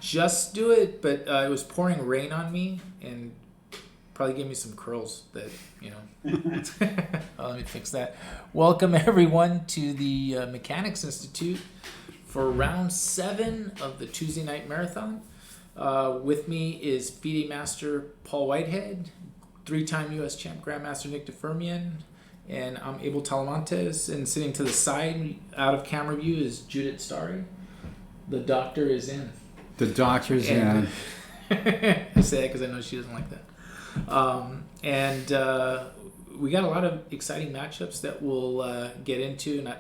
just do it, but it was pouring rain on me and probably gave me some curls that, let me fix that. Welcome, everyone, to the Mechanics Institute for round 7 of the Tuesday night marathon. With me is FIDE Master Paul Whitehead, 3-time U.S. Champ Grandmaster Nick DeFermian, and I'm Abel Talamantes, and sitting to the side, out of camera view, is Judith Starry. The doctor is in. The doctor's in. I say that because I know she doesn't like that. We got a lot of exciting matchups that we'll get into, and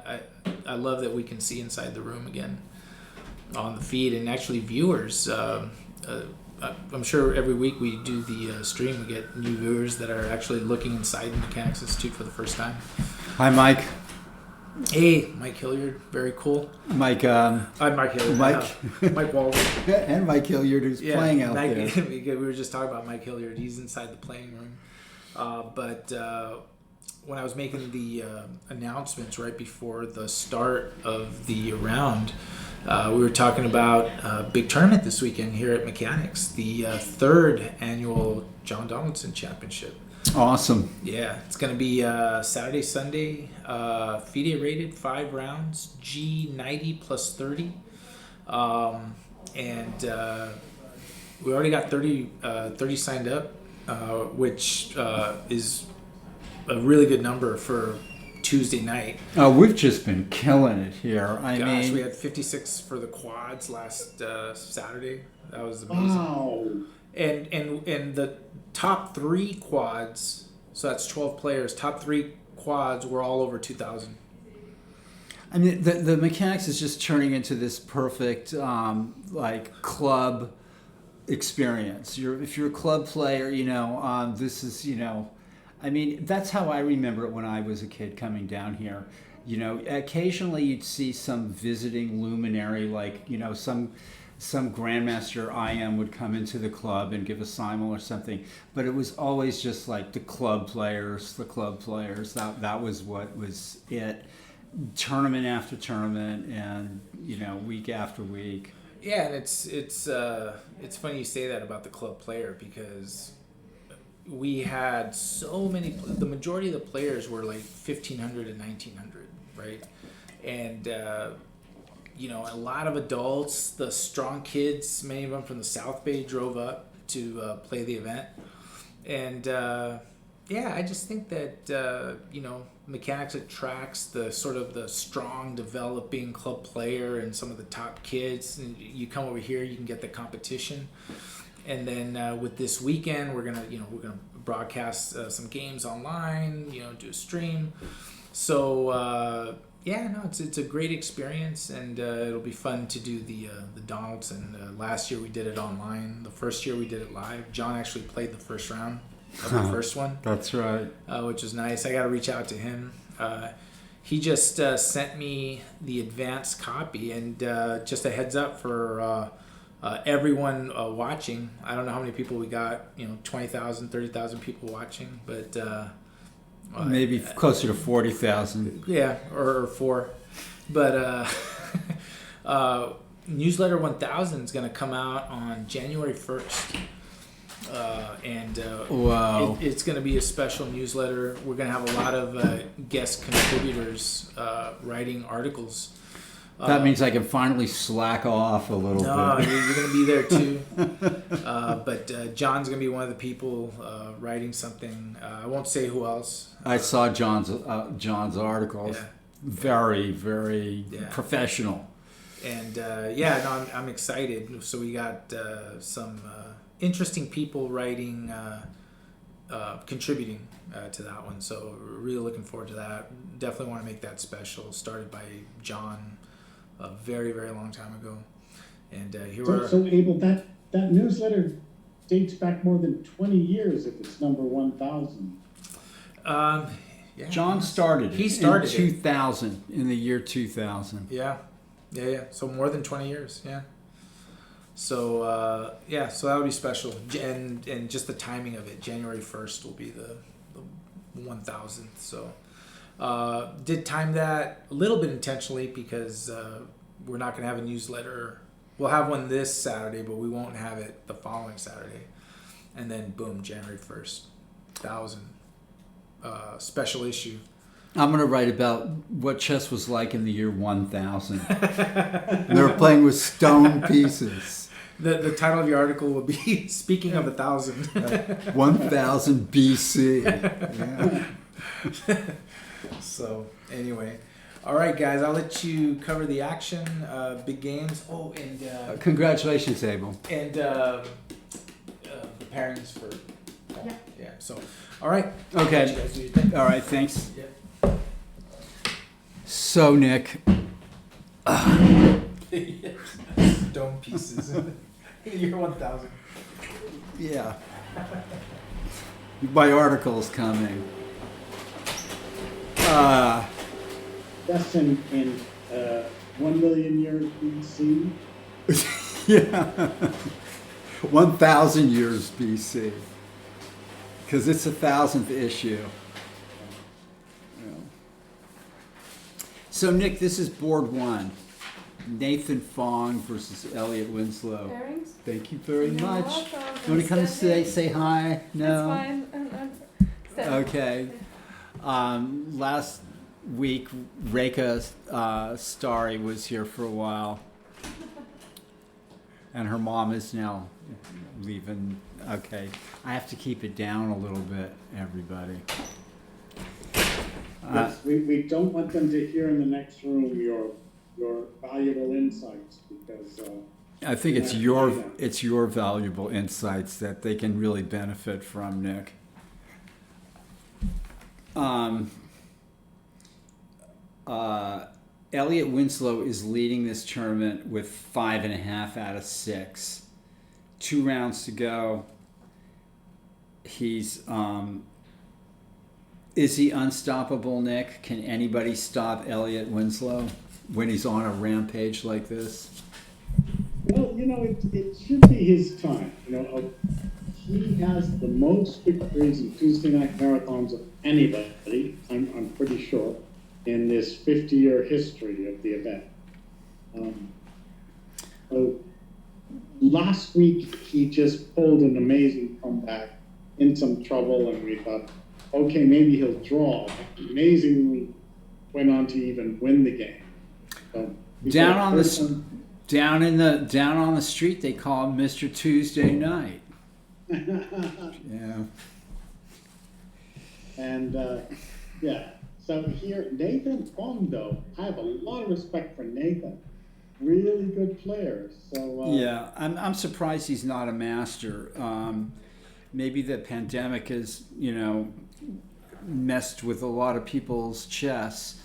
I love that we can see inside the room again on the feed, and actually viewers. I'm sure every week we do the stream, we get new viewers that are actually looking inside the Mechanics Institute for the first time. Hi, Mike. Hey, Mike Hilliard, very cool. Mike. I'm Mike Hilliard. Mike Walden. And Mike Hilliard, who's playing out there. We were just talking about Mike Hilliard. He's inside the playing room. But when I was making the announcements right before the start of the round, we were talking about a big tournament this weekend here at Mechanics, the 3rd annual John Donaldson Championship. Awesome. Yeah, it's going to be Saturday, Sunday, FIDE rated 5 rounds, G90 plus 30. We already got 30 signed up, which is a really good number for Tuesday night. We've just been killing it here. We had 56 for the quads last Saturday. That was amazing. Wow. And the top 3 quads, so that's 12 players, top 3 quads were all over 2,000. I mean, the Mechanics is just turning into this perfect club experience. If you're a club player, this is, I mean, that's how I remember it when I was a kid coming down here. Occasionally you'd see some visiting luminary, some grandmaster IM would come into the club and give a simul or something, but it was always just like the club players. That was what was it. Tournament after tournament, and week after week. Yeah, and it's funny you say that about the club player, because we had so many. The majority of the players were like 1,500 and 1,900, right? And a lot of adults, the strong kids, many of them from the South Bay, drove up to play the event. And I just think that Mechanics attracts the sort of the strong, developing club player and some of the top kids. And you come over here, you can get the competition. And then with this weekend, we're gonna broadcast some games online, do a stream. So it's a great experience, and it'll be fun to do the Donaldson. Last year we did it online. The first year we did it live. John actually played the first round of the first one. That's right. Which was nice. I got to reach out to him. He just sent me the advanced copy, and just a heads up for everyone watching. I don't know how many people we got, 20,000, 30,000 people watching, but maybe closer to 40,000. Yeah, or 4. But Newsletter 1000 is going to come out on January 1st. Wow. It's going to be a special newsletter. We're going to have a lot of guest contributors writing articles. That means I can finally slack off a little bit. No, you're going to be there too. But John's going to be one of the people writing something. I won't say who else. I saw John's articles. Yeah. Very, very professional. And I'm excited. So we got some interesting people writing, contributing to that one. So we're really looking forward to that. Definitely want to make that special. Started by John a very, very long time ago. And here we're... So Abel, that newsletter dates back more than 20 years if it's number 1,000. John started it. He started in 2000, in the year 2000. Yeah. So more than 20 years, yeah. So, so that'll be special. And just the timing of it, January 1st will be the 1,000th. So did time that a little bit intentionally because we're not going to have a newsletter. We'll have one this Saturday, but we won't have it the following Saturday. And then boom, January 1st, 1,000 special issue. I'm going to write about what chess was like in the year 1000. And they were playing with stone pieces. The title of your article will be "Speaking of 1,000." 1000 BC. Yeah. So anyway, all right, guys, I'll let you cover the action, big games. Oh, and Congratulations, Abel. and the pairings for yeah. So, all right. I'll let you Okay. guys do your thing. All right, thanks. Yeah. So, Nick, Stone pieces. You're 1,000. yeah, my article's coming. That's in 1 million years BC. Yeah, 1,000 years BC, because it's the 1,000th issue. Yeah. So, Nick, this is board one. Nathan Fong versus Elliot Winslow. Pairings? Thank you very You're much. welcome. You want to come and Stand say hi? No. That's fine. Stand. Okay. Last week, Reka Starry was here for a while, and her mom is now leaving. Okay, I have to keep it down a little bit, everybody. Yes, we don't want them to hear in the next room your valuable insights, because I think it's your valuable insights that they can really benefit from, Nick. Elliot Winslow is leading this tournament with 5.5 out of 6. 2 rounds to go. He's is he unstoppable, Nick? Can anybody stop Elliot Winslow when he's on a rampage like this? well, it should be his time. He has the most victories in Tuesday night marathons of anybody, I'm pretty sure, in this 50-year history of the event. So last week, he just pulled an amazing comeback in some trouble, and we thought, okay, maybe he'll draw. Amazingly went on to even win the game. So Down on the street, they call him Mr. Tuesday Night. Yeah. And yeah, so here, Nathan Fong, though, I have a lot of respect for Nathan. Really good player. So Yeah, I'm surprised he's not a master. Maybe the pandemic has, messed with a lot of people's chess.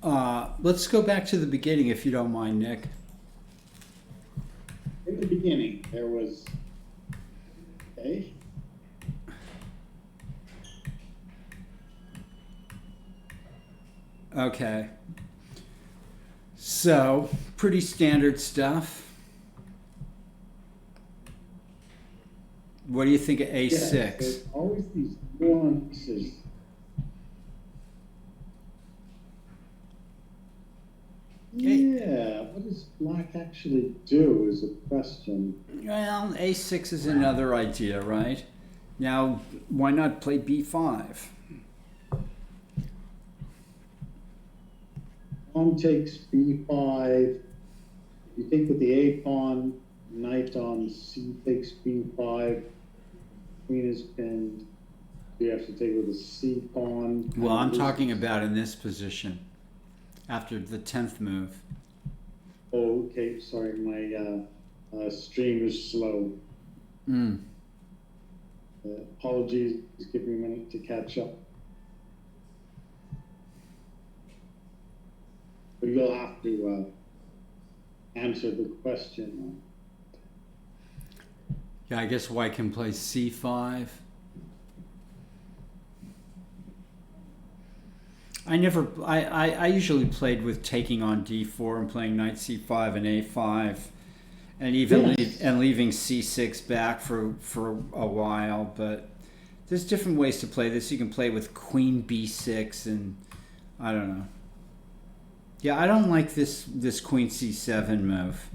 Let's go back to the beginning, if you don't mind, Nick. in the beginning, there was okay. Okay. So, pretty standard stuff. What do you think of Yes, A6? there's always these nuances. Yeah, what does black actually do is a question. Well, A6 is another idea, right? Now, why not play B5? Pawn takes b5. You think with the a pawn, knight on c takes b5. Queen is pinned. You have to take with a c pawn. Well, I'm talking about in this position, after the 10th move. Oh, okay. Sorry, my stream is slow. Apologies. Just give me a minute to catch up. But you'll have to answer the question. Yeah, I guess white can play C5. I usually played with taking on D4 and playing knight C5 and A5, and even leaving C6 back for a while. But there's different ways to play this. You can play with Queen B6, and I don't know. Yeah, I don't like this queen c7 move.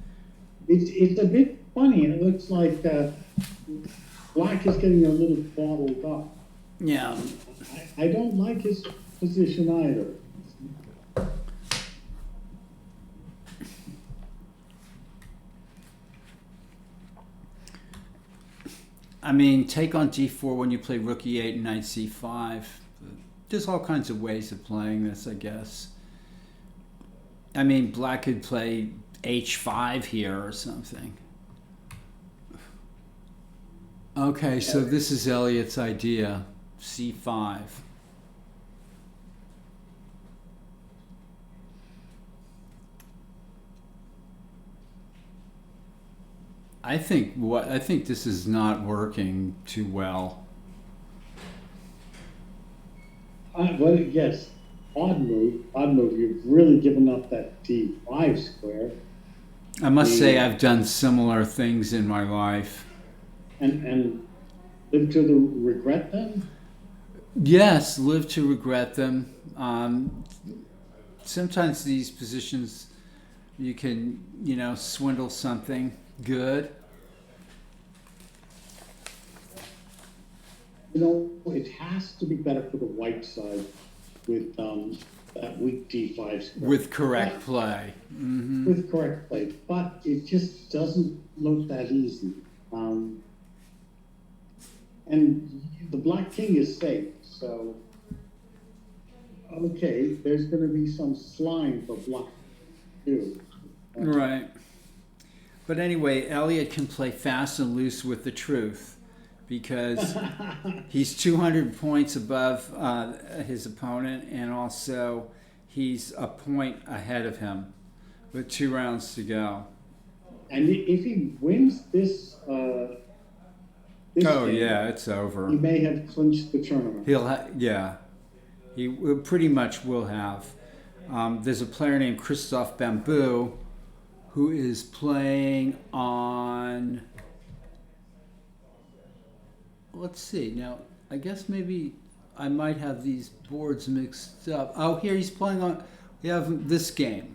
It's a bit funny. It looks like Black is getting a little bottled up. Yeah. I don't like his position either. I mean, take on d4 when you play rook e8 and knight c5. There's all kinds of ways of playing this, I guess. I mean, Black could play h5 here or something. Okay, so this is Elliot's idea, c5. I think this is not working too well. Well, yes, odd move. You've really given up that d5 square. I must say I've done similar things in my life. And live to regret them? Yes, live to regret them. Sometimes these positions you can, swindle something good. It has to be better for the white side with that weak d5 square. With correct play. Mm-hmm. With correct play. But it just doesn't look that easy. And the black king is safe, so okay, there's going to be some slime for black too. Right. But anyway, Elliot can play fast and loose with the truth because he's 200 points above his opponent, and also he's a point ahead of him with 2 rounds to go. And if he wins this game, yeah, it's over. He may have clinched the tournament. He pretty much will have. There's a player named Christophe Bamboo who is playing on. Let's see. Now, I guess maybe I might have these boards mixed up. Oh, here he's playing on. We have this game.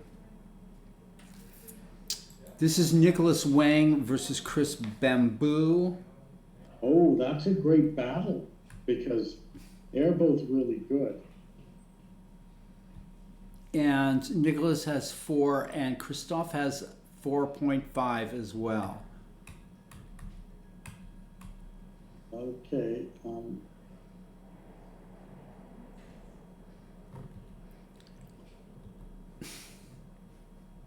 This is Nicholas Wang versus Chris Bamboo. Oh, that's a great battle because they're both really good. And Nicholas has 4, and Christophe has 4.5 as well. Okay.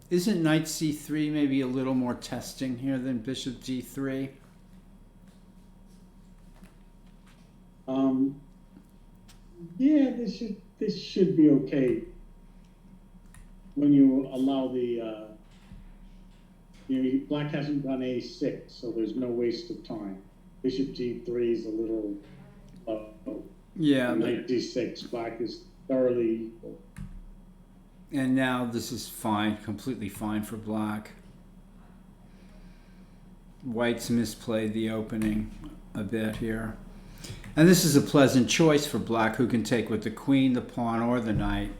Isn't knight c3 maybe a little more testing here than bishop d3? Yeah, this should be okay when you allow the black hasn't gone a6, so there's no waste of time. Bishop d3 is a little knight d6. Black is thoroughly equal. And now this is fine, completely fine for black. White's misplayed the opening a bit here. And this is a pleasant choice for black, who can take with the queen, the pawn, or the knight.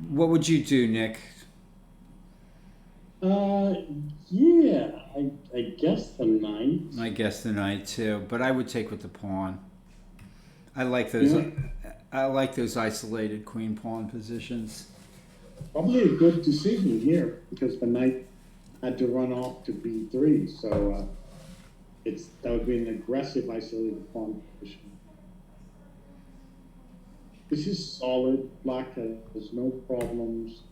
What would you do, Nick? Yeah, I guess the knight. I guess the knight too, but I would take with the pawn. I like those. Yeah. I like those isolated queen pawn positions. Probably a good decision here because the knight had to run off to b3, so that would be an aggressive isolated pawn position. This is solid. Black has no problems,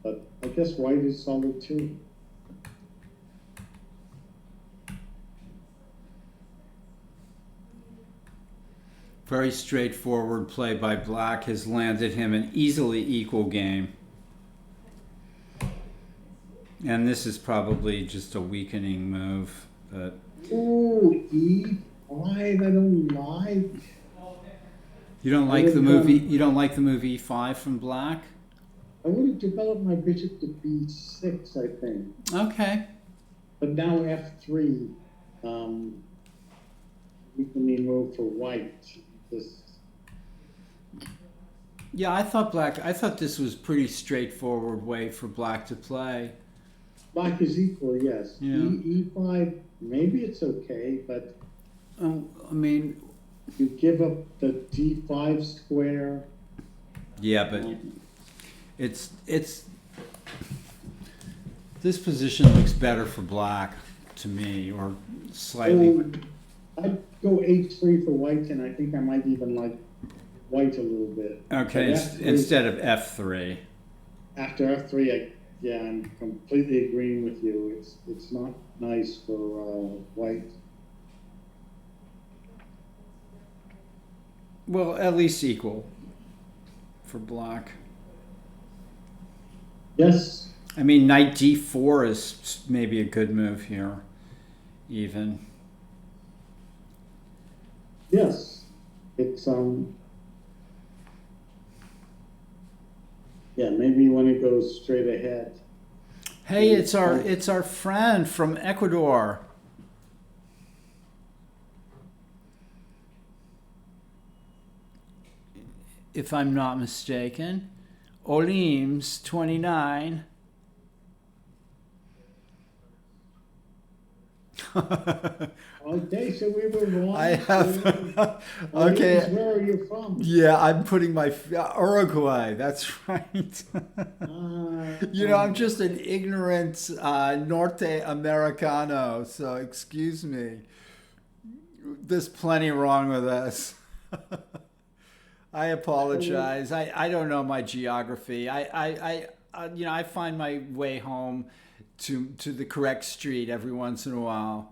but I guess white is solid too. Very straightforward play by black has landed him an easily equal game. And this is probably just a weakening move. But Ooh, e5, I don't like. you don't like the movie. You don't like the move e5 from black. I would have developed my bishop to b6, I think. Okay. But now f3, weakening move for white. This Yeah, I thought this was pretty straightforward way for black to play. Black is equal, yes. Yeah. E5, maybe it's okay, but I mean, you give up the D5 square. yeah, but it's this position looks better for black to me, or slightly. So I'd go H3 for white, and I think I might even like white a little bit. Okay, But F3 instead of F3. after F3, I'm completely agreeing with you. It's not nice for white. Well, at least equal for black. Yes. I mean, knight D4 is maybe a good move here, even. Yes. It's yeah, maybe you want to go straight ahead. Hey, it's our friend from Ecuador. If I'm not mistaken, Olims 29. Okay, so we were wrong. I have. Okay. Where are you from? Yeah, I'm putting my Uruguay. That's right. You know, I'm just an ignorant Norte Americano, so excuse me. There's plenty wrong with us. I apologize. I don't know my geography. I find my way home to the correct street every once in a while.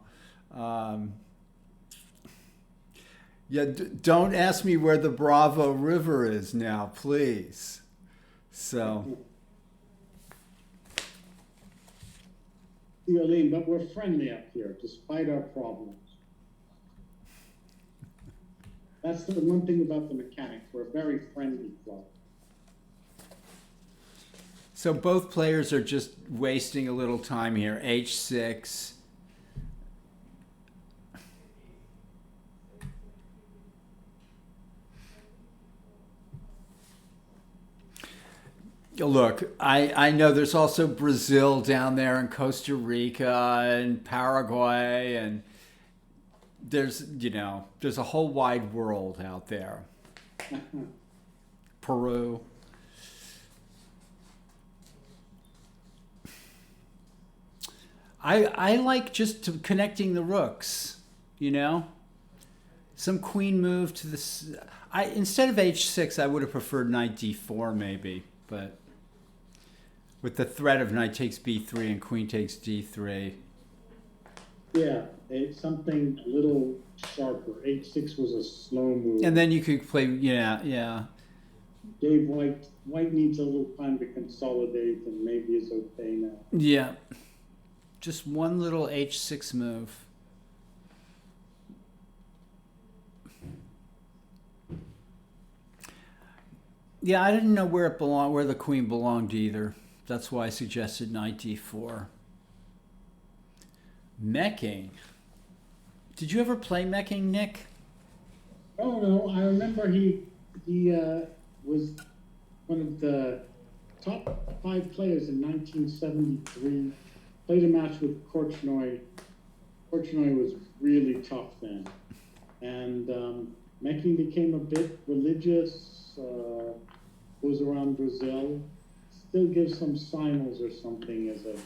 Don't ask me where the Bravo River is now, please. So. Yolene, but we're friendly up here, despite our problems. That's the one thing about the mechanics. We're a very friendly club. So both players are just wasting a little time here. H6. Look, I know there's also Brazil down there and Costa Rica and Paraguay, and there's a whole wide world out there. Peru. I like just connecting the rooks, Some queen move to this. Instead of H6, I would have preferred knight D4 maybe, but with the threat of knight takes B3 and queen takes D3. Yeah, it's something a little sharper. H6 was a slow move. And then you could play, yeah. Gave white needs a little time to consolidate, and maybe is okay now. Yeah. Just one little H6 move. Yeah, I didn't know where the queen belonged either. That's why I suggested knight D4. Mecking. Did you ever play Mecking, Nick? Oh no, I remember he was one of the top 5 players in 1973. Played a match with Korchnoi. Korchnoi was really tough then, and Mecking became a bit religious. Goes around Brazil. Still gives some signals or something as of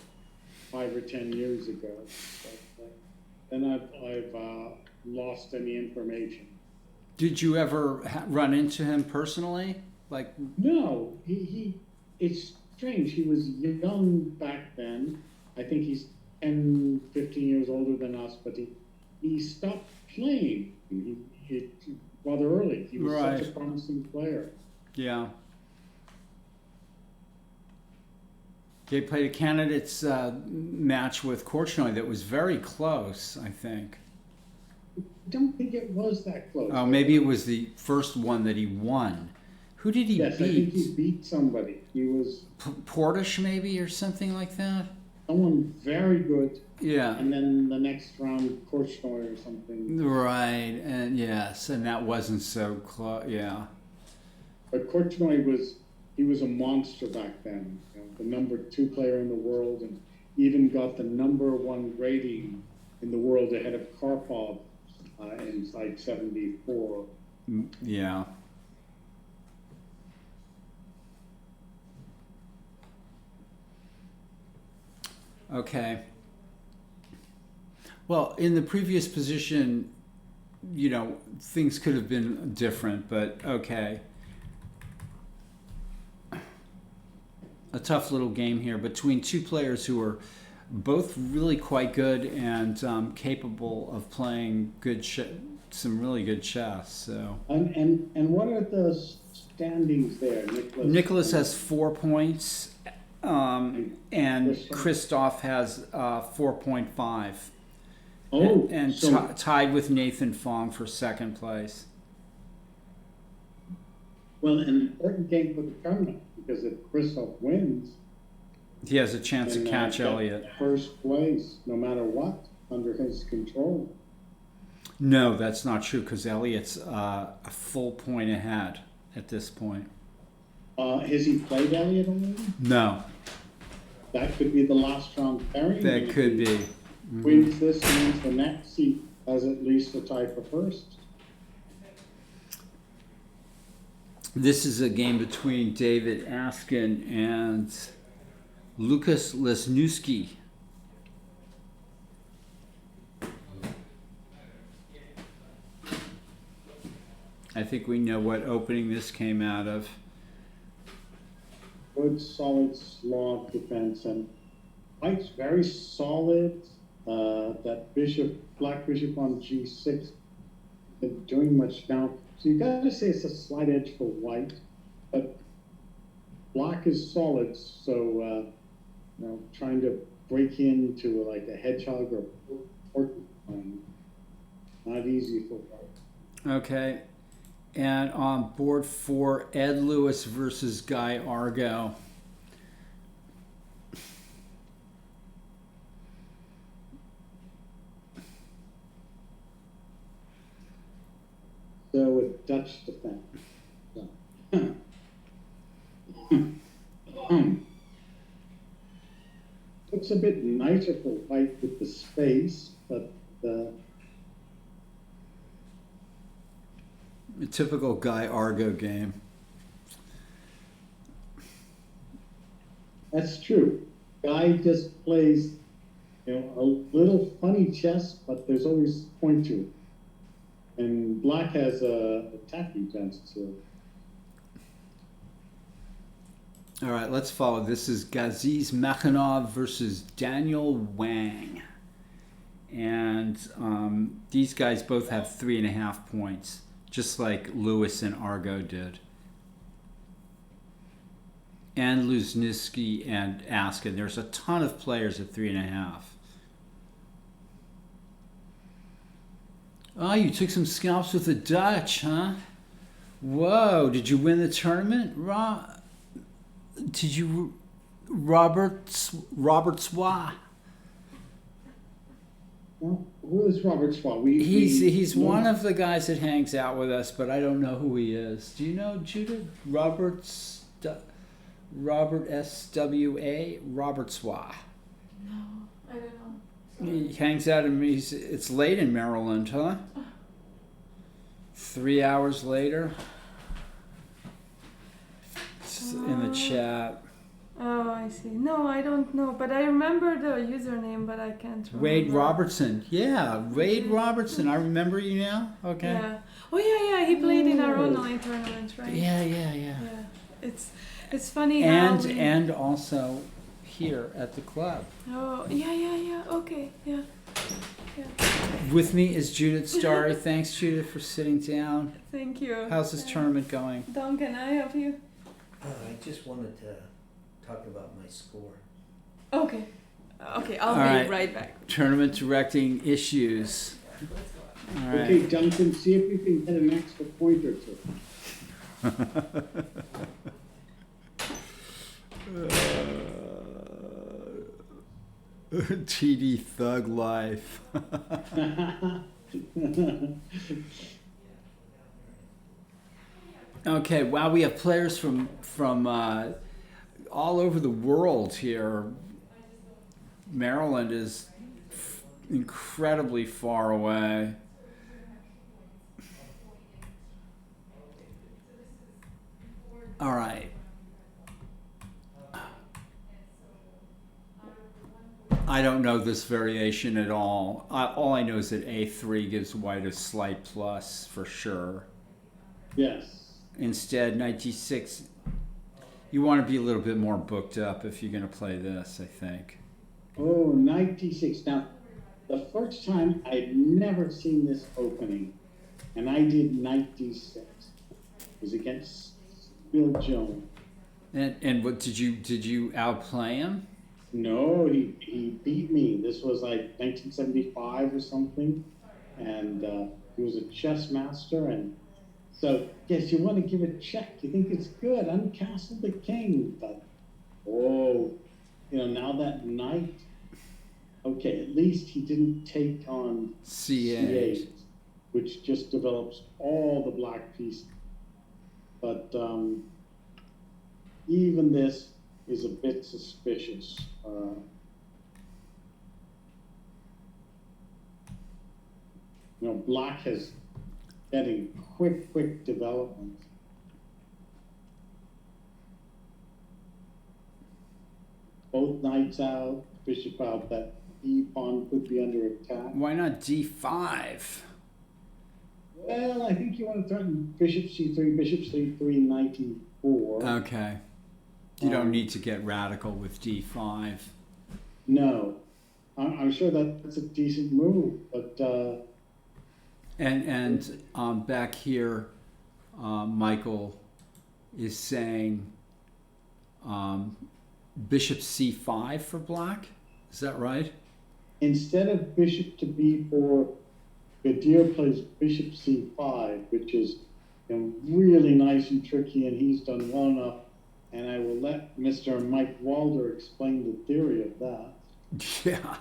5 or 10 years ago. But then I've lost any information. Did you ever run into him personally? No, he. It's strange. He was young back then. I think he's 10, 15 years older than us, but he stopped playing rather early. He was such a promising player. Yeah. They played a candidates match with Korchnoi that was very close, I think. I don't think it was that close. Oh, maybe it was the first one that he won. Who did he beat? Yes, I think he beat somebody. He was... Portish, maybe, or something like that? Someone very good. Yeah. And then the next round, Korchnoi or something. Right, and yes, and that wasn't so close, yeah. But Korchnoi he was a monster back then. You know, the number 2 player in the world, and even got the number 1 rating in the world ahead of Karpov in like 74. Yeah. Okay. Well, in the previous position, you know, things could have been different, but okay. A tough little game here between 2 players who are both really quite good and capable of playing some really good chess. So. And what are the standings there, Nicholas? Nicholas has 4 points, and Christophe has 4.5. Oh, and so, tied with Nathan Fong for 2nd place. well, an important game for the tournament, because if Christophe wins, He has a chance to catch Elliott. First place, no matter what, under his control. No, that's not true, because Elliott's a full point ahead at this point. Has he played Elliott already? No, That could be the last round pairing. that could be. Wins this, wins the next, he has at least a tie for first. This is a game between David Askin and Lukas Lesniewski. I think we know what opening this came out of. Good, solid Slav defense, and white's very solid. That black bishop on g6, isn't doing much now. So you got to say it's a slight edge for white, but black is solid. So you know, trying to break into like a hedgehog or porcupine, not easy for white. Okay. And on board 4, Ed Lewis versus Guy Argo. So with Dutch defense. So. Looks a bit nicer for white with the space, but A typical Guy Argo game. that's true. Guy just plays, you know, a little funny chess, but there's always point to it. And black has a attacking chance too. All right, let's follow. This is Gazeez Mackinaw versus Daniel Wang. And these guys both have 3.5 points, just like Lewis and Argo did. And Luzniski and Askin. There's a ton of players at 3.5. Oh, you took some scalps with the Dutch, huh? Whoa, did you win the tournament? Did you... Robert Swa? Well, who is Robert Swa? He's one of the guys that hangs out with us, but I don't know who he is. Do you know, Judith? Robert S.W.A.? Robert Swa. No, I don't know. He hangs out in... It's late in Maryland, huh? 3 hours later. It's in the chat. Oh, I see. No, I don't know, but I remember the username, but I can't remember. Wade Robertson. Yeah, Wade Robertson. I remember you now. Okay. Yeah. Oh, yeah. He played in our online tournament, right? Yeah. Yeah. It's funny how And also here at the club. Oh, yeah. Okay, yeah. With me is Judith Starry. Thanks, Judith, for sitting down. Thank you. How's this tournament going? Don, can I help you? I just wanted to talk about my score. Okay, I'll All be right. right back. Tournament directing issues. All right. Okay, Duncan, see if you can get an extra point or two. TD Thug Life. Okay, wow, we have players from all over the world here. Maryland is incredibly far away. All right. I don't know this variation at all. All I know is that A3 gives white a slight plus for sure. Yes. Instead, 96, you want to be a little bit more booked up if you're going to play this, I think. Oh, 96. Now, the first time I'd never seen this opening, and I did 96. It was against Bill Jones. And what did you outplay him? No, he beat me. This was like 1975 or something, and he was a chess master. And so, yes, you want to give a check. You think it's good. Uncastle the king. But, oh, now that knight, okay, at least he didn't take on C8, which just develops all the black pieces. But even this is a bit suspicious. Black is getting quick development. Both knights out, bishop out, that E pawn could be under attack. Why not D5? Well, I think you want to threaten bishop C3, bishop C3, knight E4. Okay. You don't need to get radical with D5. No. I'm sure that's a decent move, but... And back here, Michael is saying bishop C5 for black. Is that right? Instead of bishop to B4, Gazeez plays bishop C5, which is really nice and tricky, and he's done well enough. And I will let Mr. Mike Walder explain the theory of that. Yeah.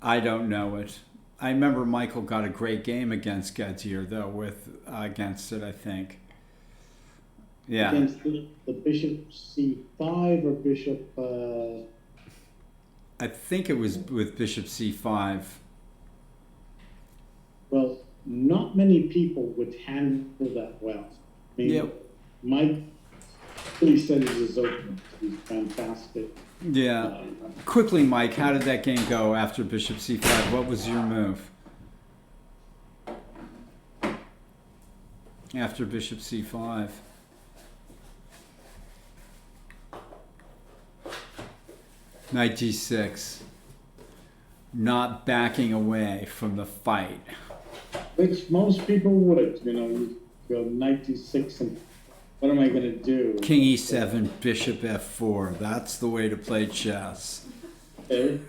I don't know it. I remember Michael got a great game against Gazeez, though, against it, I think. Yeah. Against the bishop C5 or bishop... I think it was with bishop C5. Well, not many people would handle that well. I mean, Mike really said his open. He's fantastic. Yeah. Quickly, Mike, how did that game go after bishop C5? What was your move? After bishop C5. Knight D6. Not backing away from the fight. Which most people would. You go knight D6 and what am I going to do? King E7, bishop F4. That's the way to play chess. Okay.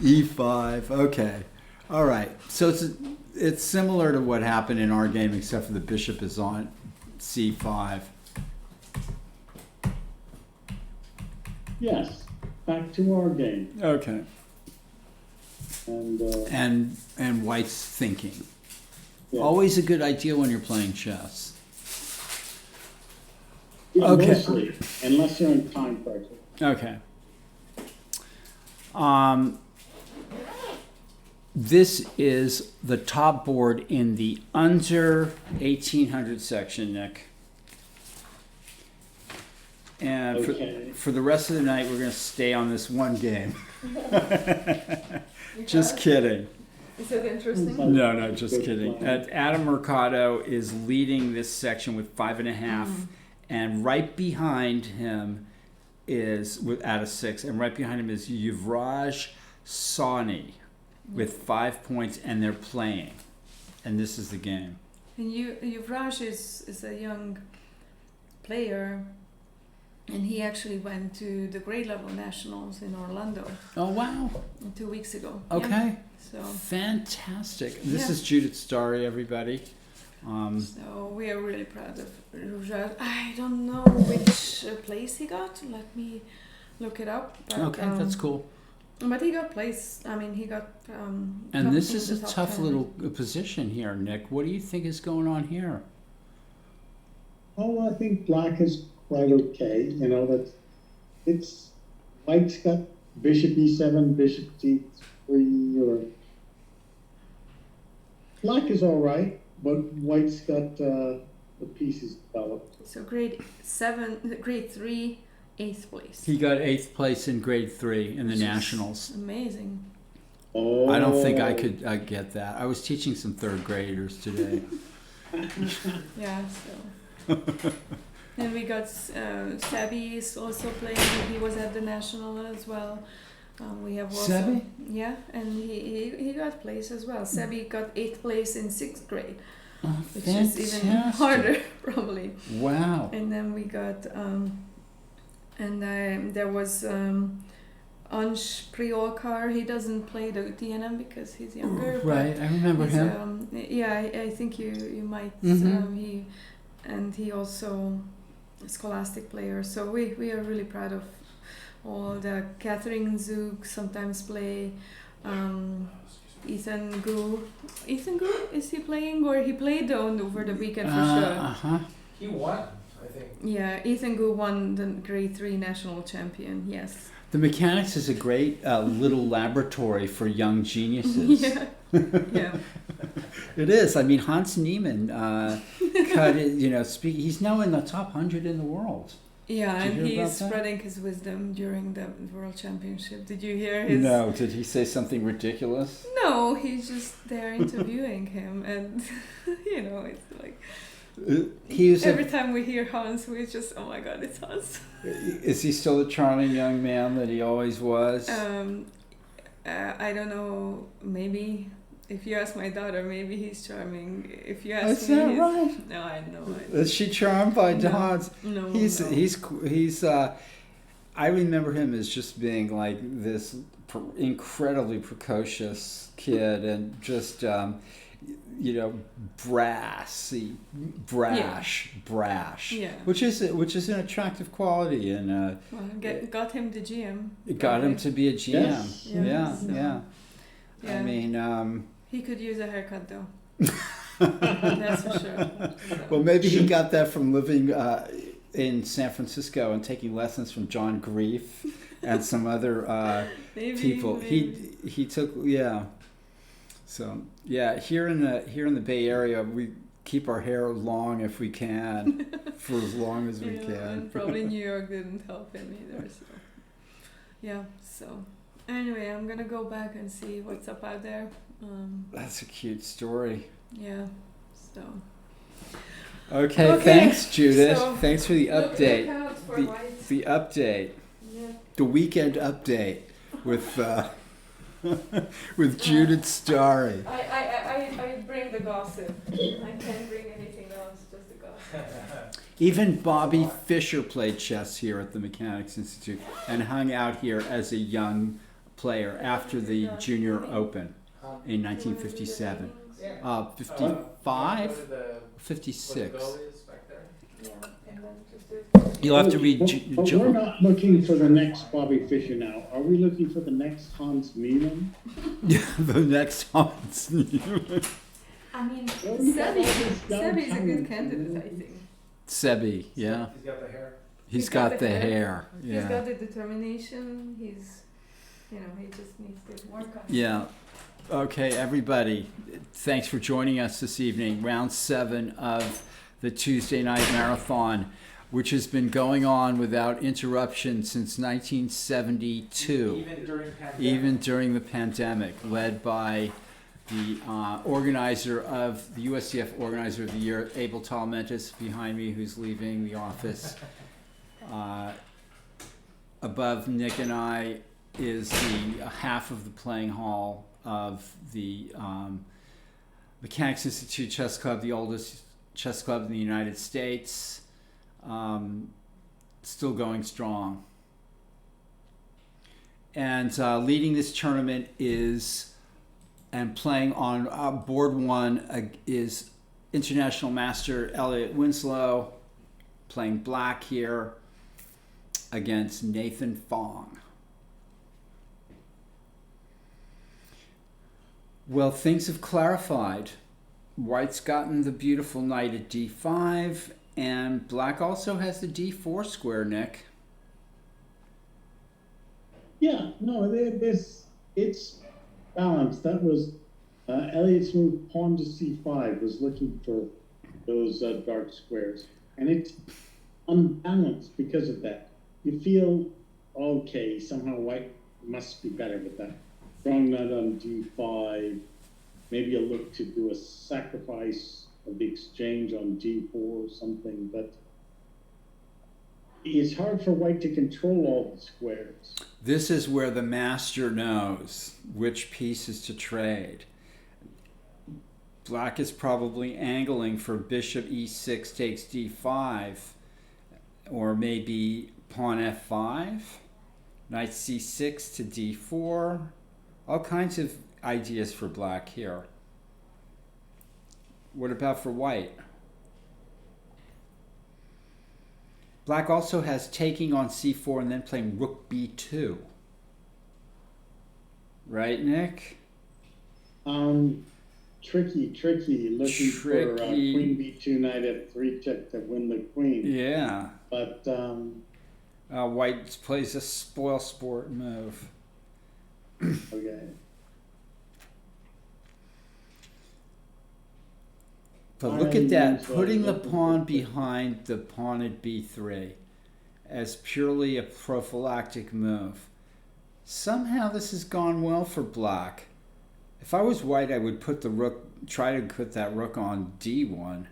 E5. Okay. All right. So it's similar to what happened in our game, except for the bishop is on C5. Yes. Back to our game. Okay. And White's thinking. yeah. Always a good idea when you're playing chess. Yeah, Okay. mostly, unless you're in time pressure. Okay. This is the top board in the under 1800 section, Nick. And Okay. for the rest of the night, we're going to stay on this one game. Just kidding. Is it interesting? No, just kidding. Adam Mercado is leading this section with 5.5, and right behind him is at a 6, and right behind him is Yuvraj Sawhney with 5 points, and they're playing, and this is the game. And Yuvraj is a young player, and he actually went to the grade level nationals in Orlando Oh wow! 2 weeks ago. Okay, Yeah. So fantastic. This Yeah. is Judith Starry, everybody. So we are really proud of Yuvraj. I don't know which place he got. Let me look it up. But, Okay, that's cool. But he got place. I mean, he got. And this in is the a top tough 10. little position here, Nick. What do you think is going on here? Oh, I think black is quite okay. You know, it's white's got bishop e7, bishop d3, or black is all right, but white's got the pieces developed. So grade 3, 8th place. He got 8th place in grade 3 in the Which is nationals. Amazing. Oh, I don't think I could get that. I was teaching some 3rd graders today. Yeah. So. And we got Sabi is also playing. He was at the national as well. We have also. Sabi? Yeah, and he got place as well. Sabi got 8th place in 6th grade. Oh, Which is even fantastic. harder, probably. Wow. And then we got, there was Ansh Priolkar. He doesn't play the TNM because he's younger. but Right, I remember he's, him. Yeah, I think you might. Mhm. He also a scholastic player. So we are really proud of all the Catherine Zug sometimes play. Ethan Gu. Ethan Gu, is he playing or he played over the weekend for sure? Uh-huh. He won, I think. Yeah, Ethan Gu won the grade 3 national champion. Yes. The mechanics is a great little laboratory for young geniuses. Yeah. Yeah. It is. I mean, Hans Niemann cut it, he's now in the top 100 in the world. Yeah, Did you and hear about he's that? spreading his wisdom during the World Championship. Did you hear his? No, did he say something ridiculous? No, he's just there interviewing him, and it's like He was every time we hear Hans, we just, oh my God, it's Hans. Is he still the charming young man that he always was? I don't know. Maybe if you ask my daughter, maybe he's charming. If you Is ask me, that right? No, I know. Is she charmed by No. Hans? No, He's I remember him as just being like this incredibly precocious kid and just brash, Yeah. which is an attractive quality and got him the GM. it got him to be a GM. Yes. Yeah, so- yeah. Yeah. I mean, He could use a haircut though. That's for sure. So. well, maybe he got that from living in San Francisco and taking lessons from John Grief and some other Maybe, people. maybe. He took So yeah, here in the Bay Area, we keep our hair long if we can, for as long as we can. And probably New York didn't help him either. So yeah. So anyway, I'm gonna go back and see what's up out there. That's a cute story. Yeah. So. Okay, Okay, thanks, Judith. so Thanks for the update. Look out for The, white. the update, Yeah. the weekend update with with Judith Starry. I bring the gossip. I can't bring anything else, just the gossip. Even Bobby Fischer played chess here at the Mechanics Institute and hung out here as a young player after the Junior Open in 1957. 55? 56. Yeah, and then just do You'll have to read. But we're not looking for the next Bobby Fischer now. Are we looking for the next Hans Niemann? The next Hans. I mean, Well, we got all this Sebi is a good downtown. candidate, I think. Sebi, yeah. He's got the hair. He's got the hair. He's Yeah. got the determination. He just needs to work on it. Yeah. Okay, everybody. Thanks for joining us this evening. Round 7 of the Tuesday Night Marathon, which has been going on without interruption since 1972. Even during the pandemic, led by the organizer of the USCF Organizer of the Year, Abel Talmentis, behind me, who's leaving the office. Above Nick and I is the half of the playing hall of the Mechanics Institute Chess Club, the oldest chess club in the United States, still going strong. And leading this tournament is, and playing on board 1 is International Master Elliot Winslow, playing black here against Nathan Fong. Well, things have clarified. White's gotten the beautiful knight at d5, and black also has the d4 square, Nick. Yeah, no, it's balanced. That was Elliot's move, pawn to c5, was looking for those dark squares, and it's unbalanced because of that. You feel okay, somehow white must be better with that. Strong knight on d5, maybe a look to do a sacrifice of the exchange on d4 or something, but it's hard for white to control all the squares. This is where the master knows which pieces to trade. Black is probably angling for bishop e6 takes d5, or maybe pawn f5, knight c6 to d4. All kinds of ideas for black here. What about for white? Black also has taking on c4 and then playing rook b2. Right, Nick? Tricky. Looking for queen b2, knight f3 check to win the queen. Yeah. But white plays a spoil sport move. okay. But look at that, putting the pawn behind the pawn at b3 as purely a prophylactic move. Somehow this has gone well for black. If I was white, I would put the rook, try to put that rook on d1.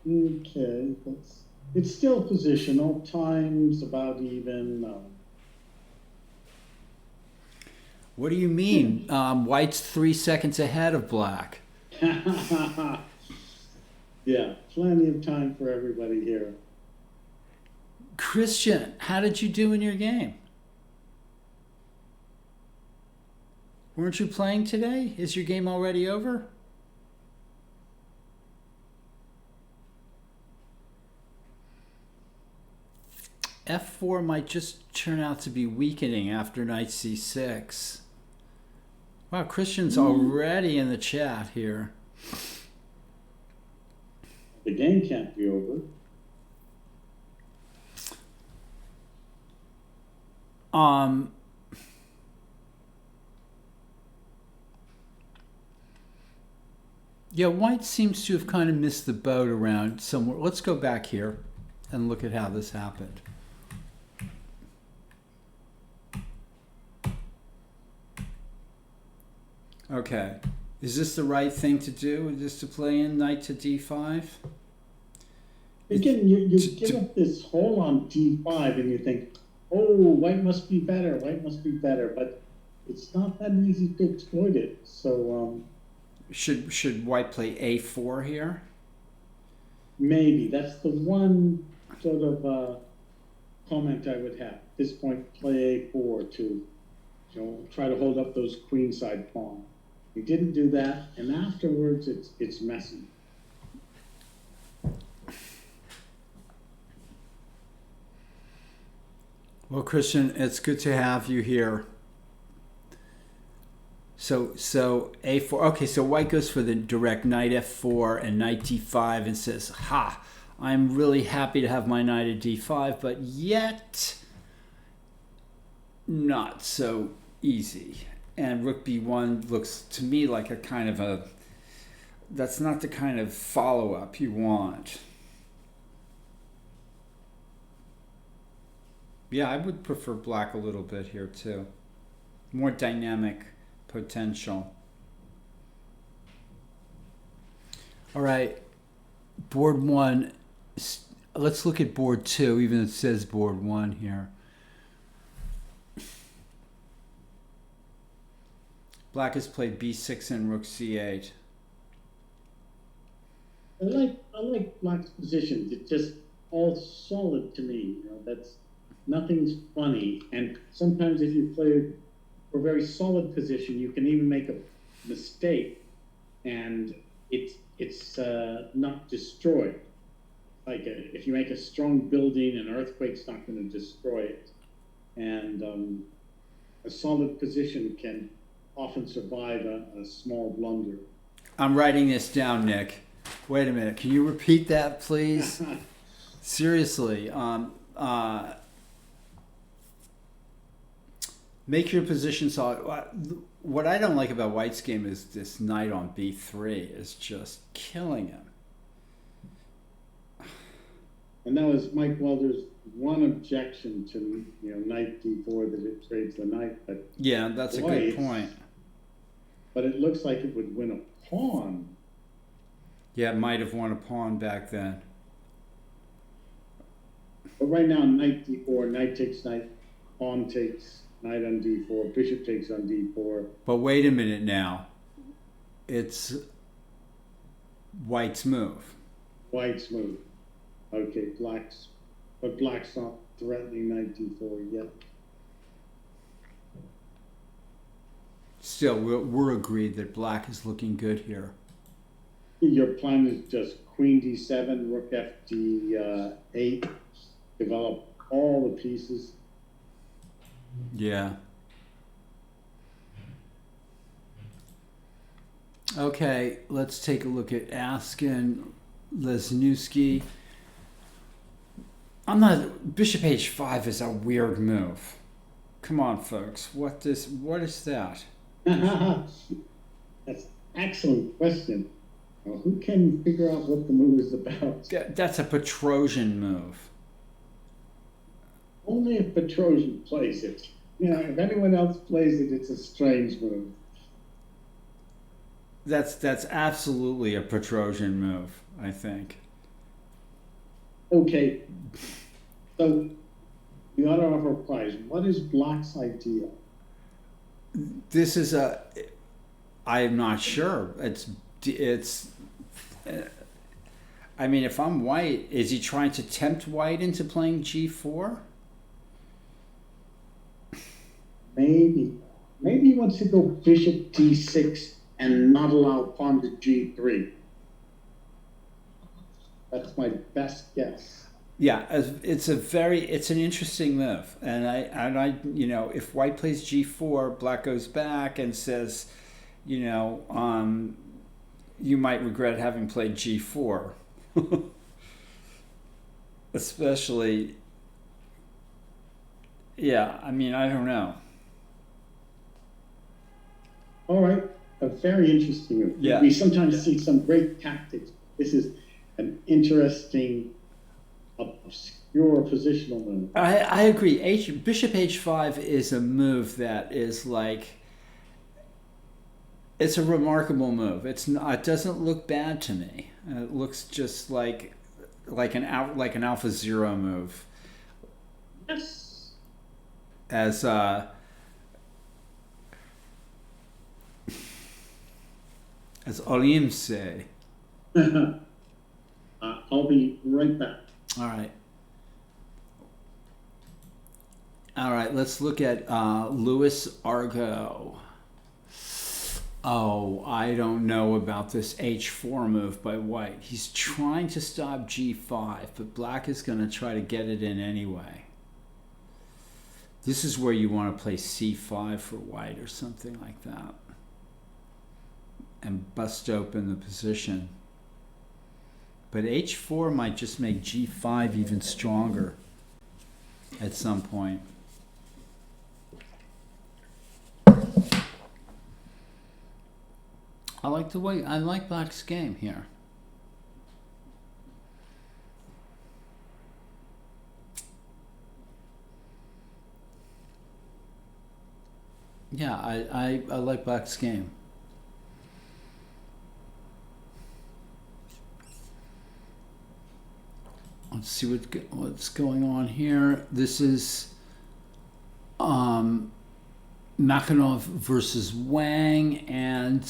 Okay, it's still positional. Time's about even. What do you mean? White's 3 seconds ahead of black. Yeah, plenty of time for everybody here. Christian, how did you do in your game? Weren't you playing today? Is your game already over? F4 might just turn out to be weakening after knight c6. Wow, Christian's already in the chat here. The game can't be over. Yeah, white seems to have kind of missed the boat around somewhere. Let's go back here and look at how this happened. Okay, is this the right thing to do? Is this to play in knight to d5? Again, you give up this hole on d5 and you think, oh, white must be better, but it's not that easy to exploit it. So should white play a4 here? Maybe that's the one sort of comment I would have. At this point, play a4 to try to hold up those queenside pawns. He didn't do that, and afterwards it's messy. Well, Christian, it's good to have you here. So a4. Okay, so white goes for the direct knight f4 and knight d5 and says, "Ha! I'm really happy to have my knight at d5, but yet not so easy." And rook b1 looks to me like a kind of a, that's not the kind of follow-up you want. Yeah, I would prefer black a little bit here too. More dynamic potential. All right, board 1. Let's look at board 2, even though it says board 1 here. Black has played b6 and rook c8. I like black's positions. It's just all solid to me. That's nothing's funny. And sometimes if you play for a very solid position, you can even make a mistake, and it's not destroyed. if you make a strong building, an earthquake's not going to destroy it. And a solid position can often survive a small blunder. I'm writing this down, Nick. Wait a minute. Can you repeat that, please? Seriously. Make your position solid. What I don't like about White's game is this knight on b3 is just killing him. And that was Mike Welder's one objection to knight d4, that it trades the knight. But yeah, that's a good point. But it looks like it would win a pawn. Yeah, it might have won a pawn back then. But right now, knight d4, knight takes knight, pawn takes knight on d4, bishop takes on d4. But wait a minute now. It's White's move. White's move. Okay, black's not threatening knight d4 yet. Still, we're agreed that black is looking good here. Your plan is just queen d7, rook fd8, develop all the pieces. Yeah. Okay, let's take a look at Askin, Lesniewski. Bishop h5 is a weird move. Come on, folks. What is that? That's an excellent question. Well, who can figure out what the move is about? That's a Petrosian move. Only if Petrosian plays it. If anyone else plays it, it's a strange move. That's absolutely a Petrosian move, I think. Okay, so the other offer prize. What is black's idea? This is I'm not sure. I mean, if I'm white, is he trying to tempt white into playing g4? Maybe he wants to go bishop d6 and not allow pawn to g3. That's my best guess. Yeah, it's an interesting move, and I if white plays g4, black goes back and says, you might regret having played g4, especially. Yeah, I mean, I don't know. All right, a very interesting move. Yeah. We sometimes see some great tactics. This is an interesting, obscure positional move. I agree. Bishop h5 is a move that is it's a remarkable move. It doesn't look bad to me. It looks just like an alpha zero move. Yes. As Olim say. I'll be right back. All right, let's look at Louis Argo. Oh, I don't know about this h4 move by white. He's trying to stop g5, but black is going to try to get it in anyway. This is where you want to play c5 for white or something like that, and bust open the position. But h4 might just make g5 even stronger at some point. I like black's game here. Yeah, I like black's game. Let's see what's going on here. This is Mackinaw versus Wang, and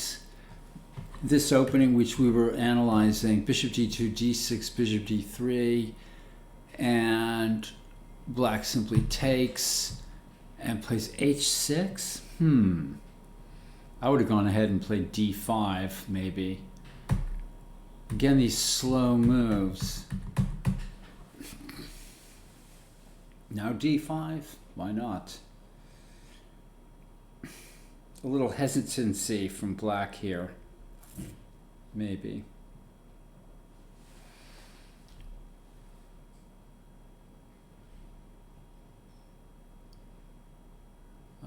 this opening, which we were analyzing, bishop d2, d6, bishop d3, and black simply takes and plays h6. I would have gone ahead and played d5, maybe. Again, these slow moves. Now d5. Why not? A little hesitancy from black here. Maybe.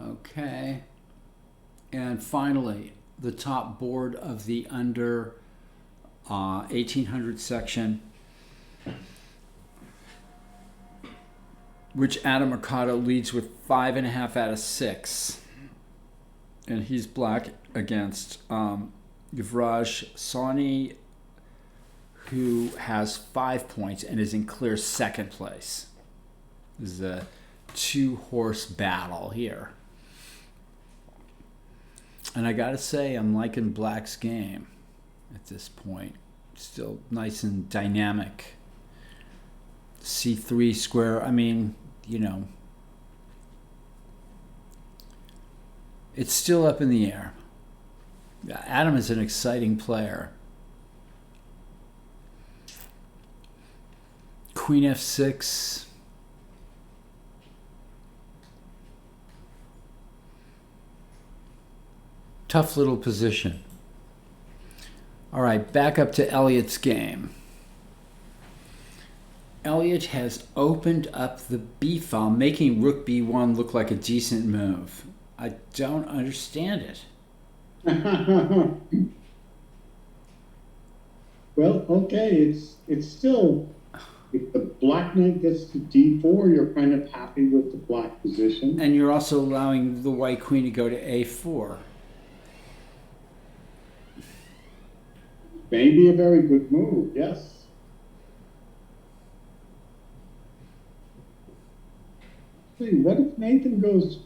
Okay. And finally, the top board of the under 1800 section, which Adam Mercado leads with 5.5 out of 6. And he's black against Yuvraj Sawhney, who has 5 points and is in clear second place. This is a 2-horse battle here. And I gotta say, I'm liking black's game at this point. Still nice and dynamic. C3 square, I mean, you know, it's still up in the air. Adam is an exciting player. Queen f6. Tough little position. All right, back up to Elliot's game. Elliot has opened up the b file, making rook b1 look like a decent move. I don't understand it. Well, okay, it's still, if the black knight gets to d4, you're kind of happy with the black position. And you're also allowing the white queen to go to a4. Maybe a very good move, yes. See, what if Nathan goes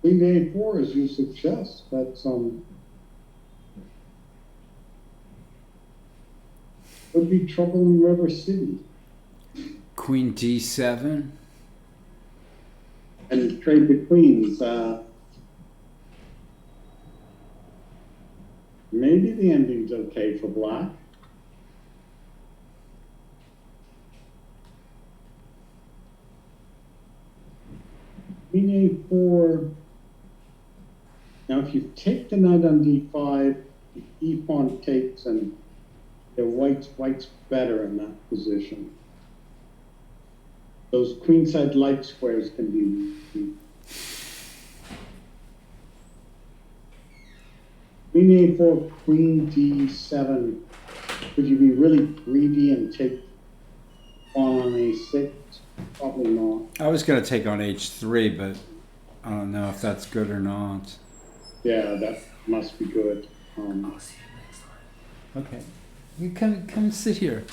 queen to a4 as you suggest? That's would be trouble in River City. Queen d7. And trade the queens. Maybe the ending's okay for black. Queen a4. Now, if you take the knight on d5, the e pawn takes, and the white's better in that position. Those queenside light squares can be. Queen a4, queen d7. Could you be really greedy and take pawn on a6? Probably not. I was going to take on h3, but I don't know if that's good or not. Yeah, that must be good. I'll see you next time. Okay. You come sit here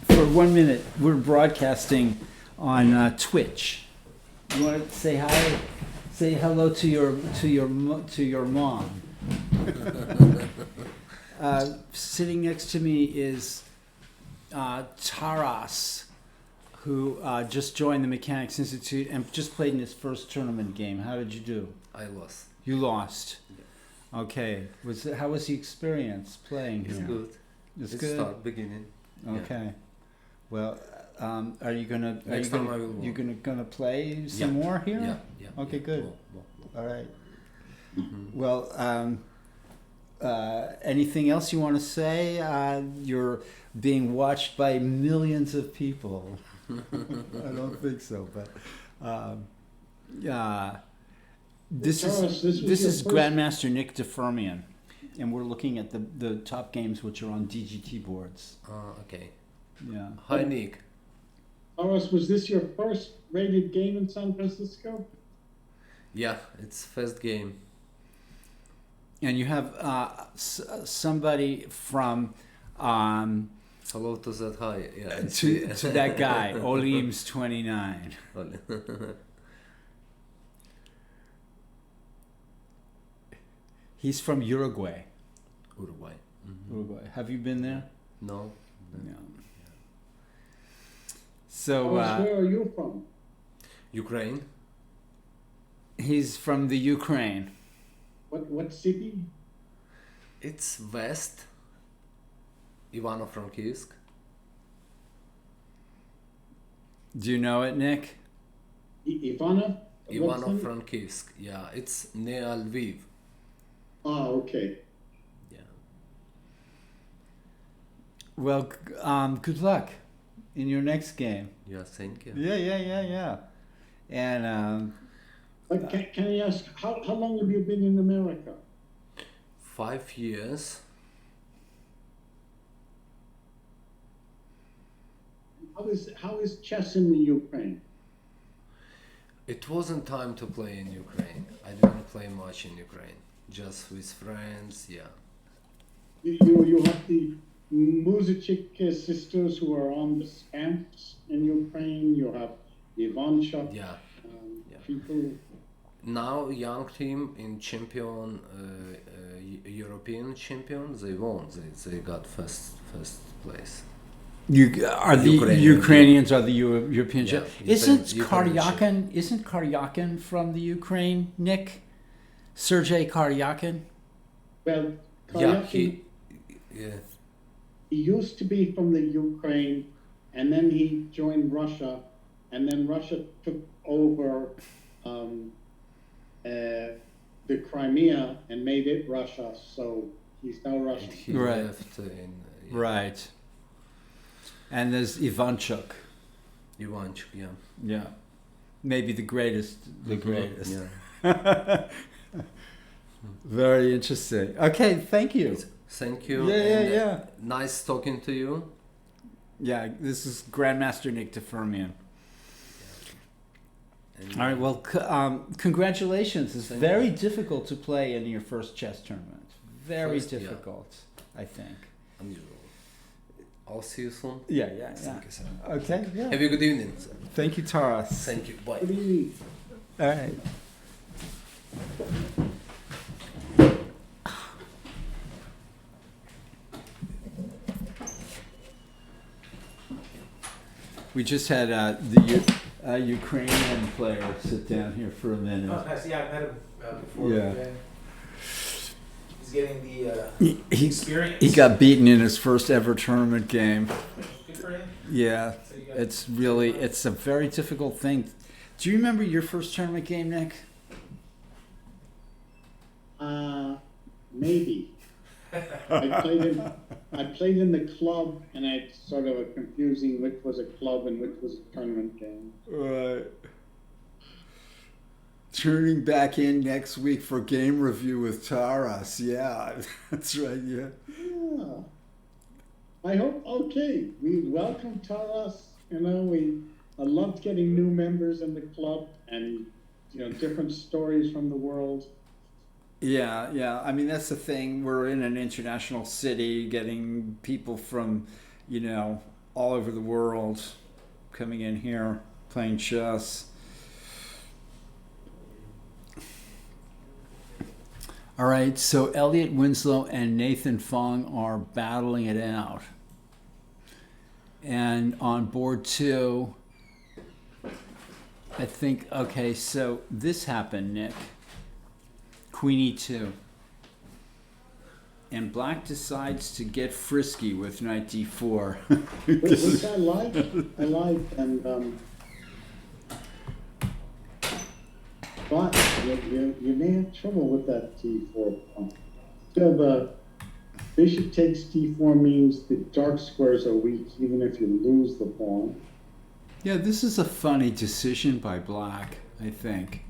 for 1 minute. We're broadcasting on Twitch. You want to say hi? Say hello to your mom. Sitting next to me is Taras, who just joined the Mechanics Institute and just played in his first tournament game. How did you do? I lost. You lost. Okay. How was the experience playing It's here? good. It's Let's good. start beginning. Okay. Well, are you gonna Next time I will you gonna play some Yeah. more here? Yeah. Okay, good. More. All right. Mhm. Well, anything else you want to say? You're being watched by millions of people. I don't think so, but this Taras, is your first- Grandmaster Nick DeFermian, and we're looking at the top games which are on DGT boards. Okay. Yeah. Hi, Nick. Taras, was this your first rated game in San Francisco? Yeah, it's first game. And you have somebody from Hello to that hi. Yeah. to that guy, Olims 29. He's from Uruguay. Uruguay. Mhm. Uruguay. Have you been there? No. No. So Taras, where are you from? Ukraine. he's from the Ukraine. What city? It's west. Ivano-Frankivsk. Do you know it, Nick? Ivana? What's the- Ivano-Frankivsk. Yeah, it's near Lviv. Ah, okay. Yeah. Well, good luck in your next game. Yeah, thank you. Yeah. And Can I ask, how long have you been in America? 5 years. How is chess in the Ukraine? It wasn't time to play in Ukraine. I didn't play much in Ukraine. Just with friends, yeah. You have the Muzicik sisters who are on the stamps in Ukraine. You have Ivanchuk. Yeah. Yeah. People. Now young team in champion, European champion, they won. They got first place. you are the Ukrainian. Ukrainians are the European. Yeah, Isn't Ukrainian. Karyakin from the Ukraine? Nick, Sergei Karyakin. Well, Yeah, Karyakin, yeah, he used to be from the Ukraine, and then he joined Russia, and then Russia took over the Crimea and made it Russia. So he's now Russian. he Right. left in Right. And there's Ivanchuk. Ivanchuk, yeah. Yeah. Maybe the greatest. The greatest. Yeah. Very interesting. Okay, thank you. Thank you. Yeah, and, yeah. Nice talking to you. Yeah, this is Grandmaster Nick Defermian. And, All right, well, congratulations. It's Thank very difficult to play in your first chess tournament. Very First, yeah. difficult, I think. unusual. I'll see you soon. Yeah. Thank you, sir. Okay, yeah. Have a good evening, sir. Thank you, Taras. Thank you. Bye. What do you mean? All right. We just had the Ukrainian player sit down here for a minute. Oh, nice. Yeah, I met him before. Yeah. He's getting the He experience. he got beaten in his first ever tournament game. Good for him. Yeah, So you got- it's a very difficult thing. Do you remember your first tournament game, Nick? Maybe. I played in the club, and I had sort of a confusing which was a club and which was a tournament game. Right. Turning back in next week for game review with Taras. Yeah, that's right. Yeah. Yeah. I hope, okay, we welcome Taras. You know, I loved getting new members in the club and, different stories from the world. Yeah. I mean, that's the thing. We're in an international city, getting people from, all over the world coming in here playing chess. All right, so Elliot Winslow and Nathan Fung are battling it out. And on board 2, I think, okay, so this happened, Nick. Queen E2. And Black decides to get frisky with Knight D4. Which I like, and but you may have trouble with that T4 pawn. So the bishop takes D4 means the dark squares are weak, even if you lose the pawn. Yeah, this is a funny decision by Black, I think.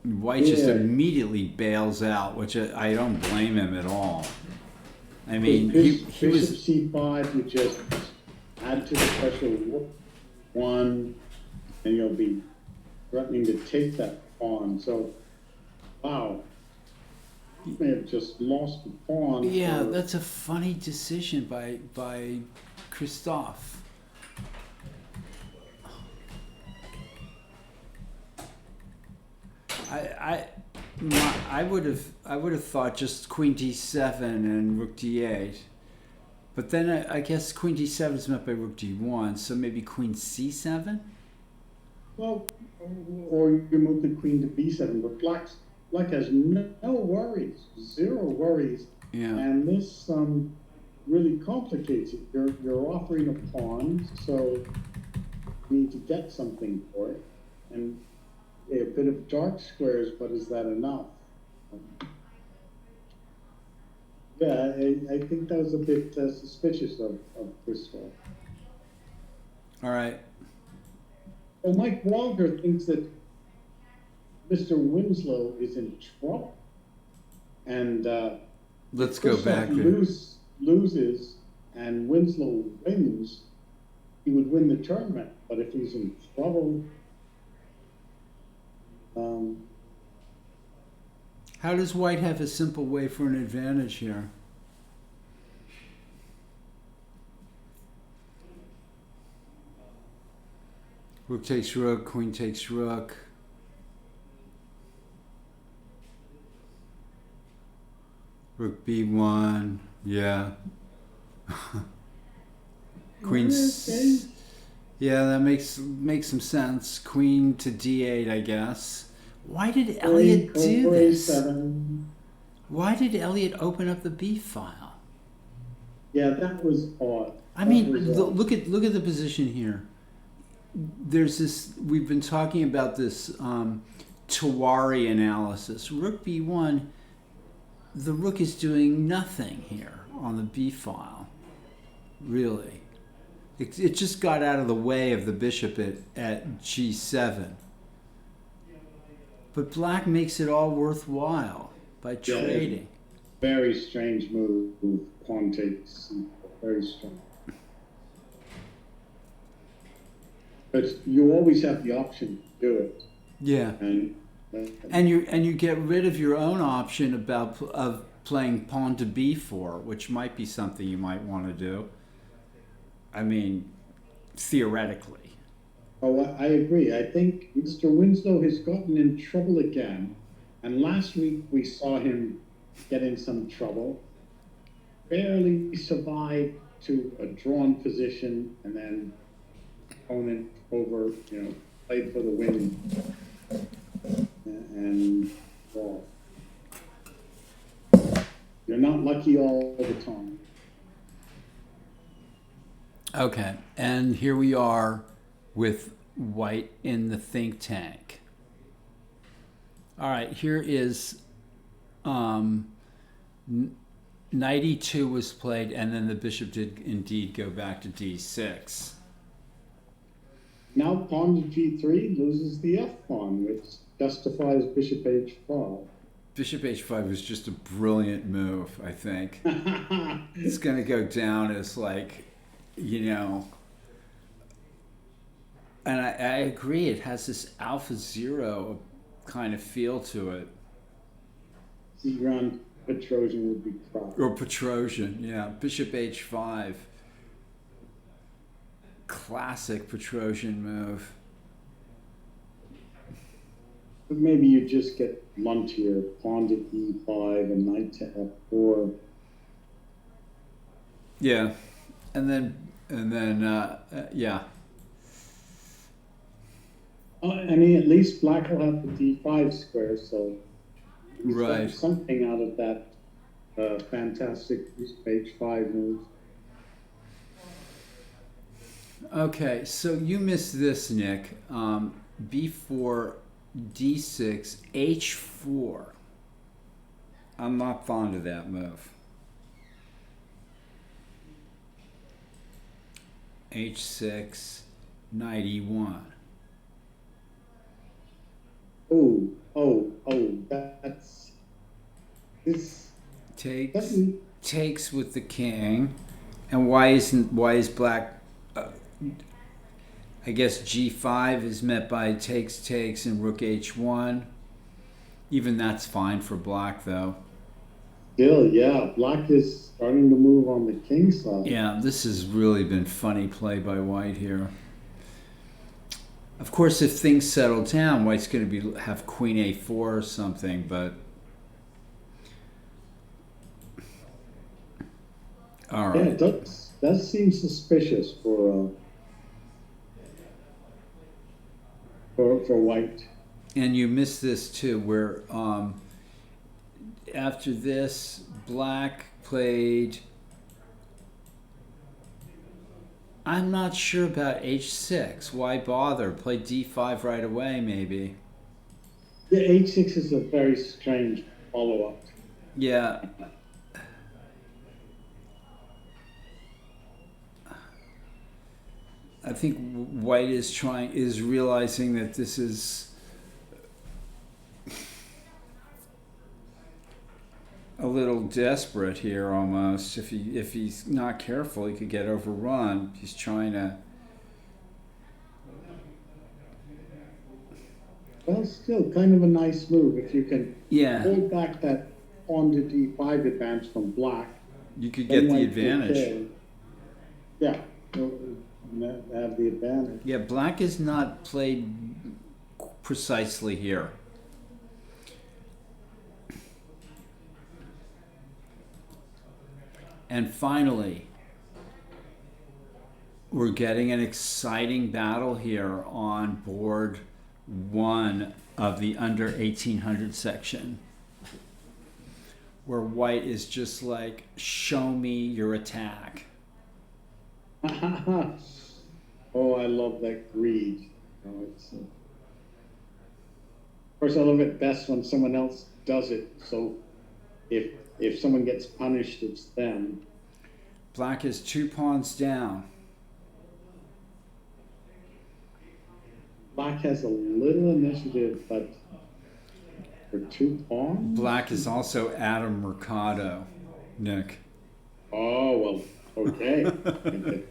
White just Yeah. immediately bails out, which I don't blame him at all. I mean, Bishop he was... C5, you just add to the pressure 1, and you'll be threatening to take that pawn. So, wow. You may have just lost the pawn. Yeah, for- that's a funny decision by Christophe. I would have thought just Queen D7 and Rook D8, but then I guess Queen D7 is met by Rook D1, so maybe Queen C7. Well, or you move the queen to B7, but Black has no worries, 0 worries. Yeah. And this really complicates it. You're offering a pawn, so you need to get something for it, and a bit of dark squares, but is that enough? Yeah, I think that was a bit suspicious of Christophe. All right. Well, Mike Walker thinks that Mr. Winslow is in trouble, and Let's go back there. loses and Winslow wins, he would win the tournament. But if he's in trouble, How does White have a simple way for an advantage here? Rook takes rook, queen takes rook. Rook b1, yeah. Queen's, yeah, that makes some sense. Queen to d8, I guess. Why did Elliot do this? Why did Elliot open up the b file? Yeah, that was odd. I mean, look at the position here. There's this. We've been talking about this Tawari analysis. Rook b1. The rook is doing nothing here on the b file. Really, it just got out of the way of the bishop at g7. But black makes it all worthwhile by trading. Very strange move. Pawn takes. Very strange. But you always have the option to do it. Yeah. And you get rid of your own option of playing pawn to b4, which might be something you might want to do. I mean, theoretically. Oh, I agree. I think Mr. Winslow has gotten in trouble again. And last week we saw him get in some trouble. Barely survived to a drawn position, and then opponent over, played for the win. And well, you're not lucky all the time. Okay, and here we are with White in the think tank. All right, here is knight e2 was played, and then the bishop did indeed go back to d6. Now pawn to g3 loses the f pawn, which justifies bishop h5. Bishop h5 was just a brilliant move, I think. It's going to go down as like, and I agree, it has this alpha zero kind of feel to it. Seaground Petrosian would be proud. Or Petrosian, yeah. Bishop h5. Classic Petrosian move. But maybe you just get blunt here, pawn to e5 and knight to f4. Yeah, and then yeah. I mean, at least black will have the d5 square, so he's got Right. something out of that fantastic bishop h5 move. Okay, so you missed this, Nick. b4, d6, h4. I'm not fond of that move. h6, knight e1. That's this Takes with the king, and why is black? I guess g5 is met by takes, and rook h1. Even that's fine for black, though. still, yeah, black is starting to move on the king side. Yeah, this has really been funny play by white here. Of course, if things settle down, white's going to have queen a4 or something, but all right. Yeah, it does seem suspicious for white. And you missed this too, where after this, black played I'm not sure about h6. Why bother? Play d5 right away, maybe. Yeah, h6 is a very strange follow-up. Yeah. I think White is realizing that this is a little desperate here almost. If he's not careful, he could get overrun. He's trying to. Well, still kind of a nice move if you can Yeah. hold back that pawn to d5 advance from black. You could get the White advantage. okay. Yeah, have the advantage. Yeah, black is not played precisely here. And finally, we're getting an exciting battle here on board 1 of the under 1800 section, where White is just like, show me your attack. Oh, I love that greed. Oh, it's, of course, I love it best when someone else does it. So if someone gets punished, it's them. Black is 2 pawns down. Black has a little initiative, but for 2 pawns? Black is also Adam Mercado, Nick. Oh, well, okay.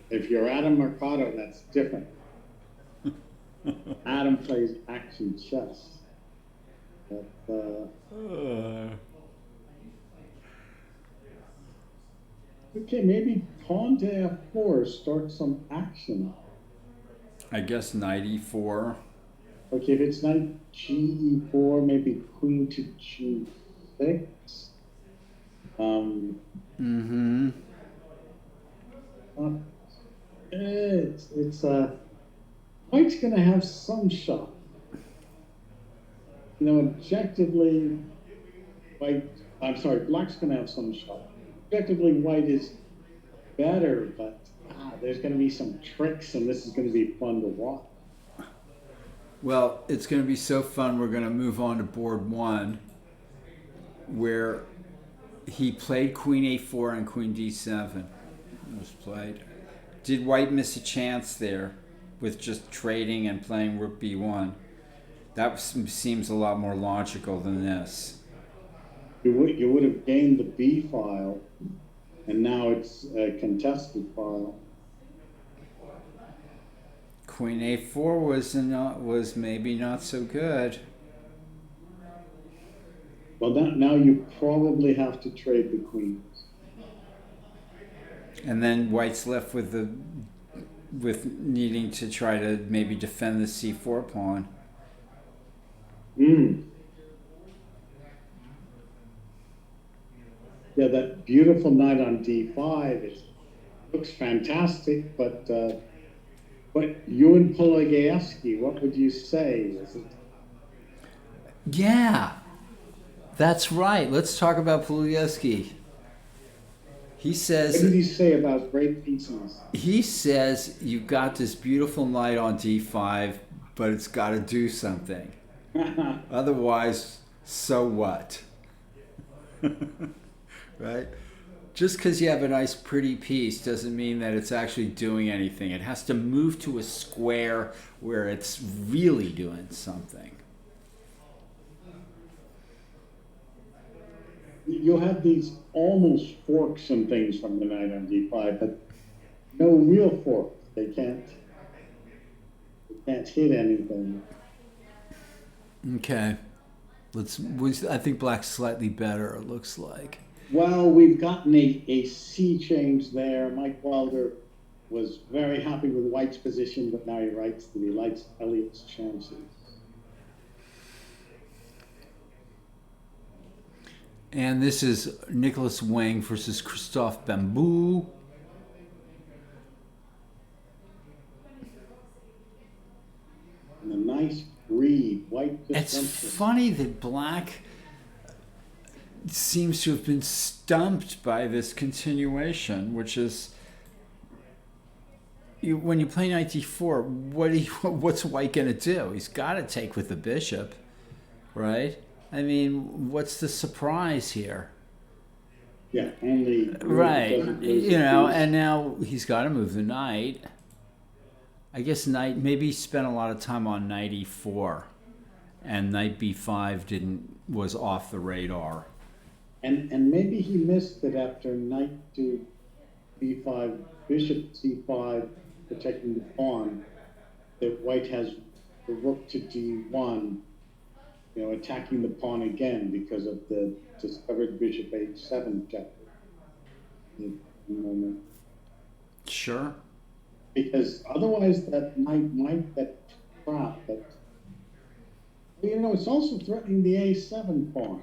If you're Adam Mercado, that's different. Adam plays action chess. But, okay, maybe pawn to f4, start some action. I guess knight e4. Okay, if it's knight ge4, maybe queen to g6. It's White's gonna have some shot. You know, objectively, Black's gonna have some shot. Objectively, White is better, but there's gonna be some tricks, and this is gonna be fun to watch. Well, it's going to be so fun. We're going to move on to board 1, where he played queen a4 and queen d7 was played. Did White miss a chance there with just trading and playing rook b1? That seems a lot more logical than this. You would have gained the b file, and now it's a contested file. Queen a4 was maybe not so good. Well, now you probably have to trade the queens. And then White's left with needing to try to maybe defend the c4 pawn. Yeah, that beautiful knight on d5 looks fantastic, but you and Polagievsky, what would you say? Is it? Yeah, that's right. Let's talk about Pulaski. He says. What did he say about great pieces? He says you've got this beautiful knight on d5, but it's got to do something. Otherwise, so what? Right? Just because you have a nice pretty piece doesn't mean that it's actually doing anything. It has to move to a square where it's really doing something. You'll have these almost forks and things from the knight on d5, but no real fork. They can't hit anything. Okay. I think black's slightly better, it looks like. Well, we've gotten a sea change there. Mike Wilder was very happy with White's position, but now he writes that he likes Elliott's chances. And this is Nicholas Wang versus Christophe Bambou. And a nice breed. White just It's funny that black seems to have been stumped by this continuation, which is when you play knight d4, what's white going to do? He's got to take with the bishop, right? I mean, what's the surprise here? Yeah, only Right, doesn't lose the and now he's got to move the knight. I guess maybe he spent a lot of time on knight e4, and knight b5 was off the radar. And maybe he missed it after knight to b5, bishop c5, protecting the pawn, that white has the rook to d1, attacking the pawn again because of the discovered bishop h7 check. Sure. Because otherwise that knight might get trapped. But, it's also threatening the a7 pawn.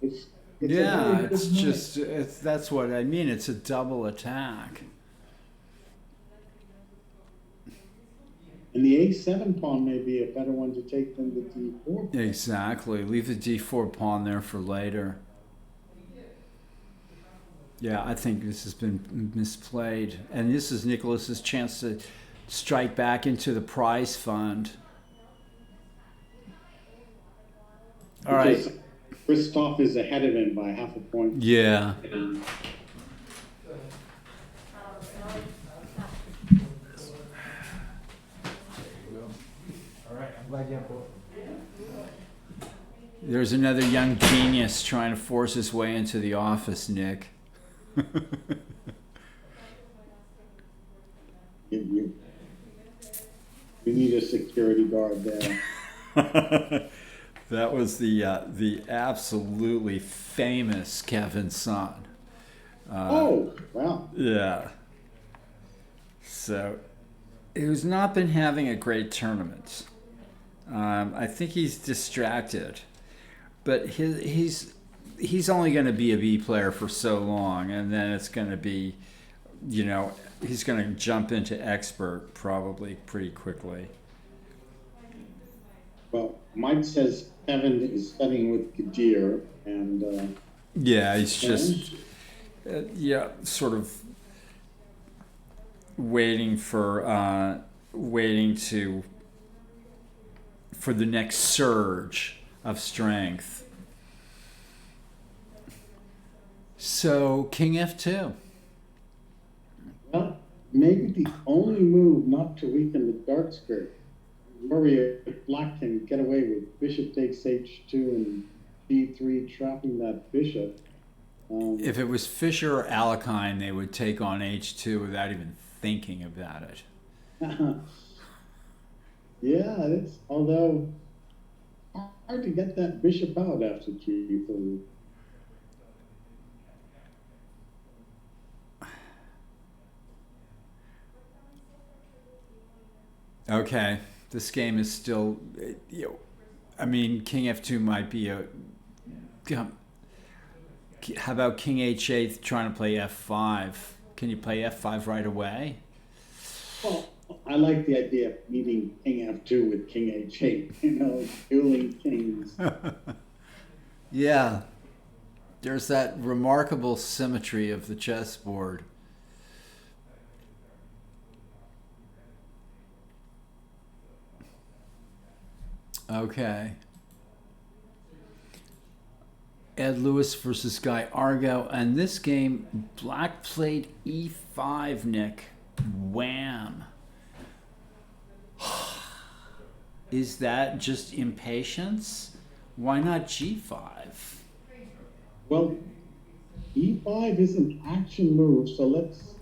It's that's what I mean. It's a double attack. And the a7 pawn may be a better one to take than the d4 pawn. Exactly. Leave the d4 pawn there for later. Yeah, I think this has been misplayed. And this is Nicholas's chance to strike back into the prize fund. All right. Christophe is ahead of him by half a point. Yeah. There's another young genius trying to force his way into the office, Nick. We need a security guard there. That was the absolutely famous Kevin Son. Oh, wow. Yeah. So, who's not been having a great tournament. I think he's distracted, but he's only going to be a B player for so long, and then it's going to be, he's going to jump into expert probably pretty quickly. Well, Mike says Kevin is studying with Gazeez, and yeah, he's just sort of waiting for the next surge of strength. So King F2. Well, maybe the only move not to weaken the dark square. Worry if black can get away with bishop takes h2 and d3, trapping that bishop. If it was Fischer or Alekhine, they would take on h2 without even thinking about it. Yeah, it's although hard to get that bishop out after g3. Okay, this game is still, I mean, King F2 might be a. How about King H8 trying to play F5? Can you play F5 right away? Well, I like the idea of meeting King F2 with King H8, dueling kings. Yeah, there's that remarkable symmetry of the chessboard. Okay. Ed Lewis versus Guy Argo. And this game, black played E5, Nick. Wham. Is that just impatience? Why not G5? Well, E5 is an action move, so let's...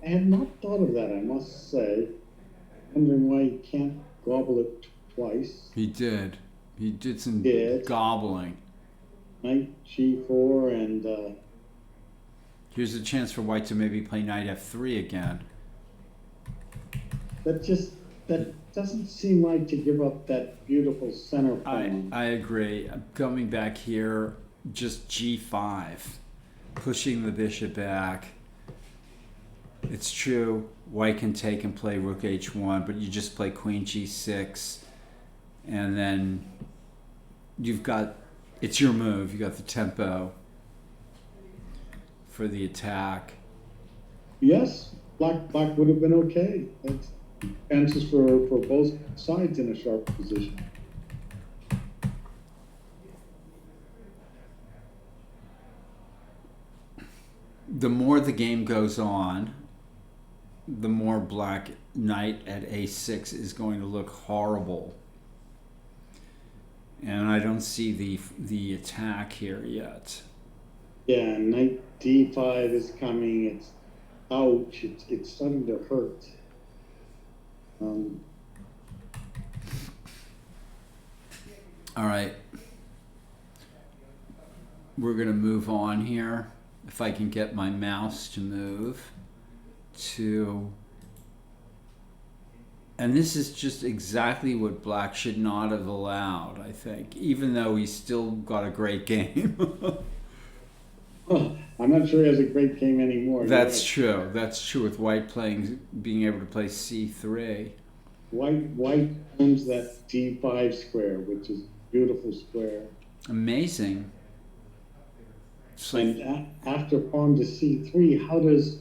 I had not thought of that, I must say. Wondering why he can't gobble it twice. He did. He did some gobbling. Knight G4 and... Here's a chance for white to maybe play knight F3 again. That doesn't seem right to give up that beautiful center pawn. I agree. I'm coming back here, just G5. Pushing the bishop back. It's true, white can take and play rook H1, but you just play queen G6. And then you've got, it's your move. You got the tempo for the attack. Yes, black would have been okay. It's chances for both sides in a sharp position. The more the game goes on, the more black knight at a6 is going to look horrible. And I don't see the attack here yet. Yeah, knight d5 is coming. It's ouch. It's starting to hurt. All right. We're going to move on here. If I can get my mouse to move to... And this is just exactly what black should not have allowed, I think, even though he's still got a great game. Oh, I'm not sure he has a great game anymore. That's true. That's true with white being able to play c3. White owns that d5 square, which is a beautiful square. Amazing. And after pawn to c3, how does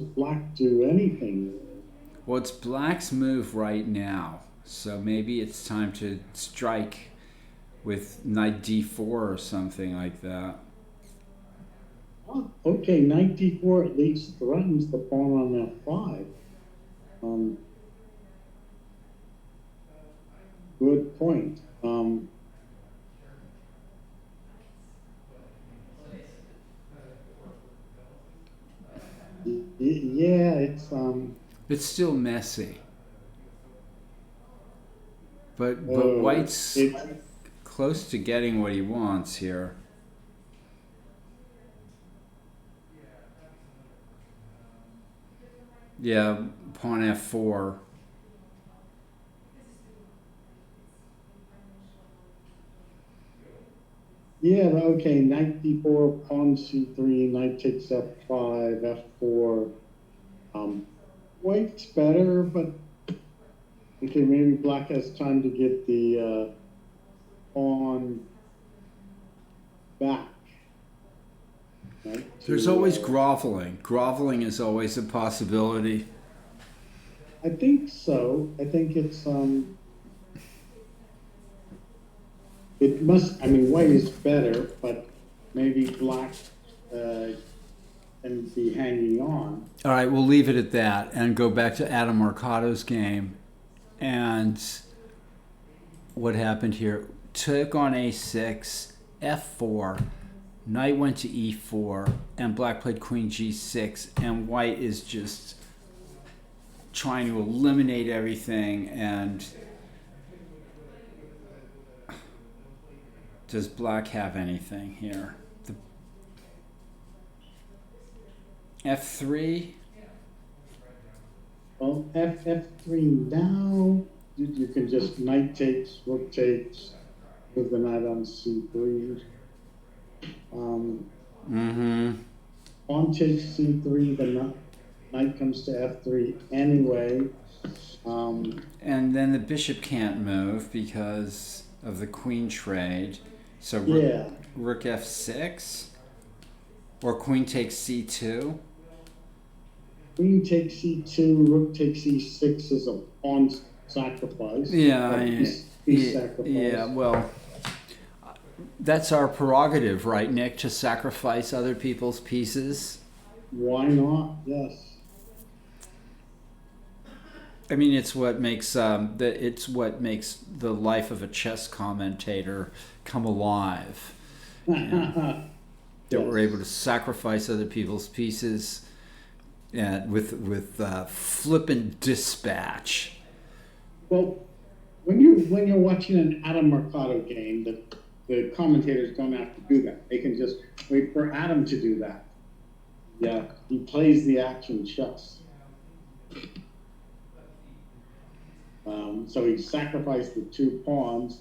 black do anything? Well, it's black's move right now, so maybe it's time to strike with knight d4 or something like that. Oh, okay, knight d4 at least threatens the pawn on f5. Good point. Yeah, It's still messy, but white's close to getting what he wants here. Yeah, pawn f4. yeah, okay, knight d4, pawn c3, knight takes f5, f4. White's better, but okay, maybe black has time to get the pawn back. Right? There's always groveling. Groveling is always a possibility. I think so. I think it's it must. I mean, white is better, but maybe black can be hanging on. All right, we'll leave it at that and go back to Adam Mercado's game. And what happened here? Took on a6, f4, knight went to e4, and black played queen g6, and white is just trying to eliminate everything. And does black have anything here? f3. Well, f3 now. You can just knight takes, rook takes, with the knight on c3. Pawn takes c3. The knight comes to f3 anyway. And then the bishop can't move because of the queen trade. So Yeah. rook f6 or queen takes c2. Queen takes c2, rook takes e6 is a pawn sacrifice. Yeah, Piece sacrifice. yeah. Well, that's our prerogative, right, Nick? To sacrifice other people's pieces. Why not? Yes. I mean, it's what makes the life of a chess commentator come alive. Yeah. That we're able to sacrifice other people's pieces with flippant dispatch. Well, when you're watching an Adam Mercado game, the commentators don't have to do that. They can just wait for Adam to do that. Yeah, he plays the action chess. So he sacrificed the two pawns,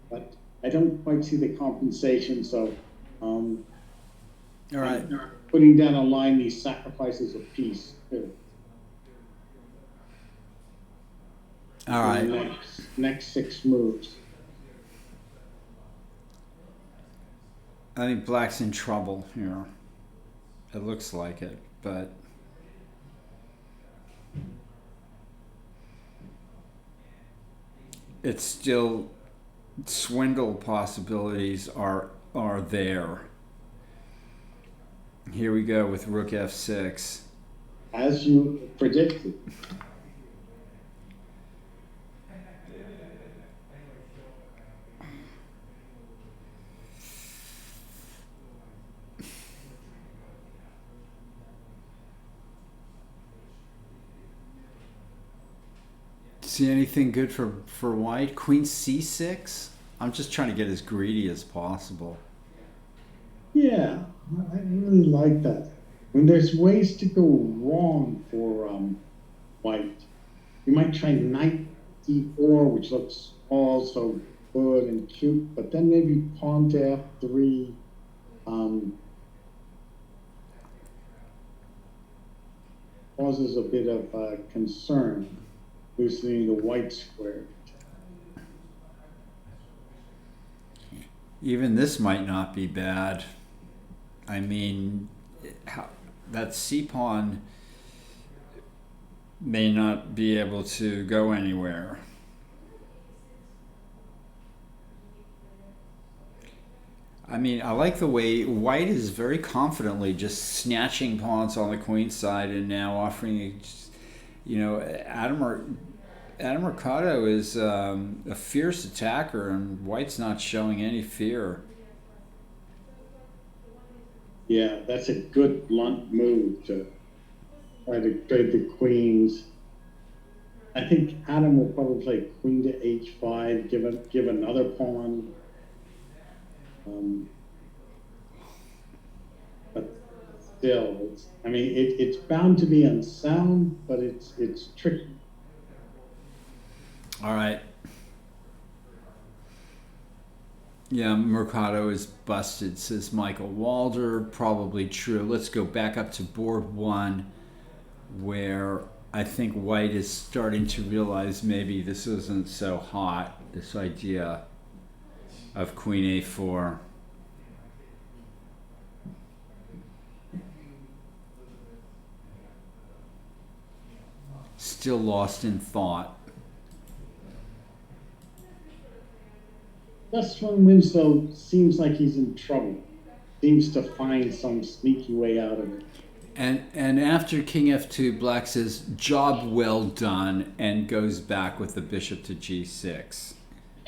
but I don't quite see the compensation. So, All right. putting down a line, he sacrifices a piece too. All right. Next 6 moves. I think black's in trouble here. It looks like it, but It's still swindle possibilities are there. Here we go with rook f6. As you predicted. See anything good for white? Queen c6? I'm just trying to get as greedy as possible. Yeah, I really like that. When there's ways to go wrong for white, you might try knight d4, which looks also good and cute, but then maybe pawn to f3. Causes a bit of concern, loosening the white square. Even this might not be bad. I mean, that c-pawn may not be able to go anywhere. I mean, I like the way white is very confidently just snatching pawns on the queen side and now offering, you know, Adam Mercado is a fierce attacker and white's not showing any fear. Yeah, that's a good blunt move to try to trade the queens. I think Adam will probably play queen to h5, give another pawn. But still, it's bound to be unsound, but it's tricky. All right. Yeah, Mercado is busted, says Michael Walder. Probably true. Let's go back up to board one, where I think white is starting to realize maybe this isn't so hot, this idea of queen a4. Still lost in thought. Westphal Winslow seems like he's in trouble. Seems to find some sneaky way out of it. And after king f2, black says, job well done, and goes back with the bishop to g6.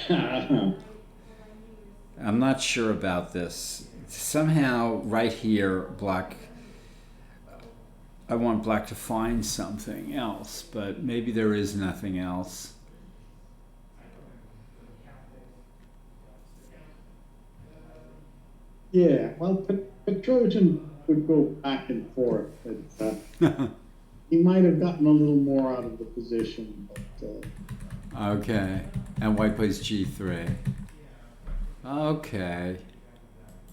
I'm not sure about this. Somehow, right here, black... I want black to find something else, but maybe there is nothing else. Yeah, well, Petrosian would go back and forth. He might have gotten a little more out of the position, but... Okay, and white plays g3. Okay,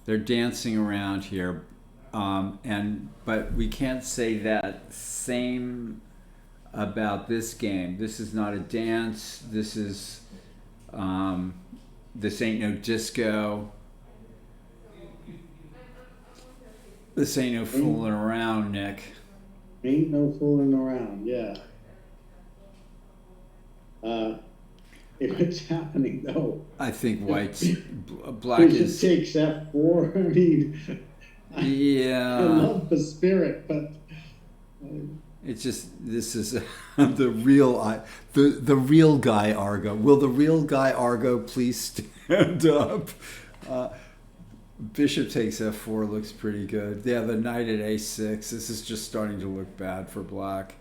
they're dancing around here, but we can't say that same about this game. This is not a dance. This is this ain't no disco. This ain't no fooling around, Nick. Ain't no fooling around, yeah. If it's happening, though. I think white's black is... takes F4, I mean... Yeah. I love the spirit, but... It's just, this is the real Guy Argo. Will the real Guy Argo please stand up? Bishop takes f4 looks pretty good. Yeah, the knight at a6. This is just starting to look bad for black.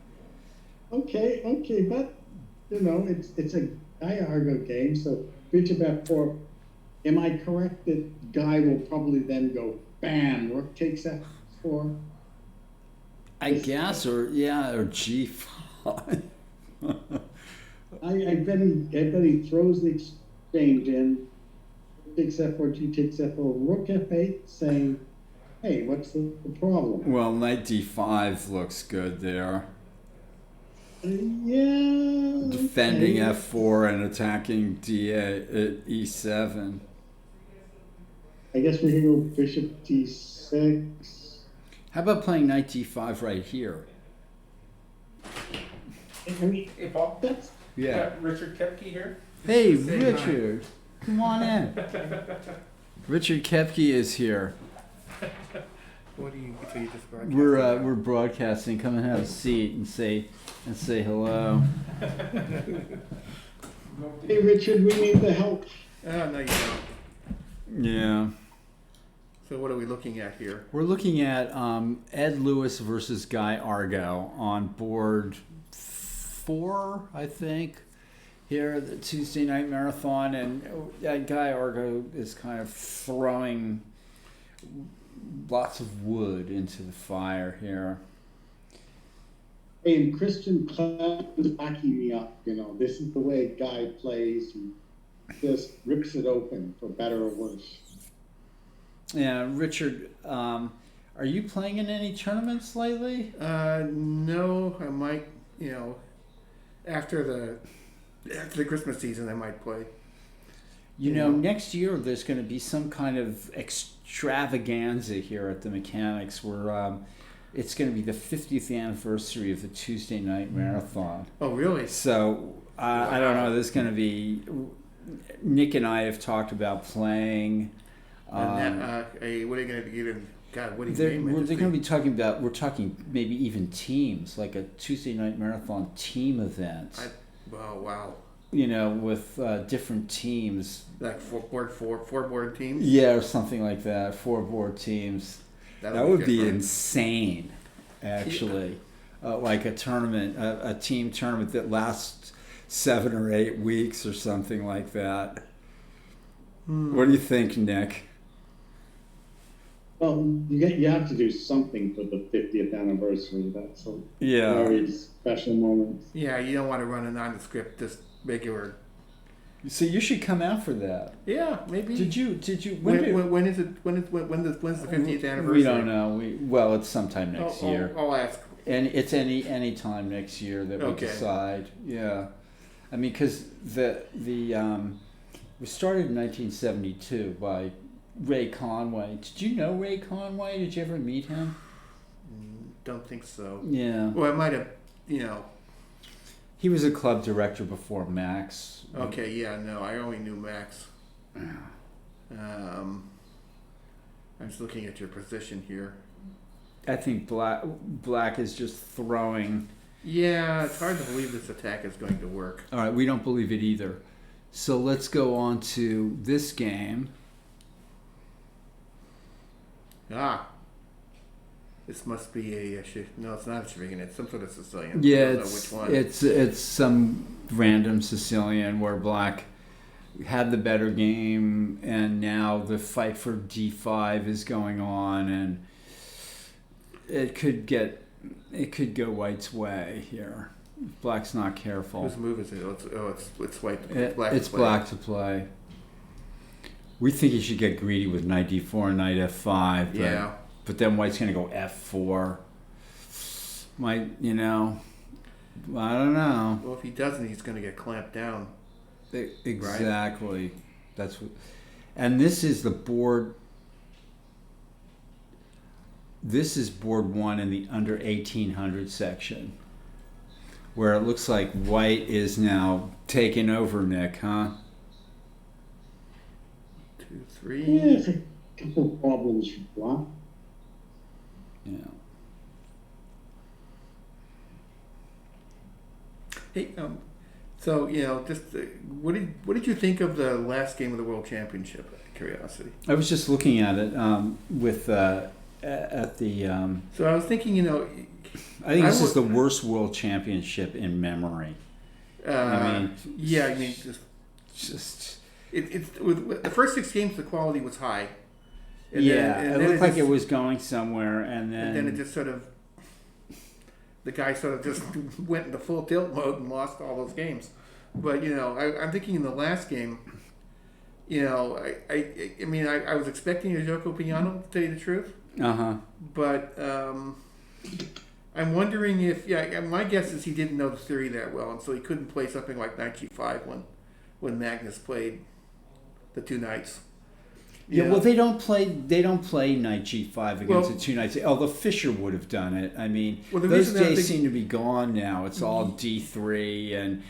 Okay, but you know, it's a Guy Argo game, so bishop f4. Am I correct that Guy will probably then go bam, rook takes f4? I guess, or g5. I bet he throws the exchange in. Takes f4, g takes f4, rook f8, saying, hey, what's the problem? Well, knight d5 looks good there. Yeah. Defending f4 and attacking e7. I guess we can go bishop d6. How about playing knight d5 right here? I mean, Hey, Paul. that's Yeah. Richard Kepke here. Hey, Say hi. Richard. Come on in. Richard Kepke is here. What do you? So you just broadcast We're broadcasting. Come and have a seat and say hello. hey Richard, we need the help. No, you don't. Yeah. So what are we looking at here? We're looking at Ed Lewis versus Guy Argo on board 4, I think, here at the Tuesday Night Marathon. And Guy Argo is kind of throwing lots of wood into the fire here. Hey, and Christian Clem is backing me up. You know, this is the way Guy plays. He just rips it open, for better or worse. Yeah, Richard, are you playing in any tournaments lately? No, I might, after the Christmas season, I might play. You know, next year there's going to be some kind of extravaganza here at the Mechanics where it's going to be the 50th anniversary of the Tuesday Night Marathon. Oh, really? So I don't know. There's going to be. Nick and I have talked about playing. And what are you going to be giving? God, what are you They're naming this going to thing? be talking about. We're talking maybe even teams, like a Tuesday Night Marathon team event. Oh, wow. You know, with different teams. Like four board teams? Yeah, or something like that. 4 board teams. That would be different. insane, actually. Like a tournament, a team tournament that lasts 7 or 8 weeks or something like that. What do you think, Nick? Well, you have to do something for the 50th anniversary. That's a Yeah. very special moment. Yeah, you don't want to run a nondescript, just regular. So you should come out for that. Yeah, maybe. Did you? When is it? When's the 50th anniversary? We don't know. Well, it's sometime next year. I'll ask. And it's any time next year that we Okay. decide. Yeah, I mean, because we started in 1972 by Ray Conway. Did you know Ray Conway? Did you ever meet him? Don't think so. Yeah, Well, I might have. he was a club director before Max. Okay, yeah, no, I only knew Max. Yeah. I'm just looking at your position here. I think Black is just throwing. Yeah, it's hard to believe this attack is going to work. All right, we don't believe it either. So let's go on to this game. This must be no, it's not a Shrigan, it's some sort of Sicilian. Yeah, I don't know which one. it's some random Sicilian where Black had the better game, and now the fight for D5 is going on, and it could go White's way here. If Black's not careful. Whose move is it? It's White. It's Black to play. We think he should get greedy with knight d4 and knight f5. Yeah. But then White's going to go f4. I don't know. Well, if he doesn't, he's going to get clamped down. Exactly. Right? That's what. And this is the board. This is board 1 in the under 1800 section, where it looks like White is now taking over, Nick, huh? 2, 3. Yeah, it's a couple of problems for Black. Yeah. Hey, so just what did you think of the last game of the World Championship? Out of curiosity. I was just looking at it at the. So I was thinking, I think this is the worst World Championship in memory. Just. It's with the first 6 games, the quality was high. And it looked like it was going somewhere, and then it just sort of, the guy sort of just went into full tilt mode and lost all those games. But I'm thinking in the last game, I was expecting a Joko Piano, to tell you the truth. But I'm wondering if my guess is he didn't know the theory that well, and so he couldn't play something like knight g5 when Magnus played the 2 knights. Yeah, You well, know? they don't play knight g5 against Well- the two knights. Although Fischer would have done it. I mean, Well, the those reason that I days think- seem to be gone now. It's all d3, and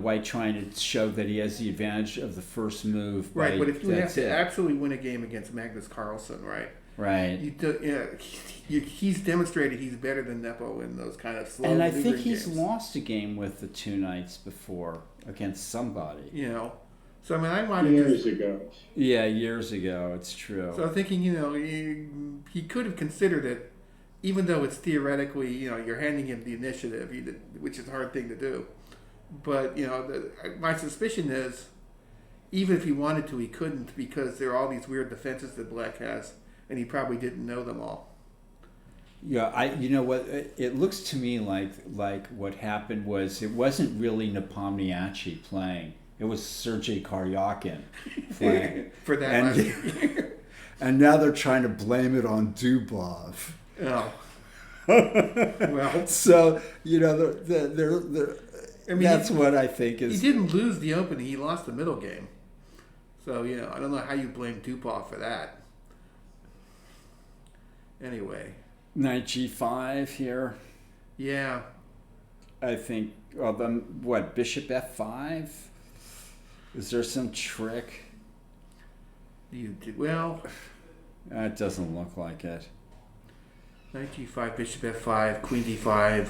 White trying to show that he has the advantage of the first move. Right, but if you have that's to it. absolutely win a game against Magnus Carlsen, right? Right. He's demonstrated he's better than Nepo in those kind of slow. And I think maneuvering he's games. lost a game with the two knights before against somebody. You know, so I mean, I wanted Years to. ago. Yeah, years ago. It's true. So I'm thinking, he could have considered it, even though it's theoretically, you're handing him the initiative, which is a hard thing to do. But my suspicion is, even if he wanted to, he couldn't because there are all these weird defenses that Black has, and he probably didn't know them all. Yeah, you know what? It looks to me like what happened was it wasn't really Nepomniachtchi playing. It was Sergei Karyakin playing. For that and, last year. and now they're trying to blame it on Dubov. Oh. Well, So, they're I mean, that's what I think he is. didn't lose the opening; he lost the middle game. So I don't know how you blame Dupont for that. Anyway, Knight g5 here. yeah, I think. Well, then what? Bishop f5. Is there some trick? you did well. It doesn't look like it. Knight g5, bishop f5, queen d5.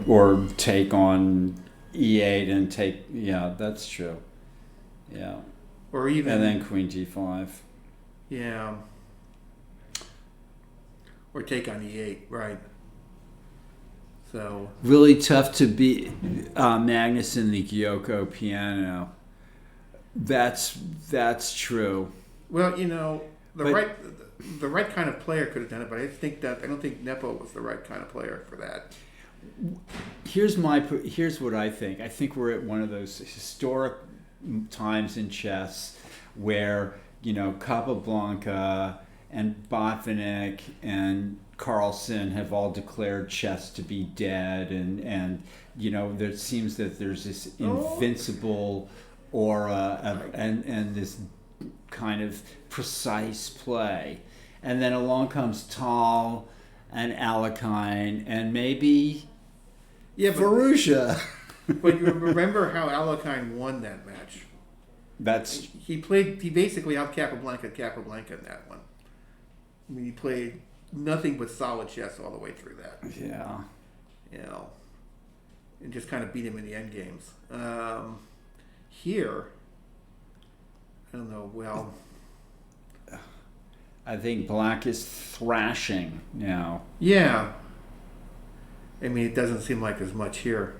Or take on e8 and take. Yeah, that's true. Yeah, Or even and then queen d5. yeah, or take on e8, right? So Really tough to beat Magnus in the Gyoko piano. That's true. well, But- the right kind of player could have done it, but I don't think Nepo was the right kind of player for that. Here's what I think. I think we're at one of those historic times in chess where Capablanca and Botvinnik and Carlsen have all declared chess to be dead, and there seems that there's this invincible aura and this kind of precise play, and then along comes Tal and Alekhine and maybe Yeah, but, Varusha. but you remember how Alekhine won that match? That's He basically out Capablanca in that one. I mean, he played nothing but solid chess all the way through that. yeah. And just kind of beat him in the end games. Here, I don't know. Well, I think Black is thrashing now. yeah. I mean, it doesn't seem like there's much here.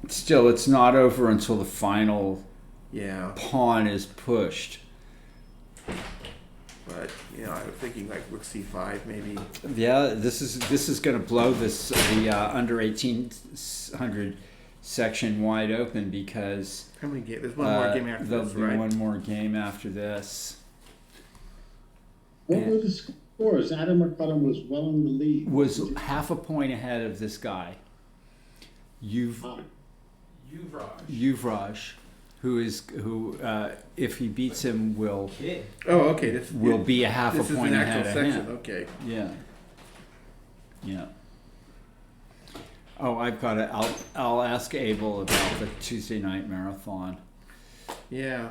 Still, it's not over until the final Yeah, pawn is pushed. but I was thinking like Rook C5 maybe. Yeah, this is going to blow the under 1800 section wide open because How many games? There's one more game after there'll this, be right? one more game after this. What were the scores? Adam McCullum was well in the lead. Was half a point ahead of this guy. Yuvraj, who if he beats him will Oh, okay. This will be a half This a is point an ahead actual of section. him. Okay. Yeah. Oh, I've got to. I'll ask Abel about the Tuesday night marathon. Yeah.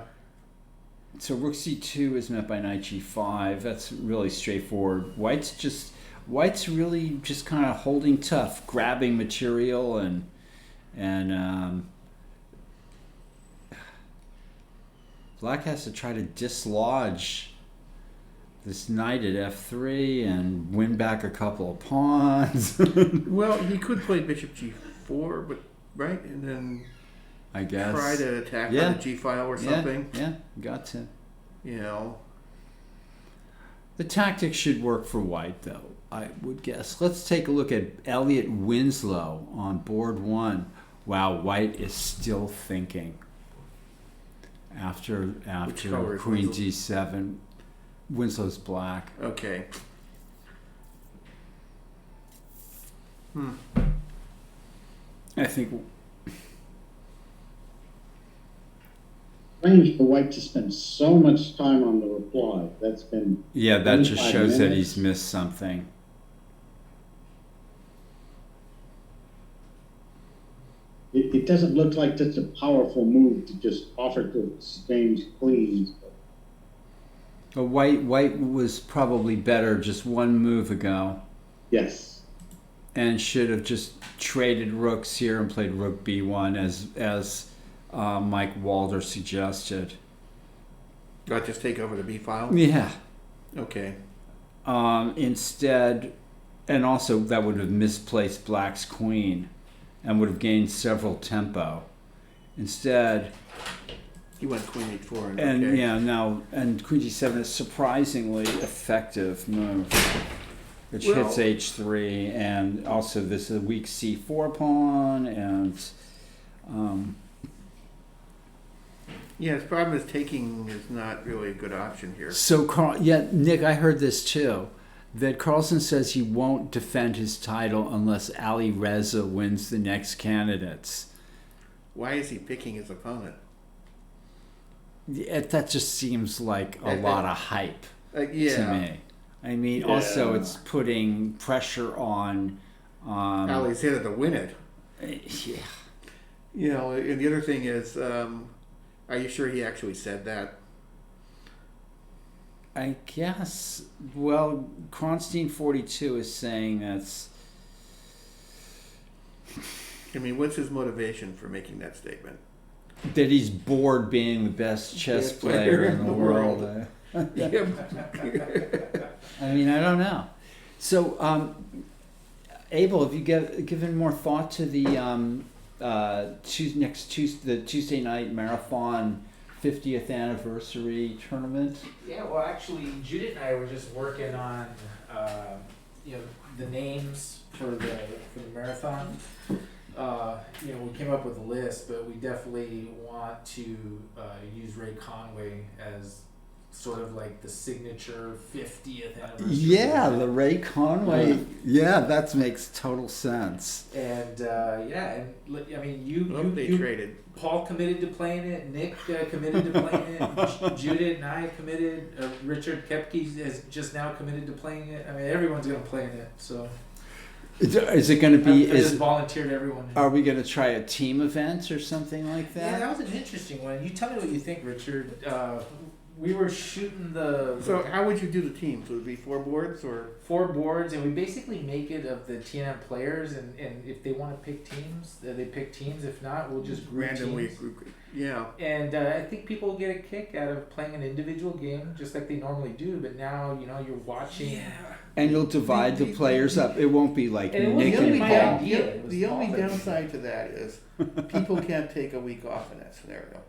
So Rook C2 is met by Knight G5. That's really straightforward. White's really just kind of holding tough, grabbing material and Black has to try to dislodge this knight at f3 and win back a couple of pawns. Well, he could play Bishop G4, but right, and then I guess. try to attack Yeah. on the G file or something. Yeah, got to. The tactics should work for White, though, I would guess. Let's take a look at Elliot Winslow on board one. Wow, White is still thinking. After color is Queen Winslow? G7, Winslow's black. Okay. I think strange for White to spend so much time on the reply. That's been Yeah, that just 25 shows that minutes. he's missed something. It doesn't look like such a powerful move to just offer to exchange queens. But White was probably better just one move ago, Yes. and should have just traded rooks here and played rook b1 as Mike Walder suggested. I'll just take over the B file. Yeah. Okay. Instead, and also that would have misplaced Black's queen and would have gained several tempo. Instead, He went Queen H4. and okay. yeah, now and Queen G7 is surprisingly effective move, which Well- hits H3, and also this is a weak C4 pawn, and Yeah, his problem is taking is not really a good option here. so Nick, I heard this too. That Carlson says he won't defend his title unless Ali Reza wins the next candidates. Why is he picking his opponent? That just seems like a lot of hype Yeah. to me. I mean, also it's putting pressure on. Ali's here to win it. Yeah. You know, and the other thing is, are you sure he actually said that? I guess. Well, Kronstein 42 is saying that's. I mean, what's his motivation for making that statement? That he's bored being the best chess player in the world. I mean, I don't know. So, Abel, have you given more thought to the the Tuesday night marathon 50th anniversary tournament? Yeah, well, actually, Judith and I were just working on, the names for the marathon. We came up with a list, but we definitely want to use Ray Conway as sort of like the signature 50th anniversary. Yeah, the Ray Conway. Yeah, that makes total sense. And They traded. Paul committed to playing it. Nick committed to playing it. Judith and I committed. Richard Kepke has just now committed to playing it. I mean, everyone's going to play in it. So Is it going to be? I just volunteered everyone. Are we going to try a team event or something like Yeah, that? that was an interesting one. You tell me what you think, Richard. We were shooting the So how would you do the teams? Would it be 4 boards or? 4 boards, and we basically make it of the TNM players, and if they want to pick teams, they pick teams. If not, we'll just group Randomly teams. Yeah. And I think people will get a kick out of playing an individual game just like they normally do. But now, you're watching. Yeah. And you'll divide the players up. It won't be like And it Nick wasn't and my Paul. idea. It was The Paul only that- downside to that is people can't take a week off in that scenario.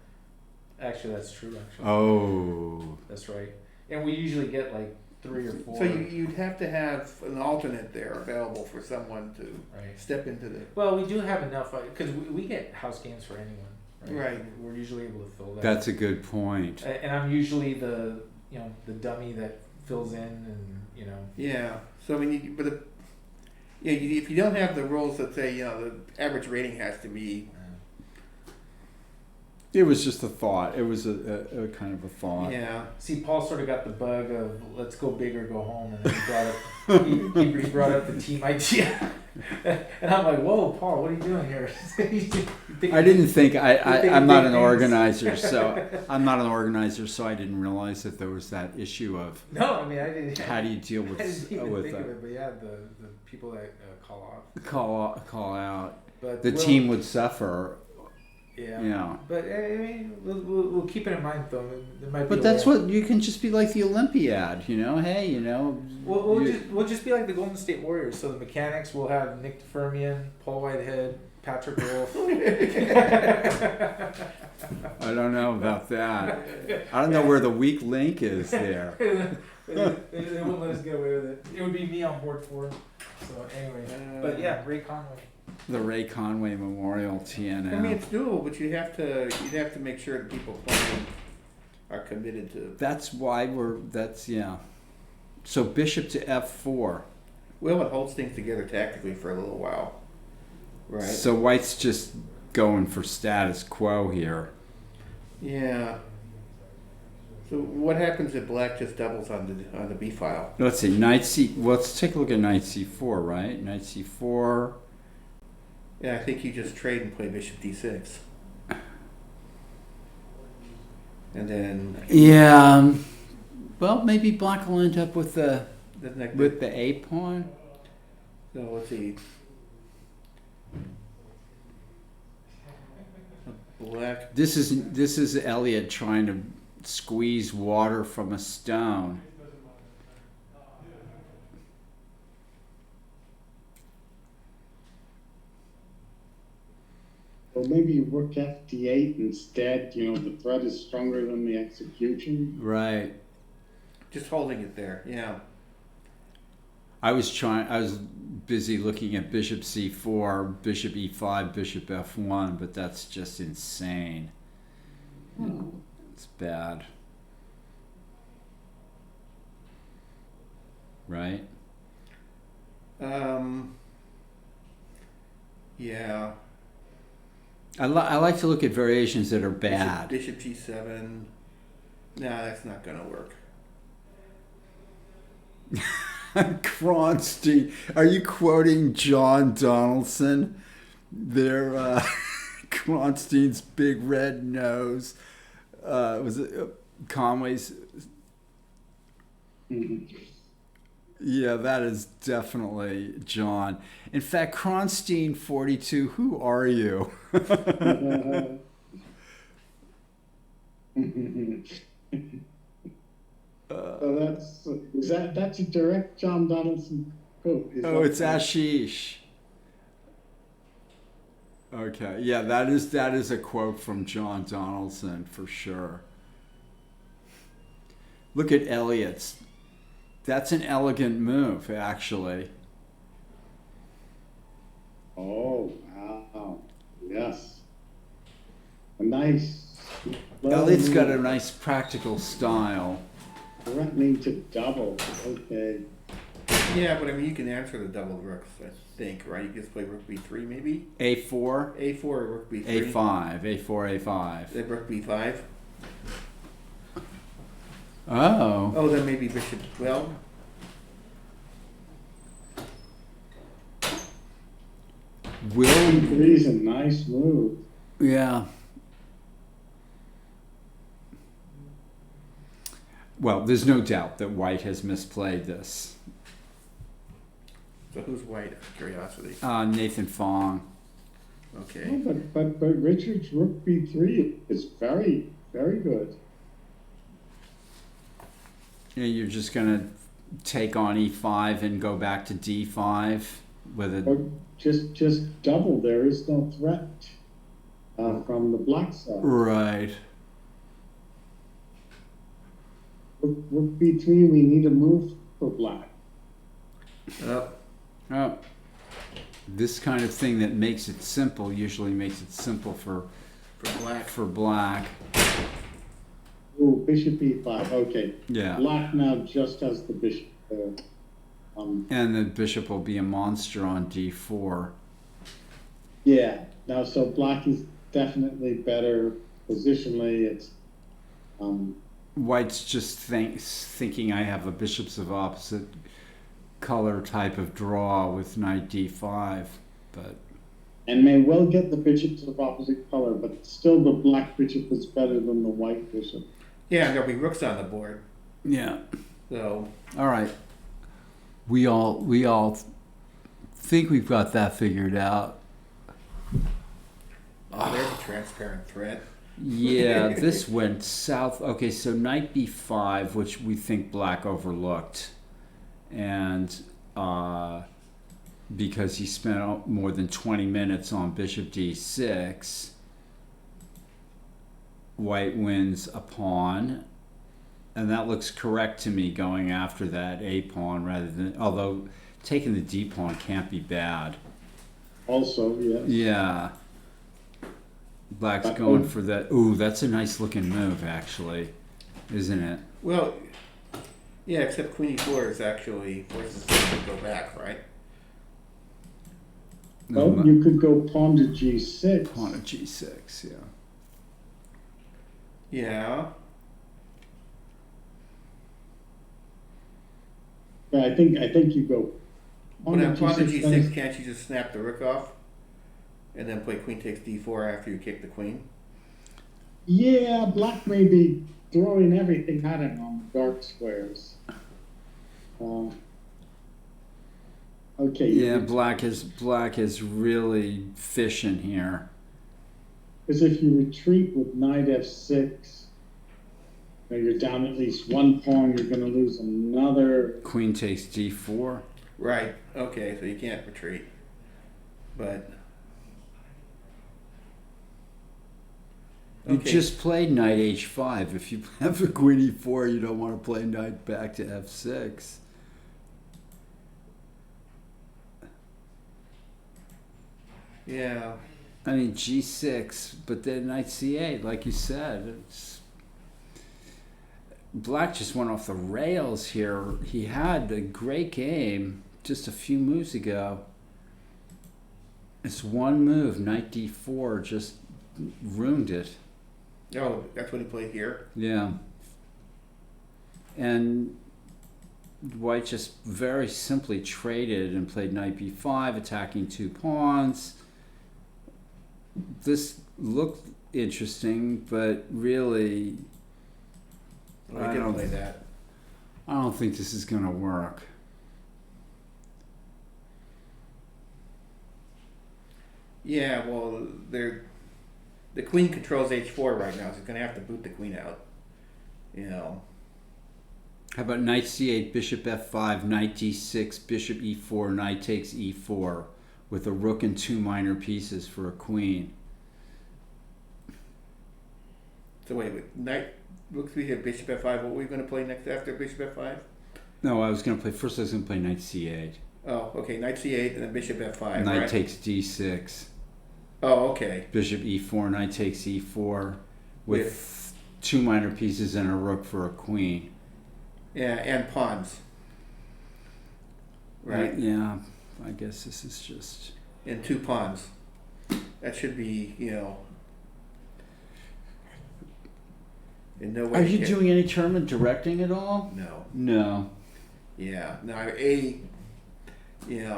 Actually, that's true. Actually, Oh. that's right. And we usually get like 3 or 4. So you'd have to have an alternate there available for someone to Right. step into the. Well, we do have enough because we get house games for anyone. Right. We're usually able to fill that. That's a good point. And I'm usually the the dummy that fills in and Yeah. So I mean, if you don't have the rules that say the average rating has to be. It was just a thought. It was a kind of a thought. Yeah. See, Paul sort of got the bug of let's go big or go home, and then he brought up he brought up the team idea, and I'm like, whoa, Paul, what are you doing here? I didn't think I'm not an things. organizer, so I didn't realize that there was that issue of No, I mean I didn't. how do you deal with I didn't even with think of that. it, but yeah, the people that call off. Call out. But The we'll- team would suffer. Yeah. Yeah. But I mean, we'll keep it in mind though. There might be. But that's what you can just be like the Olympiad, Hey, We'll just be like the Golden State Warriors. So the mechanics will have Nick DeFermian, Paul Whitehead, Patrick Wolf. I don't know about that. I don't know where the weak link is there. they wouldn't let us get away with it. It would be me on board 4. So anyway, but yeah, Ray Conway. The Ray Conway Memorial TNM. I mean, it's doable, but you'd have to make sure that people playing are committed to. That's why yeah. So bishop to f4. Well, it holds things together tactically for a little while, right? So White's just going for status quo here. Yeah. So what happens if black just doubles on the B file? Let's see, knight C. Well, let's take a look at knight C4, right? Knight C4. Yeah, I think you just trade and play bishop D6. And then Yeah. Well, maybe black will end up with the doesn't that A pawn. so let's see. Black. This is Elliot trying to squeeze water from a stone. Or maybe you rook FD8 instead. You know, the threat is stronger than the execution. Right. Just holding it there. Yeah. I was busy looking at bishop C4, bishop E5, bishop F1, but that's just insane. It's bad. Right? Yeah. I like to look at variations that are bad. Bishop G7. Nah, that's not gonna work. Kronstein. Are you quoting John Donaldson? There, Kronstein's big red nose. Was it Conway's? Yeah, that is definitely John. In fact, Kronstein 42, who are you? So that's a direct John Donaldson quote. It's Ashish. Okay, yeah, that is a quote from John Donaldson for sure. Look at Elliot's. That's an elegant move, actually. Oh wow! Yes, a nice. Elliot's got a nice practical style. Threatening to double. Okay. Yeah, but I mean, you can answer the double rooks, I think, right? You just play rook B3, maybe? A4? A4 or rook B3? A5. A4, A5. Then rook B5? Oh. Oh, then maybe bishop, well... B3 is a nice move. Yeah. Well, there's no doubt that white has misplayed this. So who's white, out of curiosity? Nathan Fong. Okay. Oh, but Richard's rook B3 is very, very good. Yeah, you're just going to take on E5 and go back to D5 with a... Or just double. There is no threat from the black side. Right. Rook B3, we need a move for black. Oh. This kind of thing that makes it simple usually makes it simple for black. Oh, bishop E5. Okay. Yeah. Black now just has the bishop there. And the bishop will be a monster on D4. Yeah. Now, so black is definitely better positionally. It's White's just thinking I have a bishops of opposite color type of draw with knight D5, but and may well get the bishops of opposite color, but still the black bishop is better than the white bishop. Yeah, and there'll be rooks on the board. yeah. So All right. We all think we've got that figured out. there's a transparent threat. Yeah, this went south. Okay, so knight B5, which we think black overlooked, and because he spent more than 20 minutes on bishop D6, white wins a pawn, and that looks correct to me, going after that A pawn rather than, although taking the D pawn can't be bad. Also, yes. Yeah. Black's going for that. Ooh, that's a nice looking move, actually, isn't it? Well, yeah, except queen E4 is actually forces him to go back, right? Well, you could go pawn to G6. Pawn to G6, yeah. Yeah. Yeah, I think you go. When on pawn to G6, G6, can't you just snap the rook off? And then play queen takes D4 after you kick the queen? Yeah, black may be throwing everything at him on the dark squares. Okay. Yeah, black is really fishing here. Because if you retreat with knight f6, you're down at least one pawn. You're going to lose another. Queen takes d4. Right. Okay, so you can't retreat. But You okay. just played knight h5. If you have a queen e4, you don't want to play knight back to f6. Yeah. I mean g6, but then knight c8, like you said. Black just went off the rails here. He had a great game just a few moves ago. It's one move, knight d4, just ruined it. Oh, that's what he played here? Yeah. And White just very simply traded and played knight b5, attacking two pawns. This looked interesting, but really, Oh, he didn't play that. I don't think this is going to work. Yeah, well, the queen controls h4 right now, so he's going to have to boot the queen out. You know. How about knight c8, bishop f5, knight d6, bishop e4, knight takes e4, with a rook and two minor pieces for a queen. So wait, knight, rook we have bishop f5. What were we going to play next after bishop f5? No, I was going to play knight c8. Oh, okay, knight c8 and then bishop f5, Knight right? takes d6. Oh, okay. Bishop e4, knight takes e4, with two minor pieces and a rook for a queen. Yeah, and pawns. Right? Yeah, I guess this is just... And two pawns. That should be, you know... In no way... Are you doing any tournament directing at all? No. No. Yeah. No, you know,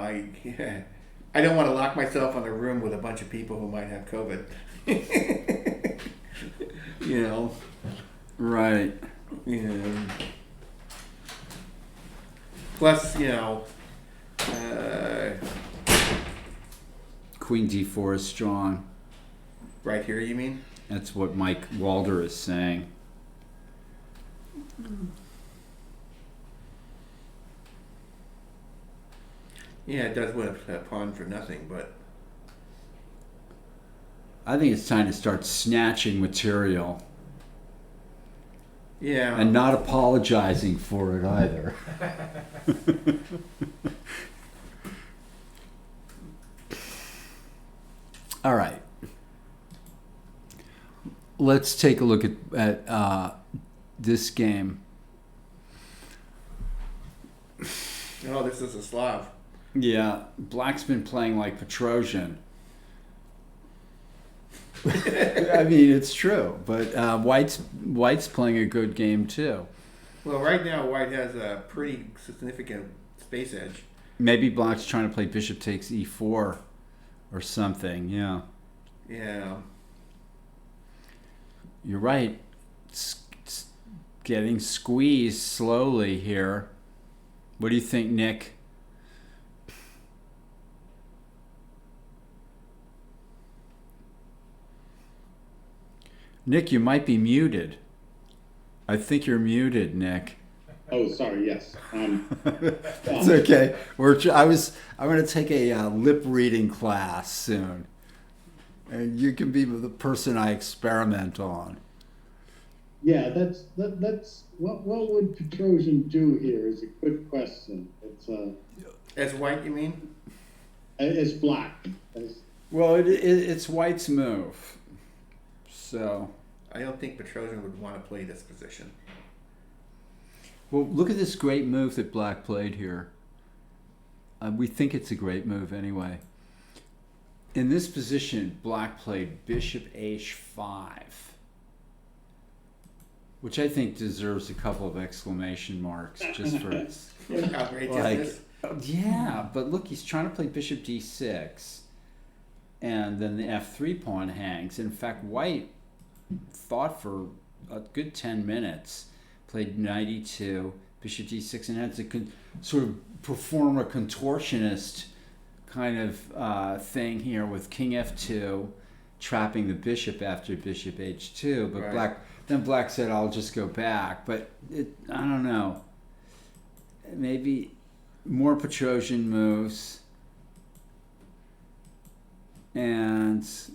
I don't want to lock myself in a room with a bunch of people who might have COVID. You know? Right. Yeah. Plus, you know, Queen d4 is strong. right here, you mean? That's what Mike Walder is saying. Yeah, it does win a pawn for nothing, but I think it's time to start snatching material yeah. and not apologizing for it either. All right. Let's take a look at this game. Oh, this is a Slav. Yeah, Black's been playing like Petrosian. I mean, it's true, but White's playing a good game too. Well, right now White has a pretty significant space edge. Maybe Black's trying to play bishop takes e4 or something. Yeah, Yeah. you're right. It's getting squeezed slowly here. What do you think, Nick? Nick, you might be muted. I think you're muted, Nick. Oh, sorry. Yes. It's okay. I'm going to take a lip reading class soon, and you can be the person I experiment on. Yeah, that's what would Petrosian do here is a good question. It's As White, you mean? it's black. Well, it's White's move, so. I don't think Petrosian would want to play this position. Well, look at this great move that Black played here. We think it's a great move anyway. In this position, Black played bishop h5. which I think deserves a couple of exclamation marks just for its Outrageousness. yeah. But look, he's trying to play bishop d6, and then the f3 pawn hangs. In fact, White thought for a good 10 minutes, played knight e2, bishop d6, and had to sort of perform a contortionist kind of thing here with king f2, trapping the bishop after bishop h2. But Right. Black said, "I'll just go back." But I don't know. Maybe more Petrosian moves, and So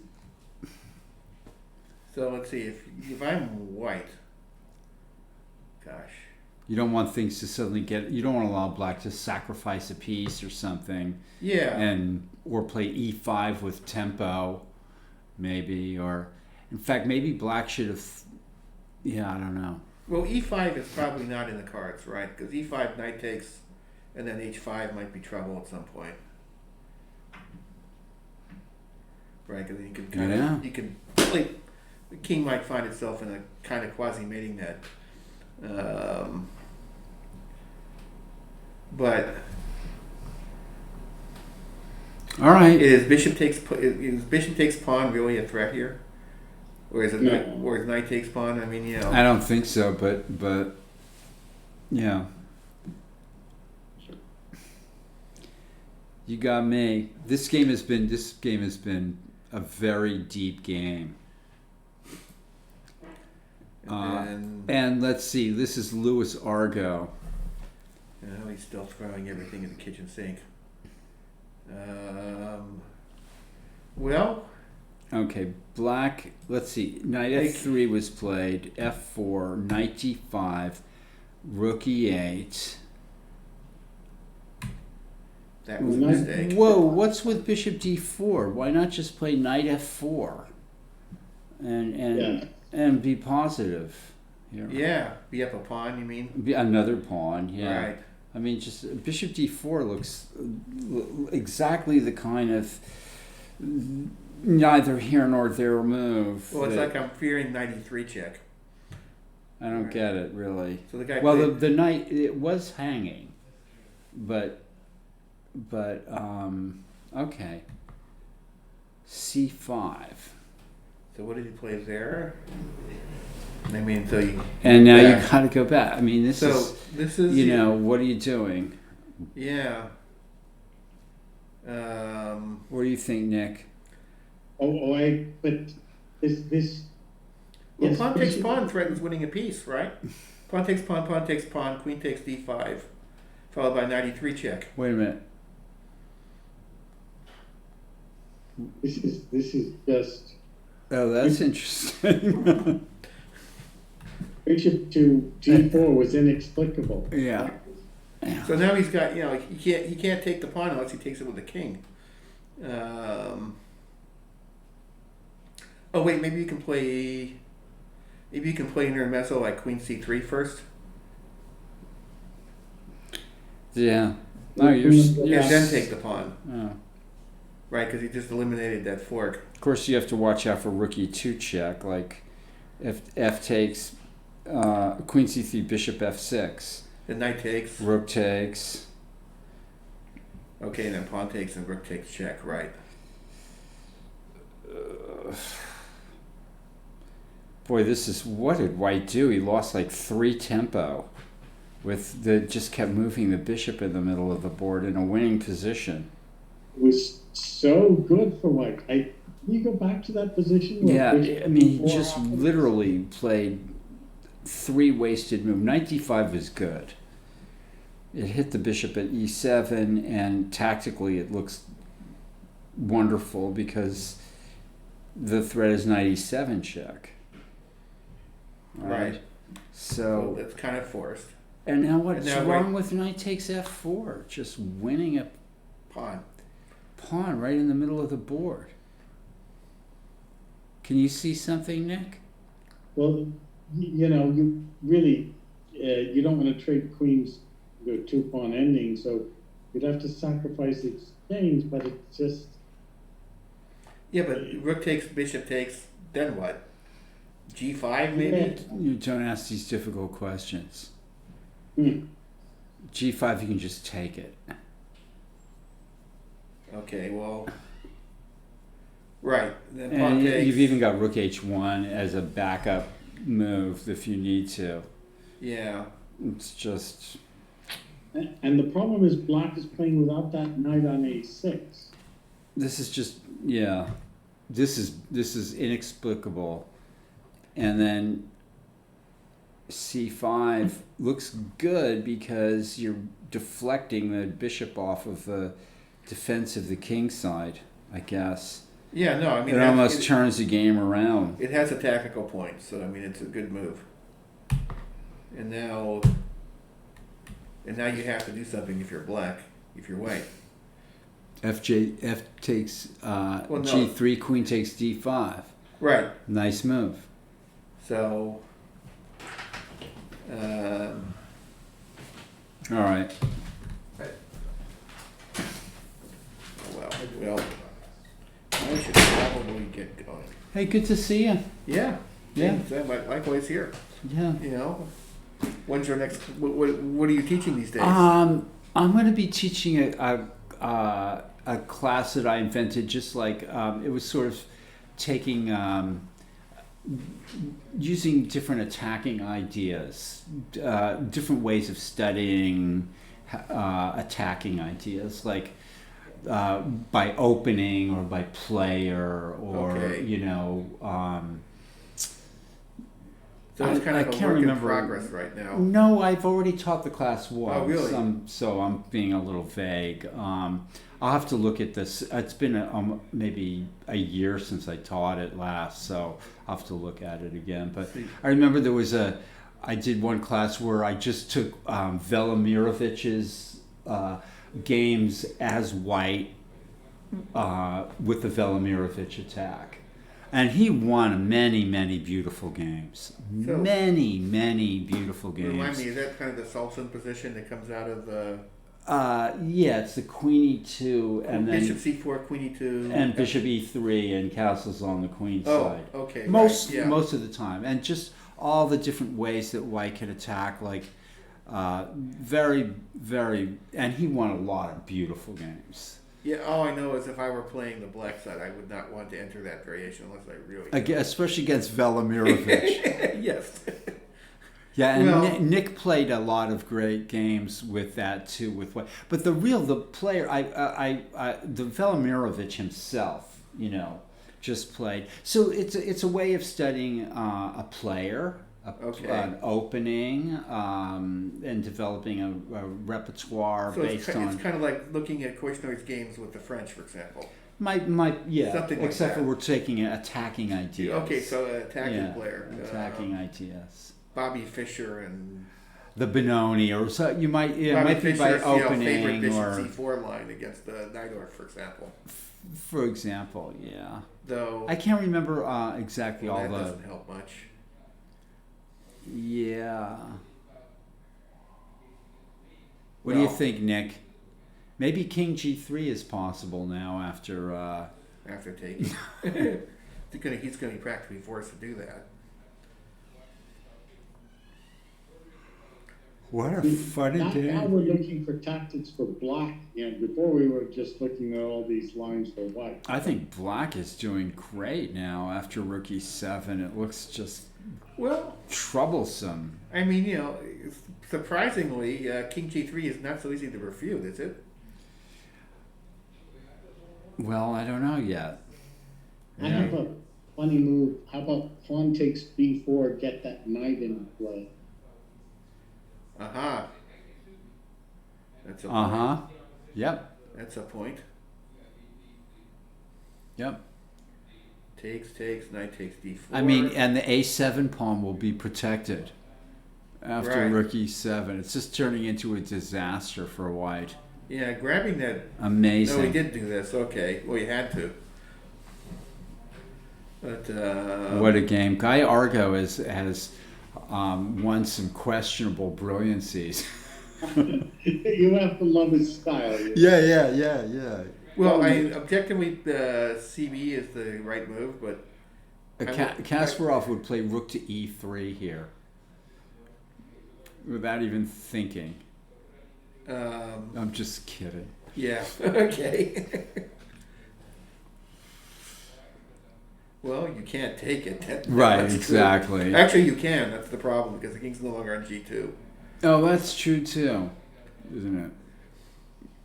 let's see, if I'm White, gosh. you don't want things to suddenly get. You don't want to allow Black to sacrifice a piece or something, Yeah. or play e5 with tempo, maybe, or in fact, maybe Black should have. Yeah, I don't know. Well, e5 is probably not in the cards, right? Because e5 knight takes, and then h5 might be trouble at some point. Right, because you can kind Yeah. of, you can, like, the king might find itself in a kind of quasi-mating net. But All right. is bishop takes pawn really a threat here? Or is it No. knight takes pawn? I mean, you know. I don't think so, but yeah. You got me. This game has been a very deep game. And let's see, this is Louis Argo. He's still throwing everything in the kitchen sink. Well, Okay, Black, let's see, knight f3 was played, f4, knight d5, rook e8. that was a mistake. Whoa, what's with bishop d4? Why not just play knight f4 and be positive here? Yeah, be up a pawn, you mean? Be another pawn, yeah. Right. I mean, just bishop d4 looks exactly the kind of neither here nor there move. Well, it's like I'm fearing knight e3 check. I don't get it really. So the guy. Well, played, the knight, it was hanging, but okay. c5. so what did he play there? I mean, so you. And now Yeah. you gotta go back. I mean, this is you know, what are you doing? Yeah. What do you think, Nick? But this. Well, yes, pawn takes bishop- pawn threatens winning a piece, right? Pawn takes pawn, queen takes d5, followed by knight e3 check. Wait a minute. This is just Oh, that's interesting. bishop to d4 was inexplicable. Yeah. So now he's got, you know, he can't take the pawn unless he takes it with the king. Oh wait, maybe you can play intermezzo like queen c3 first. Yeah. No, you're Then take the pawn, oh. right? Because he just eliminated that fork. Of course, you have to watch out for rook e2 check. Like, if f takes, queen c3, bishop f6, The knight takes. rook takes. Okay, and then pawn takes and rook takes check, right? Boy, what did White do? He lost like 3 tempo, just kept moving the bishop in the middle of the board in a winning position. It was so good for White. Can you go back to that position? where Yeah, bishop I mean, he d4 just happens? literally played 3 wasted moves. Knight d5 was good. It hit the bishop at e7, and tactically it looks wonderful because the threat is knight e7 check. Right. So, That's kind of forced. and now what's And now wrong with knight takes f4? Just winning a Pawn. pawn right in the middle of the board. Can you see something, Nick? Well, you know, you really you don't want to trade queens with 2 pawn ending, so you'd have to sacrifice the exchange. But it's just Yeah, but rook takes, bishop takes, then what? G5 maybe. You don't ask these difficult questions. Hmm. G5, you can just take it. Okay, well, right. Then pawn And takes. you've even got rook h1 as a backup move if you need to. Yeah. It's just... And the problem is black is playing without that knight on a6. This is just, yeah. This is inexplicable. And then c5 looks good because you're deflecting the bishop off of the defense of the king side, I guess. Yeah, no, I mean... It almost turns the game around. It has a tactical point, so I mean it's a good move. And now you have to do something if you're black, if you're white. F takes no. g3, queen takes d5. Right. Nice move. So, All right. well, I should probably get going. Hey, good to see you. Yeah. Yeah. Likewise here. Yeah. You know, when's your next? What are you teaching these days? I'm going to be teaching a class that I invented. Just like it was sort of taking using different attacking ideas, different ways of studying attacking ideas, like by opening or by player or Okay. So it's kind of a work in progress right now. No, I've already taught the class once. Oh, really? So I'm being a little vague. I'll have to look at this. It's been maybe a year since I taught it last, so I'll have to look at it again. But I remember I did one class where I just took Velimirovich's games as white with the Velimirovich attack. And he won many, many beautiful games. So- Many, many beautiful games. Remind me, is that kind of the Sultan position that comes out of the Yeah, it's the Queen E2 and Bishop then C4, Queen E2, and Bishop E3 and castles on the Queen's Oh, side. okay. Most right, yeah. most of the time, and just all the different ways that white can attack, like very, very, and he won a lot of beautiful games. Yeah, all I know is if I were playing the black side, I would not want to enter that variation unless I really. Especially against Velimirovich. Yes. Yeah, and Well- Nick played a lot of great games with that too. With what, but the player, the Velimirovich himself, just played. So it's a way of studying a player, Okay. an opening, and developing a repertoire So based it's on. kind of like looking at Koishnoi's games with the French, for example. Yeah, Something like except that. for we're taking attacking ideas. Okay, so an attacking Yeah, player. attacking ideas. Bobby Fischer and The Benoni, or so you might. It Bobby might be by Fischer's favorite opening Bishop or. C4 line against the Neidorf, for example. For example, yeah. Though I can't remember exactly all that the. doesn't help much. Yeah. What do you Well- think, Nick? Maybe King G3 is possible now after. After taking, he's going to be practically forced to do that. What a funny Now we're looking for tactics for black. Before we were just looking at all these lines for white. I think Black is doing great now after Rook E7. It looks just Well, troublesome. I mean, surprisingly, King G3 is not so easy to refute, is it? Well, I don't know yet. I have a funny move. How about pawn takes B4, get that knight in play? Aha. That's a Uh huh. Yep. That's a point. Yep. Takes, knight takes D4. I mean, and the A7 pawn will be protected after Right. Rook E7. It's just turning into a disaster for white. Yeah, grabbing that. Amazing. No, we did do this. Okay. Well, you had to. But What a game. Guy Argo has won some questionable brilliancies. You have to love his style. Yeah. well, objectively, the CB is the right move, but Kasparov would play rook to e3 here, without even thinking. I'm just kidding. Yeah. Okay. Well, you can't take it. Right, That's exactly. True. Actually, you can. That's the problem because the king's no longer on G2. Oh, that's true too, isn't it?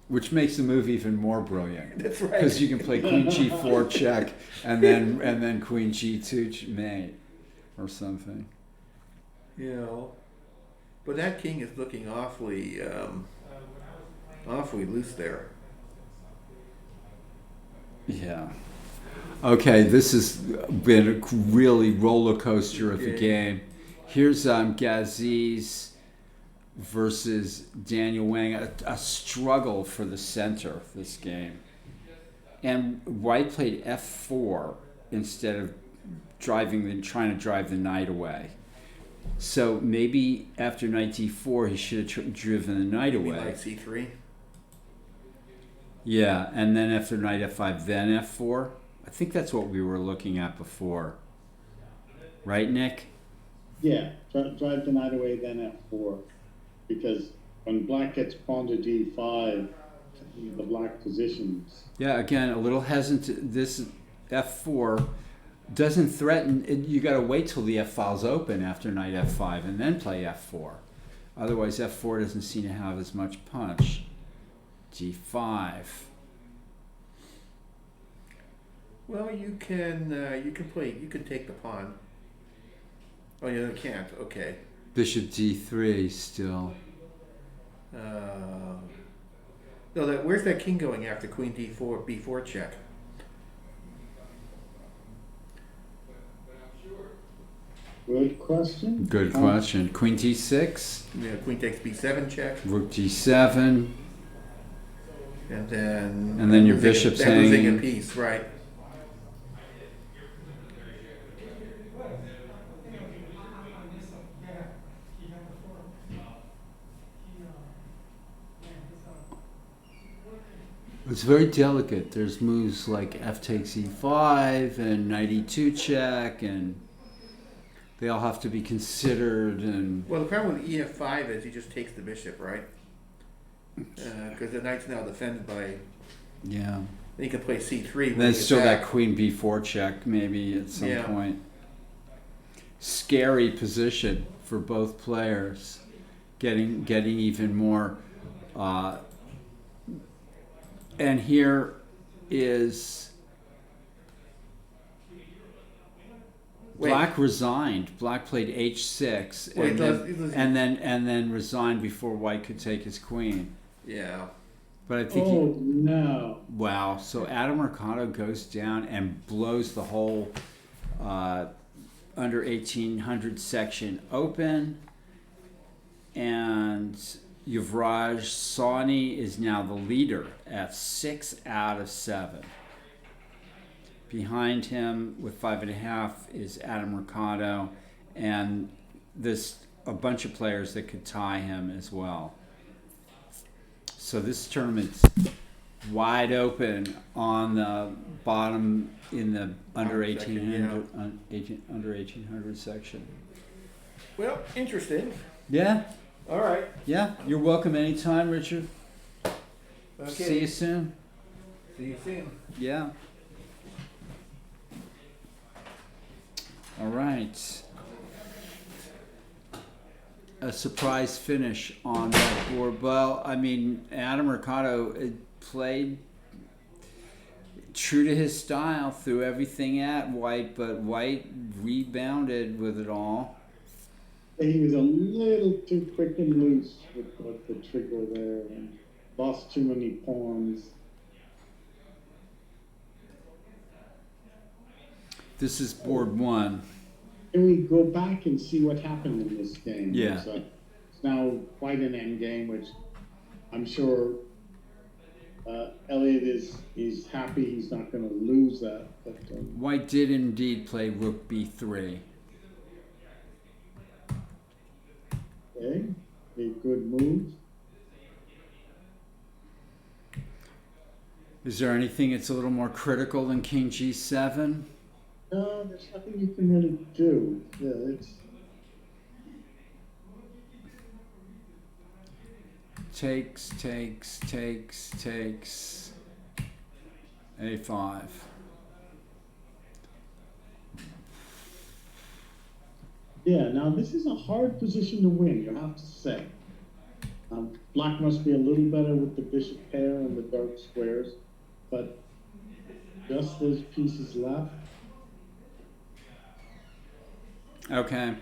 Which makes the move even more brilliant. That's right. Because you can play Queen G4 check and then Queen G2 mate or something. You know, but that king is looking awfully loose there. Yeah. Okay, this has been a really roller coaster of a game. Here's Gazeez versus Daniel Wang, a struggle for the center this game. And White played f4 instead of trying to drive the knight away. So maybe after knight d4 he should have driven the knight away. Like c3? Yeah, and then after knight f5 then f4. I think that's what we were looking at before. Right, Nick? Yeah, drive the knight away, then f4. Because when black gets pawn to d5, the black positions. Yeah, again, a little hesitant. This f4 doesn't threaten. You got to wait till the f file's open after knight f5 and then play f4. Otherwise, f4 doesn't seem to have as much punch. g5. Well, you can take the pawn. Oh, yeah, you can't. Okay. Bishop d3 still. No, where's that king going after queen d4, b4 check? Good question. Good question. Queen d6. Yeah, queen takes b7 check, Rook d7. and then your bishop's losing hanging. a piece, right? It's very delicate. There's moves like f takes e5 and knight e2 check, and they all have to be considered. And Well, the problem with ef5 is he just takes the bishop, right? Because the knight's now defended by. yeah, Then you can play c3. there's still that queen b4 check maybe at some point. Scary position for both players, getting even more. And here is Black resigned. Black played h6 and then resigned before White could take his queen. Yeah. But I think no. Wow. So Adam Mercado goes down and blows the whole under 1800 section open, and Yuvraj Sawhney is now the leader at 6 out of 7. Behind him with 5.5 is Adam Mercado, and there's a bunch of players that could tie him as well. So this tournament's wide open on the bottom in the under 1800 section. Well, interesting. Yeah. All right. Yeah, you're welcome anytime, Richard. Okay. See you soon. See you soon. Yeah. All right. A surprise finish on that board. Well, I mean, Adam Mercado played true to his style, threw everything at White, but White rebounded with it all. He was a little too quick and loose with the trigger there and lost too many pawns. This is board one. Can we go back and see what happened in this game? Yeah. It's now quite an end game, which I'm sure Elliot is happy he's not going to lose that. But, White did indeed play rook b3. okay, a good move. Is there anything that's a little more critical than king g7? No, there's nothing you can really do. Yeah, it's Takes. A5. yeah. Now this is a hard position to win. You have to say. Black must be a little better with the bishop pair and the dark squares, but just those pieces left. Okay.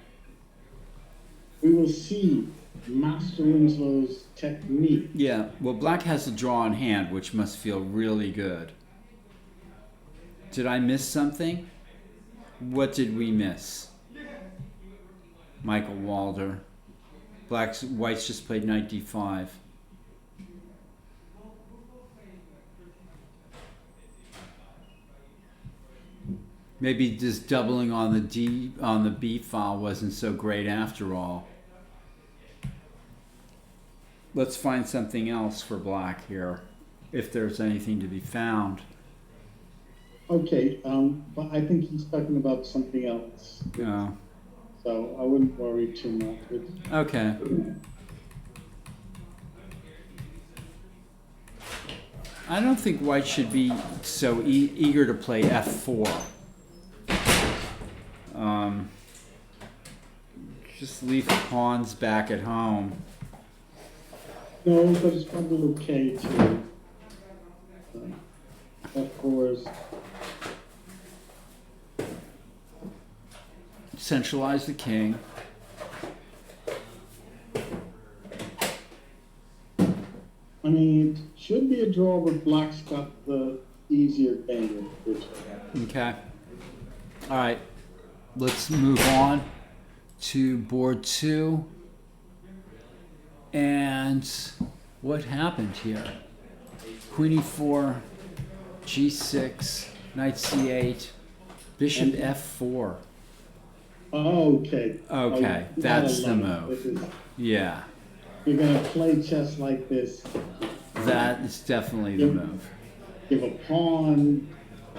We will see Master Winslow's technique. Yeah. Well, black has a draw in hand, which must feel really good. Did I miss something? What did we miss? Michael Walder. White's just played knight d5. Maybe just doubling on the B file wasn't so great after all. Let's find something else for black here, if there's anything to be found. Okay, but I think he's talking about something else. Oh. So I wouldn't worry too much. Okay. I don't think white should be so eager to play f4. Just leave the pawns back at home. No, but it's probably okay to. Of course. Centralize the king. I mean, it should be a draw, but black's got the easier game. Okay. All right. Let's move on to board 2. And what happened here? Queen e4, g6, knight c8, bishop f4. Okay. Okay, Oh, that's the move. move. Yeah, You're gonna play chess like this. that is definitely the move. Give a pawn,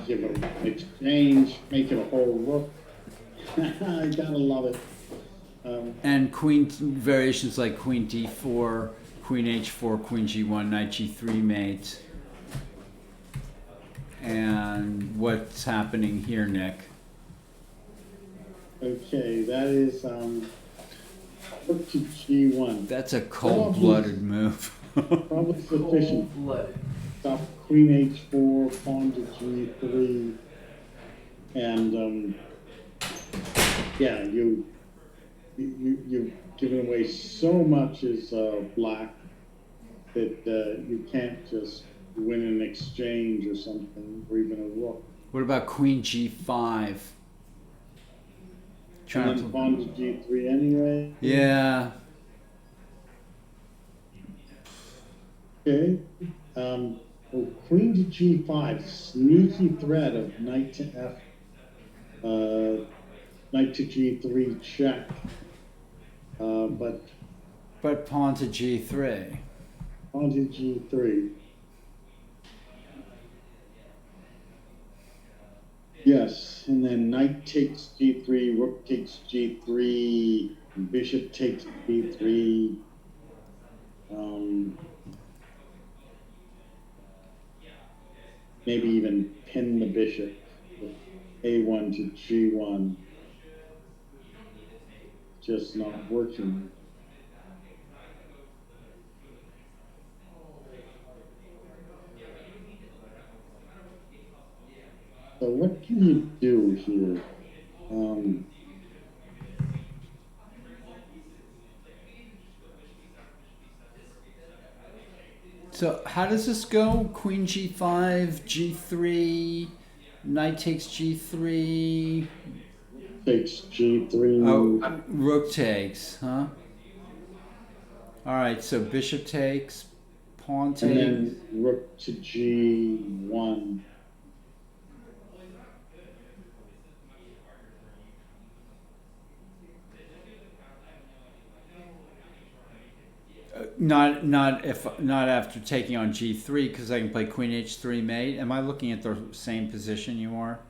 give an exchange, make it a whole rook. I gotta love it. And queen variations like queen d4, queen h4, queen g1, knight g3 mate. And what's happening here, Nick? Okay, that is rook to g1. That's a cold-blooded move. Probably sufficient. Cold-blooded. Stop queen h4, pawn to g3, and yeah, you've given away so much as black that you can't just win an exchange or something, or even a rook. What about queen g5? And then pawn to g3 anyway. Yeah. Okay. Queen to g5, sneaky threat of knight to f, knight to g3 check. But pawn to g3. Pawn to g3. Yes, and then knight takes g3, rook takes g3, bishop takes b3. Maybe even pin the bishop with a1 to g1. Just not working. So what can you do here? So how does this go? Queen g5, g3, knight takes g3. Takes g3. Oh, rook takes, huh? All right, so bishop takes, pawn takes. And then rook to g1. Not after taking on g3, because I can play queen h3 mate. Am I looking at the same position you are?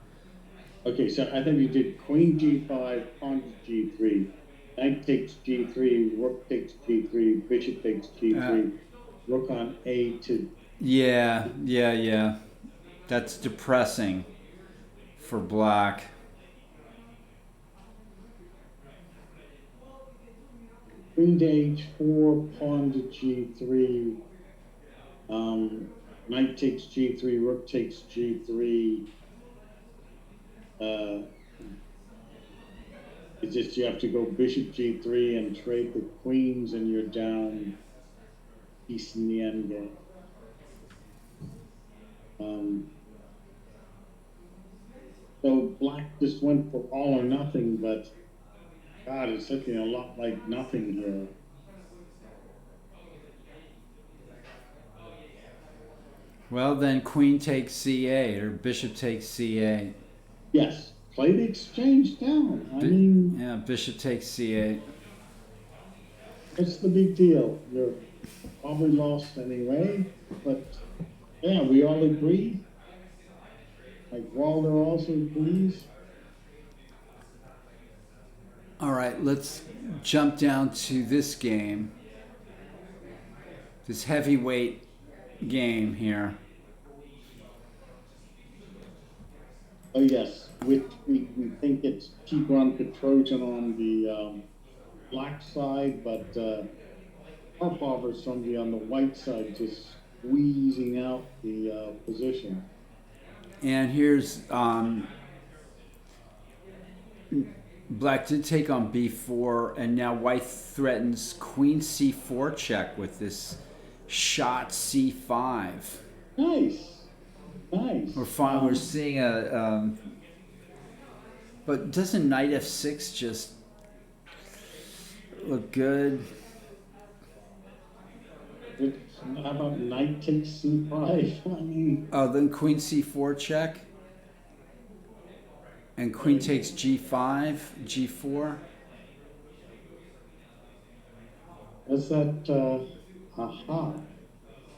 Okay, so I think you did queen g5, pawn to g3, knight takes g3, rook takes g3, bishop takes g3, rook on a to. Yeah. That's depressing for black. Queen to h4, pawn to g3, knight takes g3, rook takes g3. It's just you have to go bishop g3 and trade the queens, and you're down piece in the endgame. So black just went for all or nothing, but God, it's looking a lot like nothing here. Well, then queen takes c8 or bishop takes c8. Yes, play the exchange down. I mean, yeah, bishop takes c8. what's the big deal? You're probably lost anyway, but yeah, we all agree. Like Walder also agrees. All right, let's jump down to this game. This heavyweight game here. Oh yes, which we think it's Tigran Petrosian on the black side, but Karpov or somebody on the white side just squeezing out the position. And here's black did take on b4, and now white threatens queen c4 check with this shot c5. Nice. We're seeing a but doesn't knight f6 just look good? How about knight takes c5? I mean, Then queen c4 check, and queen takes g5, g4. is that aha?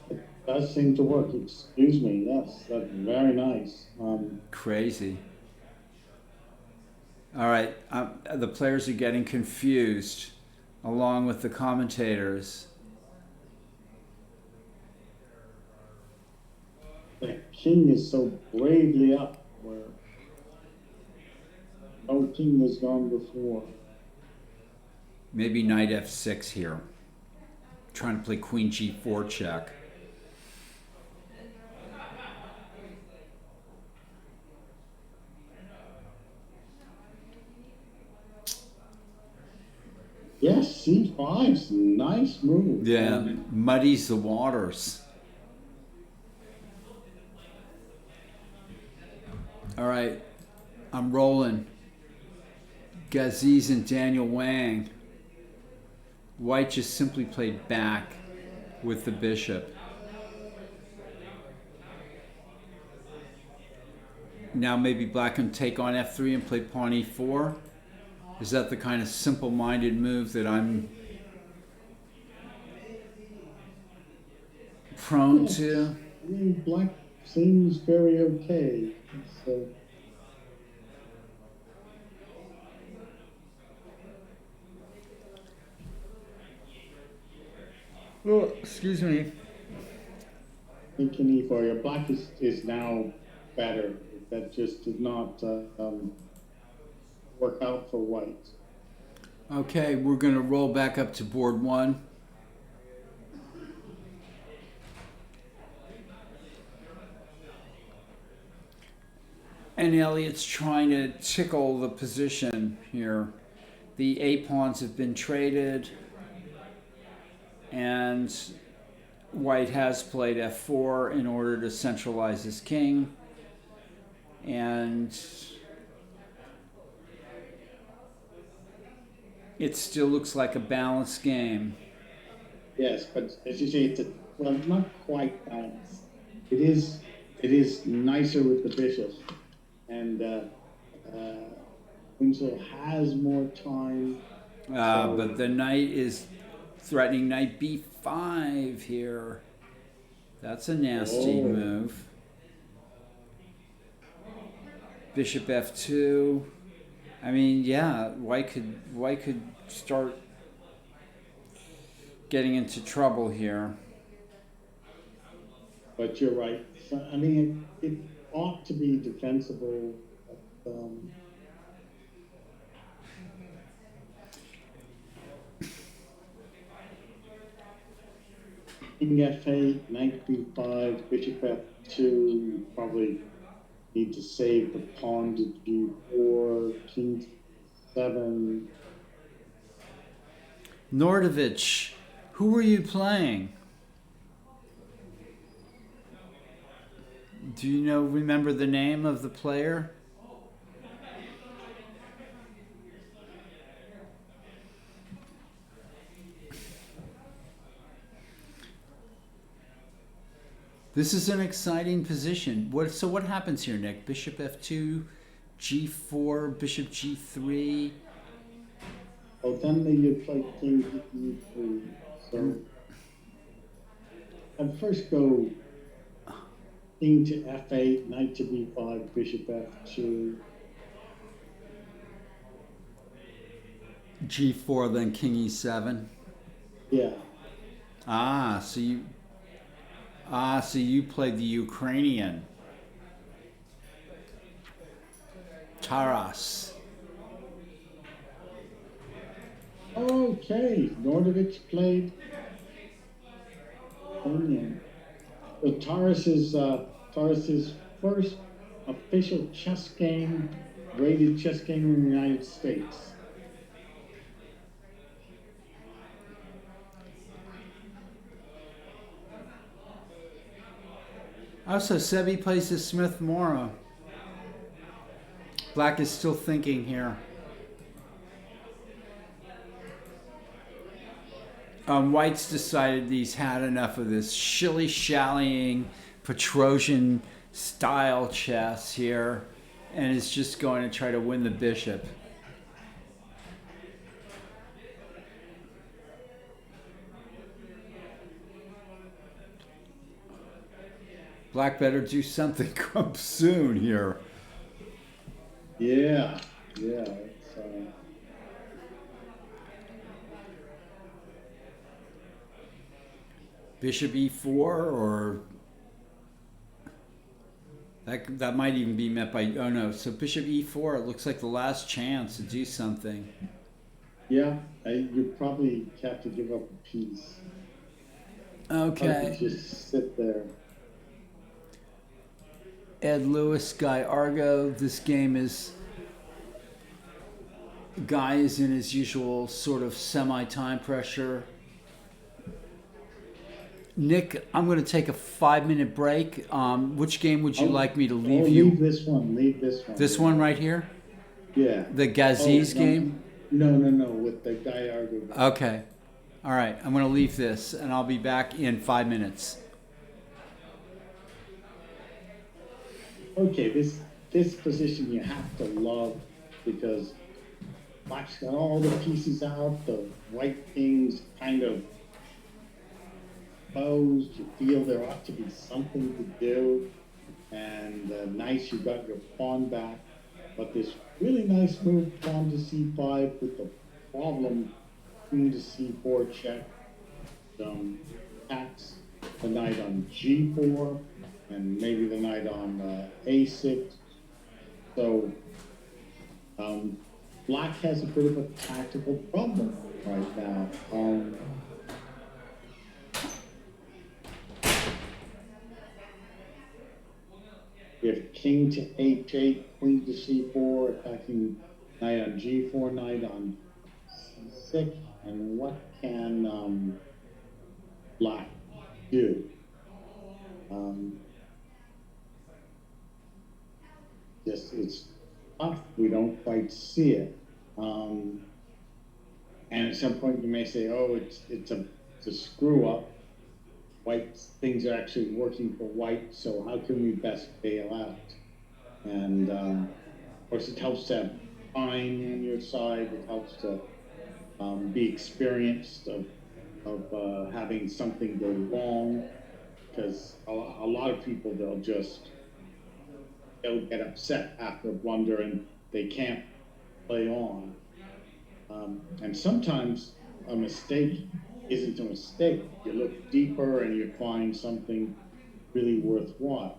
It does seem to work. Excuse me. Yes, that's very nice. Crazy. All right, the players are getting confused, along with the commentators. The king is so bravely up where no king has gone before. Maybe knight f6 here. Trying to play queen g4 check. Yes, c5's nice move. Yeah, muddies the waters. All right, I'm rolling. Gazeez and Daniel Wang. White just simply played back with the bishop. Now maybe black can take on f3 and play pawn e4. Is that the kind of simple-minded move that I'm prone to? I mean, black seems very okay. So. Well, excuse me. Thinking e4, your black is now better. That just did not work out for white. Okay, we're going to roll back up to board one. And Elliot's trying to tickle the position here. The A pawns have been traded, and white has played f4 in order to centralize his king. And it still looks like a balanced game. Yes, but as you say, well, not quite balanced. It is nicer with the bishop, and Winslow has more time. But the knight is threatening knight b5 here. That's a nasty move. Bishop f2. I mean, yeah, white could start getting into trouble here. But you're right. So, I mean, it ought to be defensible. But, King f8, knight b5, bishop f2. You probably need to save the pawn to g4, king 7. Nordovich, who were you playing? Do you remember the name of the player? This is an exciting position. So what happens here, Nick? Bishop f2, g4, bishop g3. Oh, then you play king e3. So I'd first go king to f8, knight to b5, bishop f2. G4, then king e7. Yeah. So you played the Ukrainian. Taras. Okay, Nordovich played. So Taras's first official chess game, rated chess game in the United States. Also, Sebi plays the Smith Mora. Black is still thinking here. White's decided he's had enough of this shilly-shallying Petrosian style chess here and is just going to try to win the bishop. Black better do something come soon here. Yeah. It's, Bishop e4, or that might even be met by, oh no, so bishop e4, it looks like the last chance to do something. Yeah, you probably have to give up a piece. Okay. Just sit there. Ed Lewis, Guy Argo. This game is, Guy is in his usual sort of semi-time pressure. Nick, I'm going to take a 5-minute break. Which game would you like me to leave you? Leave this one. This one right here? Yeah. The Gazeez game? No, with the Guy Argo. Okay. All right. I'm going to leave this, and I'll be back in 5 minutes. Okay, this position you have to love because Black's got all the pieces out, the white thing's kind of exposed, you feel there ought to be something to do, and nice you got your pawn back, but this really nice move, pawn to c5 with the problem, queen to c4 check, attacks the knight on g4, and maybe the knight on a6. So Black has a bit of a tactical problem right now. If king to h8, queen to c4, attacking knight on g4, knight on c6, and what can Black do? It's tough. We don't quite see it. And at some point you may say, oh, it's a screw up. White things are actually working for white, so how can we best bail out? And of course it helps to have time on your side. It helps to be experienced of having something go wrong, because a lot of people, they'll just they'll get upset after a blunder and they can't play on. And sometimes a mistake isn't a mistake. You look deeper and you find something really worthwhile.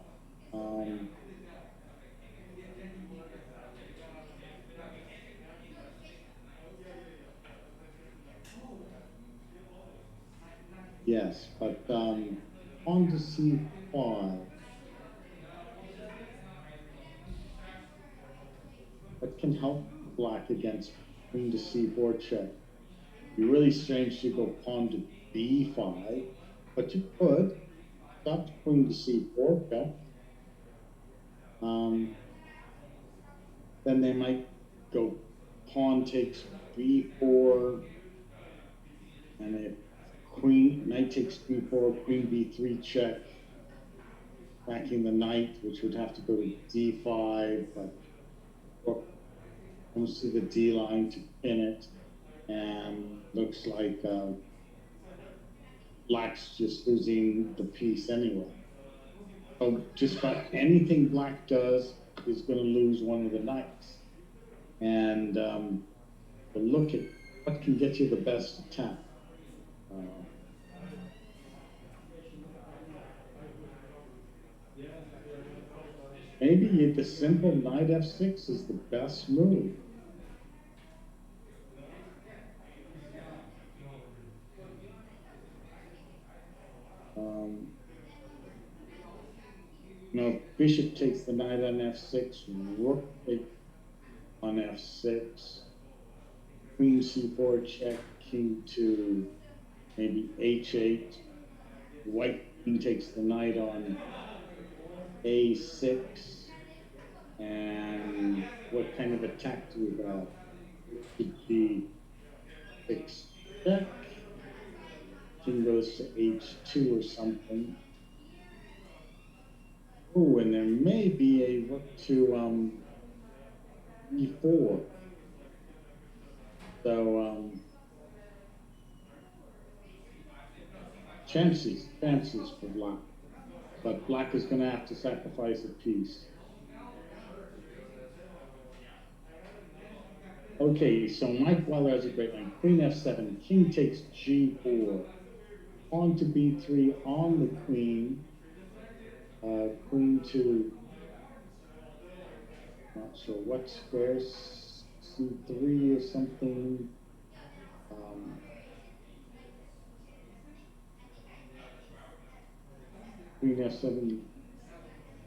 Yes, but on to C5. What can help black against queen to C4 check? It'd be really strange to go pawn to B5, but you could. Stop queen to C4 check. Then they might go pawn takes B4, and if knight takes B4, queen B3 check, backing the knight, which would have to go to D5, but comes to the D line to pin it, and looks like black's just losing the piece anyway. So just about anything black does is going to lose one of the knights. And but look at what can get you the best attack. Maybe the simple knight f6 is the best move. Bishop takes the knight on f6, rook takes on f6, queen c4 check, king to maybe h8, white king takes the knight on a6, and what kind of attack do we have? It could be 6 check, king goes to h2 or something. Oh, and there may be a rook to e4. So chances for black, but black is going to have to sacrifice a piece. Okay, so Mike Weller has a great line. Queen f7, king takes g4, pawn to b3 on the queen, queen to, not sure what square, c3 or something. Queen f7,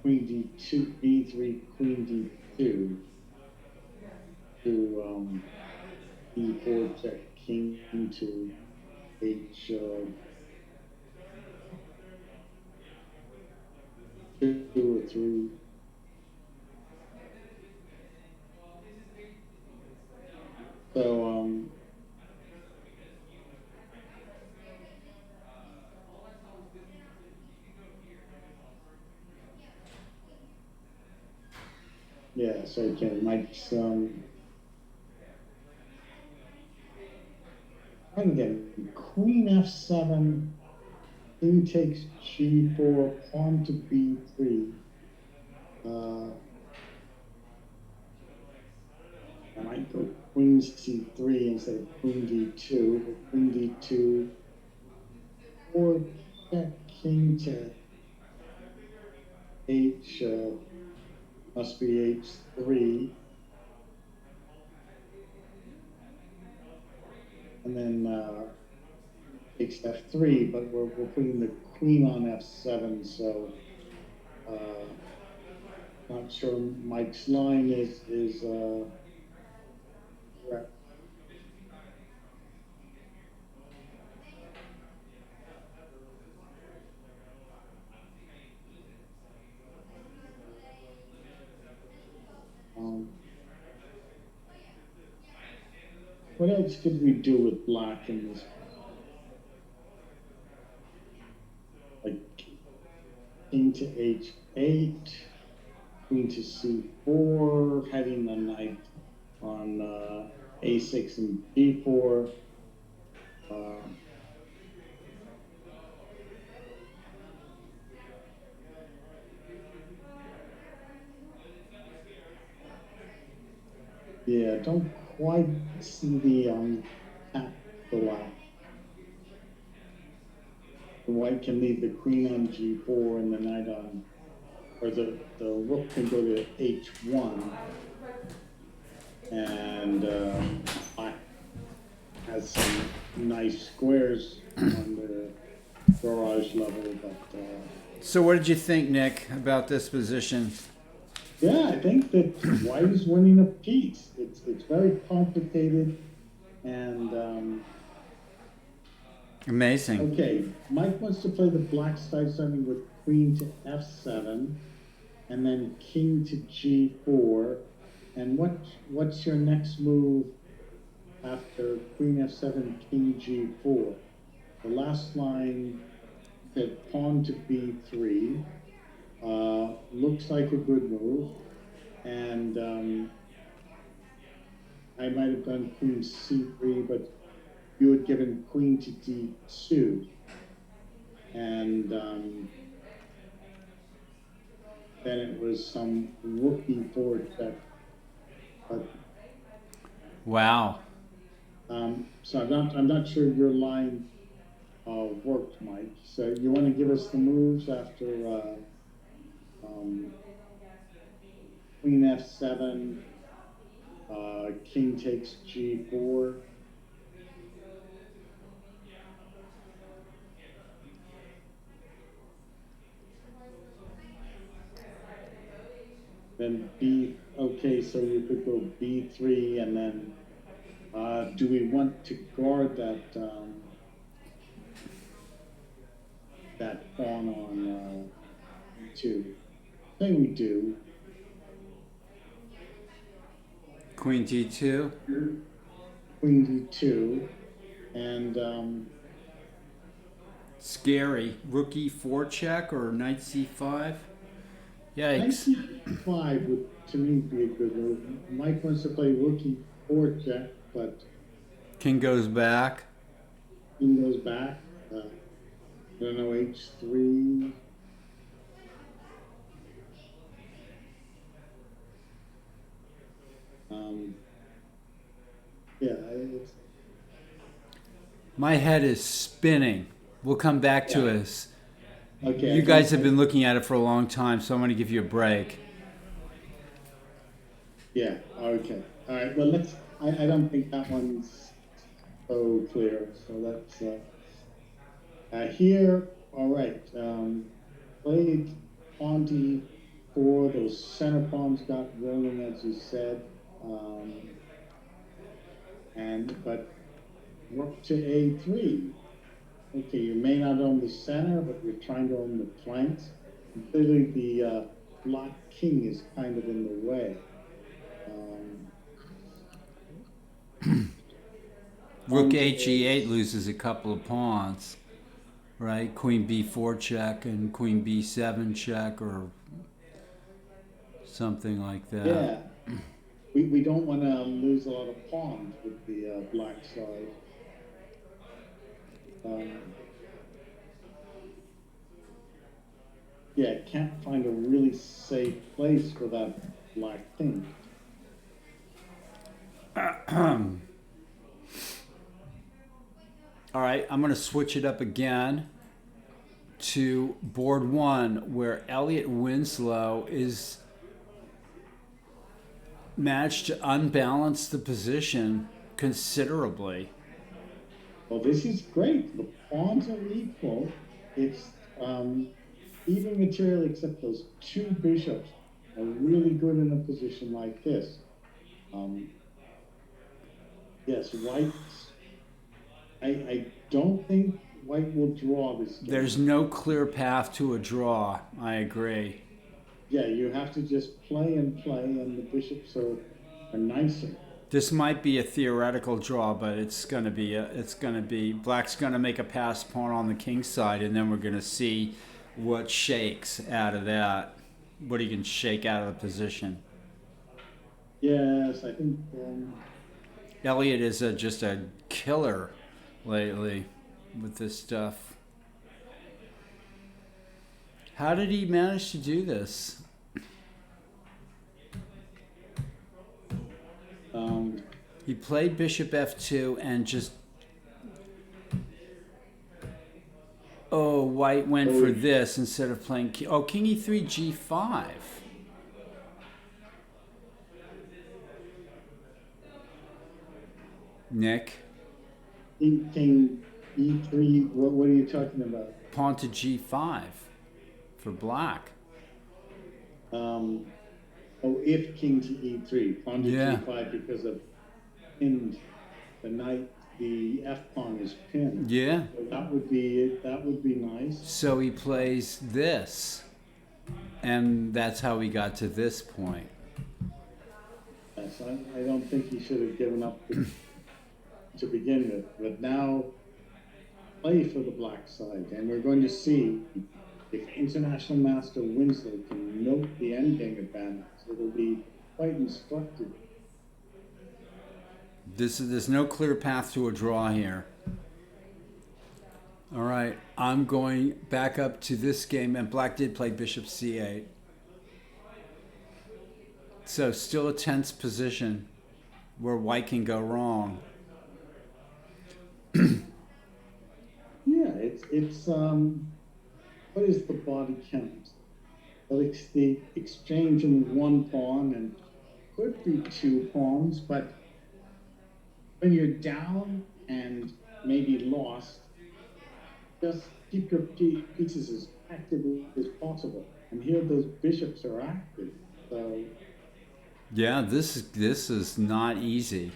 queen d2, b3, queen d2 to e4 check, king to h 2 or 3. So yeah, so again, Mike's again, queen f7, king takes g4, pawn to b3. I might go queen c3 instead of queen d2, but queen d2, or check, king to h, must be h3. And then takes f3, but we're putting the queen on f7, so not sure Mike's line is correct. What else could we do with black in this? Like king to h8, queen to c4, heading the knight on a6 and b4. don't quite see the tap go out. The white can leave the queen on g4 and the knight on, or the rook can go to h1, and black has some nice squares on the garage level, but So what did you think, Nick, about this position? yeah, I think that white is winning a piece. It's very complicated, and Amazing. okay, Mike wants to play the black side starting with queen to f7, and then king to g4. And what's your next move after queen f7, king g4? The last line said pawn to b3. Looks like a good move, and I might have done queen c3, but you had given queen to d2, and then it was some rook e4 check. But Wow. so I'm not sure your line worked, Mike. So you want to give us the moves after queen f7, king takes g4. Then okay, so you could go b3, and then do we want to guard that that pawn on e2? I think we do. Queen d2. Queen d2, and Scary. Rook e4 check or knight c5. knight Yikes. c5 would, to me, be a good move. Mike wants to play rook e4 check, but King goes back. king goes back. I don't know, h3. Yeah, it's, My head is spinning. We'll come back to Yeah. us. okay. You guys have been looking at it for a long time, so I'm going to give you a break. Yeah, okay. All right, well, I don't think that one's so clear, so that's, here, all right, played pawn d4, those center pawns got rolling, as you said, but rook to a3. Okay, you may not own the center, but you're trying to own the flanks. And clearly the black king is kind of in the way. Rook he8 loses a couple of pawns, right? Queen b4 check and queen b7 check or something like that. Yeah, we don't want to lose a lot of pawns with the black side. Yeah, can't find a really safe place for that black king. All right, I'm going to switch it up again to board one, where Elliot Winslow is managed to unbalance the position considerably. Well, this is great. The pawns are equal. It's even material, except those two bishops are really good in a position like this. Yes, white. I don't think white will draw this game. There's no clear path to a draw. I agree. Yeah, you have to just play, and the bishops are nicer. This might be a theoretical draw, but it's going to be black's going to make a pass pawn on the king side, and then we're going to see what shakes out of that. What he can shake out of the position. Yes, I think. Elliot is just a killer lately with this stuff. How did he manage to do this? He played bishop f2 and just... Oh, white went for this instead of playing... king e3, g5. Nick? King e3, what are you talking about? Pawn to g5 for black. If king to e3, pawn to Yeah. g5 because of pinned the knight, the f pawn is pinned. Yeah. So that would be nice. So he plays this. And that's how he got to this point. Yes, I don't think he should have given up to begin with, but now play for the black side, and we're going to see if International Master Winslow can note the endgame advantage. It'll be quite instructive. There's no clear path to a draw here. All right, I'm going back up to this game, and black did play bishop c8. So still a tense position where white can go wrong. Yeah, it's what is the body count? Well, it's the exchange in one pawn and could be two pawns, but when you're down and maybe lost, just keep your pieces as active as possible. And here those bishops are active, so Yeah, this is not easy.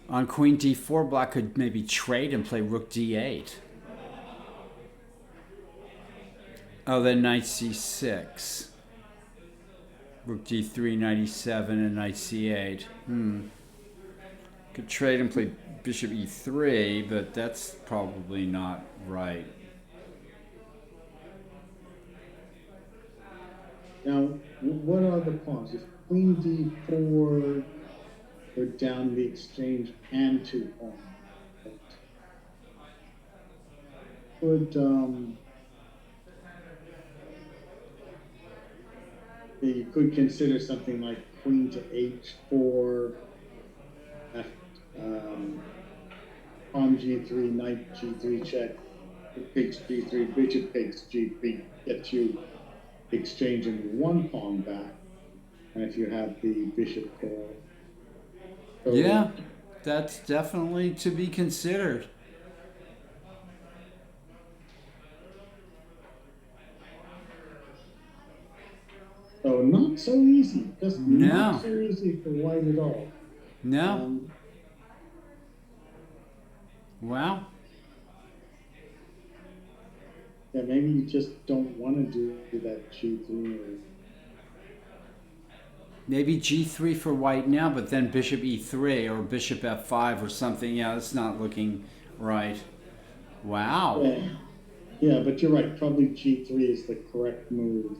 On queen d4, black could maybe trade and play rook d8. Oh, then knight c6. Rook d3, knight e7, and knight c8. Could trade and play bishop e3, but that's probably not right. now what are the pawns? If queen d4, we're down the exchange and two pawns. Could you could consider something like queen to h4, pawn g3, knight g3 check, takes g3, bishop takes g3, gets you exchanging one pawn back, and if you have the bishop there. So, Yeah, that's definitely to be considered. so not so easy, just No. not so easy for white at all. No? Wow. Yeah, maybe you just don't want to do that g3 or Maybe g3 for white now, but then bishop e3 or bishop f5 or something. Yeah, it's not looking right. Wow. yeah, but you're right. Probably g3 is the correct move,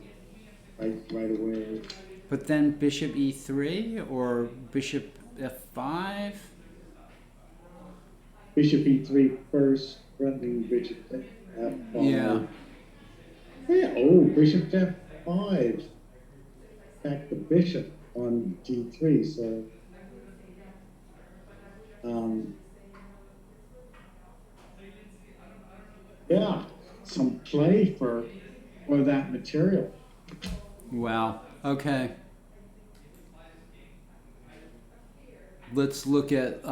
right away. But then bishop e3 or bishop f5? Bishop e3 first, threatening bishop f5. Yeah. Yeah. Oh, bishop f5. Back the bishop on d3. So, yeah, some play for that material. Wow. Okay. Let's look at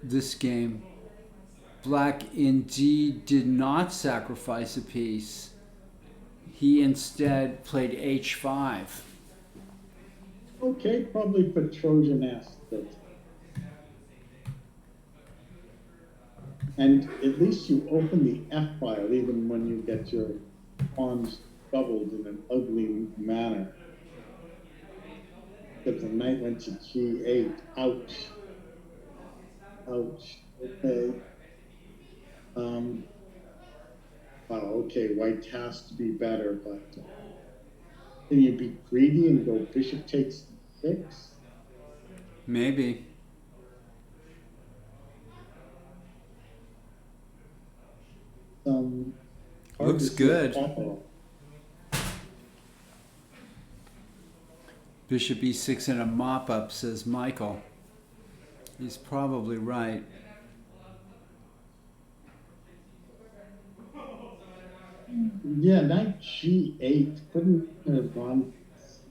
this game. Black indeed did not sacrifice a piece. He instead played h5. Okay, probably Petrosian-esque, but and at least you open the f file even when you get your pawns doubled in an ugly manner. Because the knight went to g8. Ouch. Ouch. Okay. Wow, okay, white has to be better, but can you be greedy and go bishop takes 6? Maybe. Hard Looks to see a good. follow. Bishop e6 and a mop-up, says Michael. He's probably right. Yeah, knight G8 couldn't have gone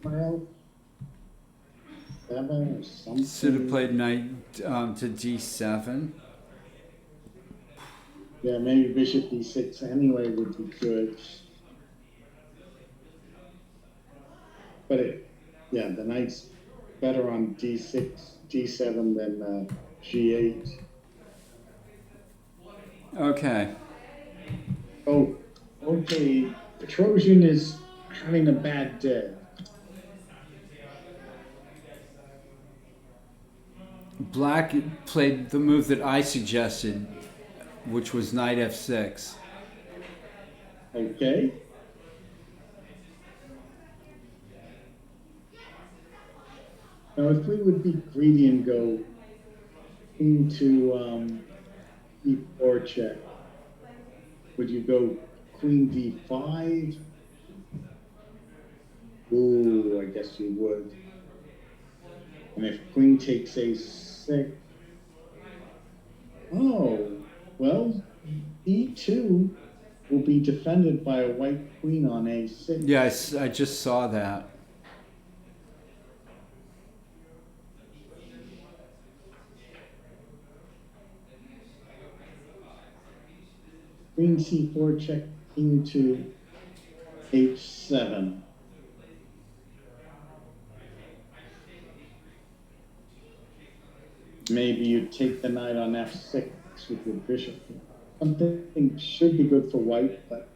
well. 7 or something. Should have played knight to d7. Yeah, maybe bishop d6 anyway would be good. But yeah, the knight's better on d6, d7 than g8. Okay. Oh, okay. Petrosian is having a bad day. Black played the move that I suggested, which was knight f6. Okay. Now, if we would be greedy and go into e4 check, would you go queen d5? Ooh, I guess you would. And if queen takes a6, oh, well, e2 will be defended by a white queen on a6. Yes, I just saw that. Queen c4 check into h7. Maybe you take the knight on f6 with your bishop. Something should be good for white, but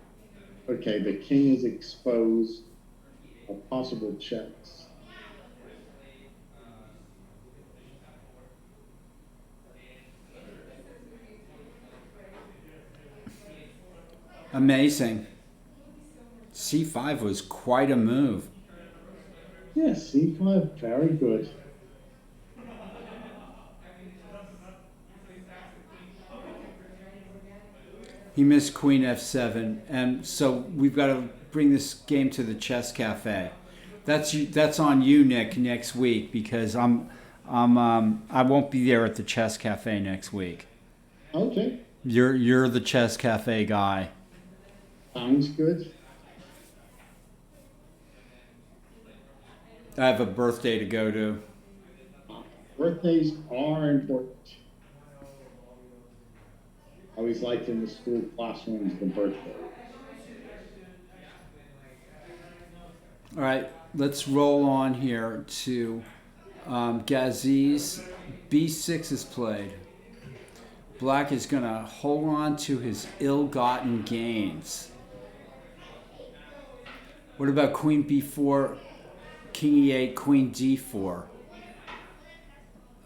okay, the king is exposed. Possible checks. Amazing. c5 was quite a move. Yes, c5, very good. He missed queen f7, and so we've got to bring this game to the chess cafe. That's on you, Nick, next week, because I won't be there at the chess cafe next week. Okay, You're the chess cafe guy. sounds good. I have a birthday to go to. Birthdays are important. I always liked in the school classrooms the birthday. All right, let's roll on here to Gazeez. b6 is played. Black is going to hold on to his ill-gotten gains. What about queen b4, king e8, queen d4?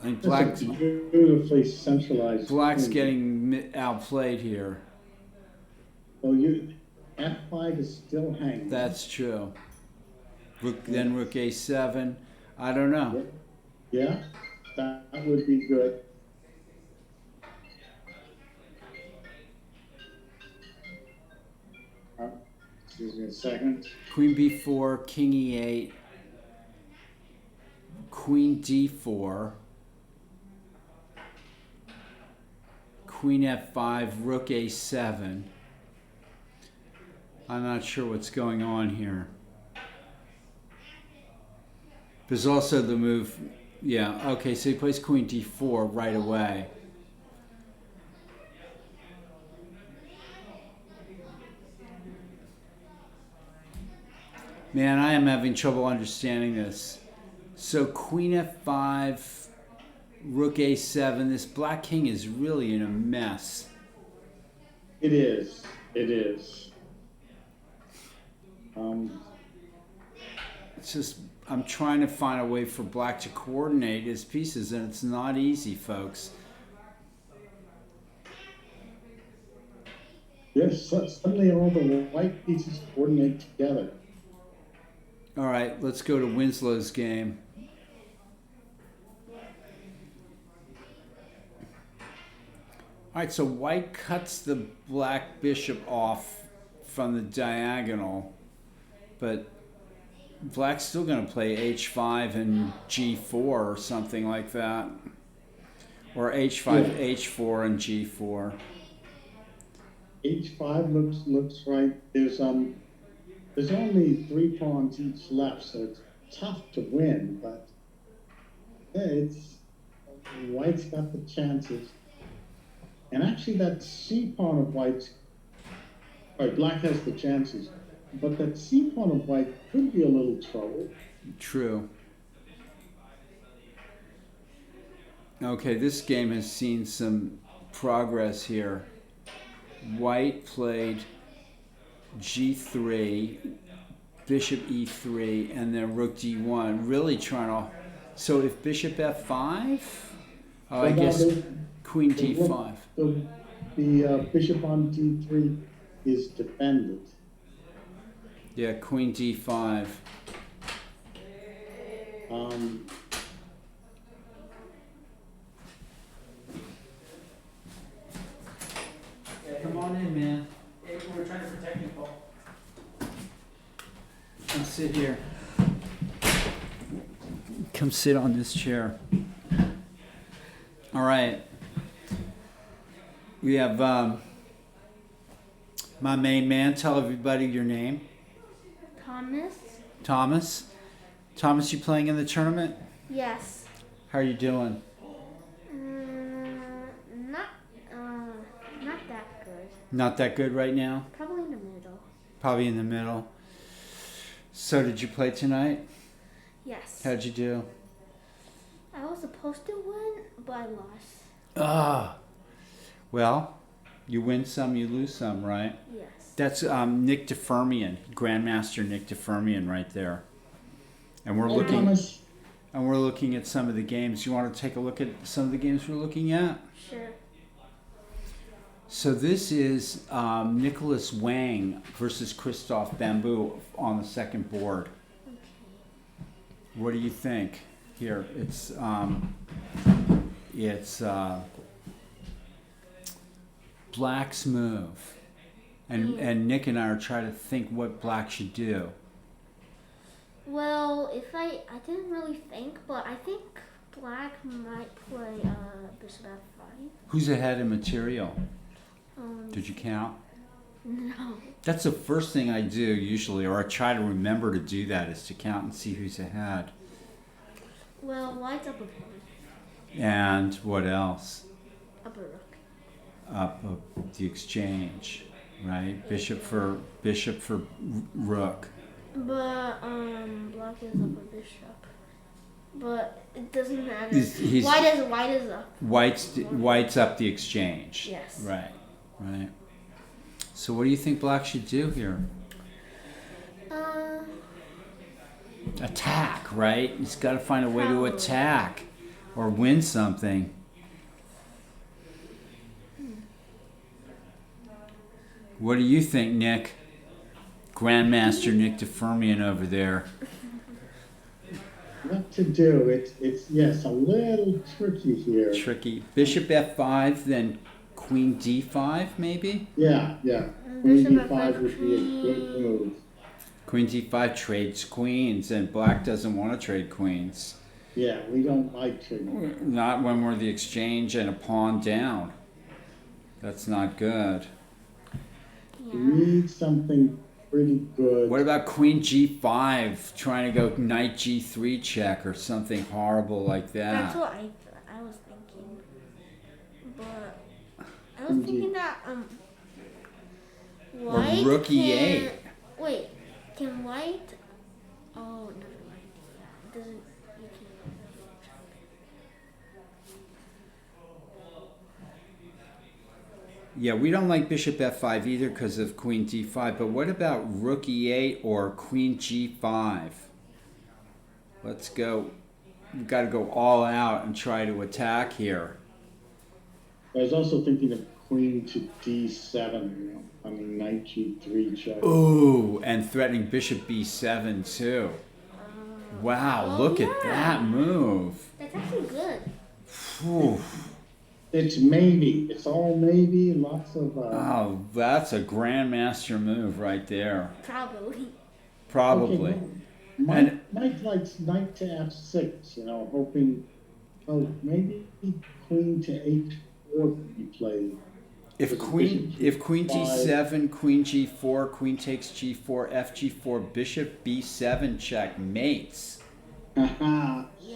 I think That's a beautifully centralized. Black's queen. getting outplayed here. Oh, f5 is still hanging. That's true. Then rook a7. I don't know. Yeah, that would be good. Excuse me a second. Queen b4, king e8, queen d4, queen f5, rook a7. I'm not sure what's going on here. There's also the move, yeah, okay, so he plays queen d4 right away. Man, I am having trouble understanding this. So queen f5, rook a7, this black king is really in a mess. It is. It is. It's just, I'm trying to find a way for black to coordinate his pieces, and it's not easy, folks. Yes, suddenly all the white pieces coordinate together. All right, let's go to Winslow's game. All right, so white cuts the black bishop off from the diagonal, but Black's still going to play h5 and g4 or something like that. Or h5, Yeah. h4 and g4. H5 looks right. There's only 3 pawns each left, so it's tough to win, but yeah, it's White's got the chances. And actually that C pawn of White's, right, Black has the chances, but that C pawn of White could be a little trouble. True. Okay, this game has seen some progress here. White played g3, bishop e3, and then rook d1. Really trying to. So if bishop f5, oh, I So now guess the queen the d5. bishop on D3 is defended. Yeah, queen d5. Um, Come on in, man. We're trying to protect you, Paul. Come sit here. Come sit on this chair. All right. We have my main man. Tell everybody your name. Thomas? Thomas. Thomas, you playing in the tournament? Yes. How are you doing? Not that good. Not that good right now? Probably in the middle. Probably in the middle. So did you play tonight? Yes. How'd you do? I was supposed to win, but I lost. Ah. Well, you win some, you lose some, right? Yes. That's Nick DeFermian, Grandmaster Nick DeFermian right there. And we're hey, looking Thomas, and we're looking at some of the games. You want to take a look at some of the games we're looking at? Sure. So this is Nicholas Wang versus Christophe Bamboo on the second board. Okay. What do you think? Here, it's Black's move, and Nick and I are trying to think what Black should do. Well, I didn't really think, but I think Black might play bishop f5. Who's ahead in material? Um, Did you count? No. That's the first thing I do usually, or I try to remember to do that, is to count and see who's ahead. Well, White's up a pawn. And what else? Up a rook. Up the exchange, right? Bishop for rook. But Black is up a bishop. But it doesn't matter. He's- White is up. White's up the exchange. Yes. Right. So what do you think Black should do here? Attack, right? He's got to find a way to Probably. attack or win something. What do you think, Nick? Grandmaster Nick DeFermian over there. what to do? It's yes, a little tricky here. Tricky. Bishop f5, then queen d5, maybe? Yeah. Queen Bishop D5 f5, would be a good move. Queen d5 trades queens, and Black doesn't want to trade queens. Yeah, we don't like trading. Not when we're the exchange and a pawn down. That's not good. We need something pretty good. What about queen g5, trying to go knight g3 check or something horrible like That's that? what I was thinking. But I was thinking that White rook can, e8. Wait, can White? Oh, never mind. Yeah, it doesn't. You can't. Yeah, we don't like bishop f5 either because of queen d5, but what about rook e8 or queen g5? Let's go. We've got to go all out and try to attack here. I was also thinking of queen to d7, knight g3 check. Ooh, and threatening bishop b7 too. Wow, Oh, look at yeah. that move. That's actually good. Phew. It's maybe. It's all maybe. Lots of. Oh, that's a grandmaster move right there. Probably. Probably. Okay, Mike likes knight to f6, hoping, maybe queen to h4 could be played. If queen d7, queen g4, queen takes g4, f g4, bishop b7 checkmates. Haha. Yeah.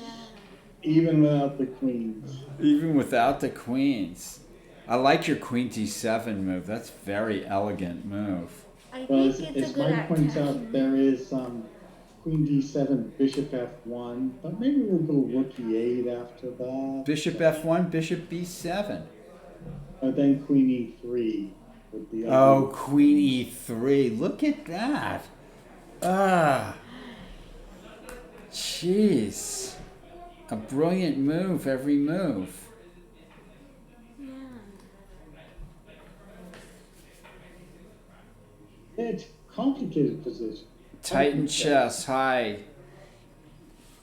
Even without the queens. Even without the queens. I like your queen d7 move. That's a very elegant move. I Well, think as it's a good Mike points out, attacking. there is queen d7, bishop f1, but maybe we'll go rook e8 after that. Bishop f1, bishop b7. Or then queen e3 would be. Oh, queen e3. Look at that. Ah. Jeez. A brilliant move every move. Yeah. It's a complicated position. Titan chess. Hi.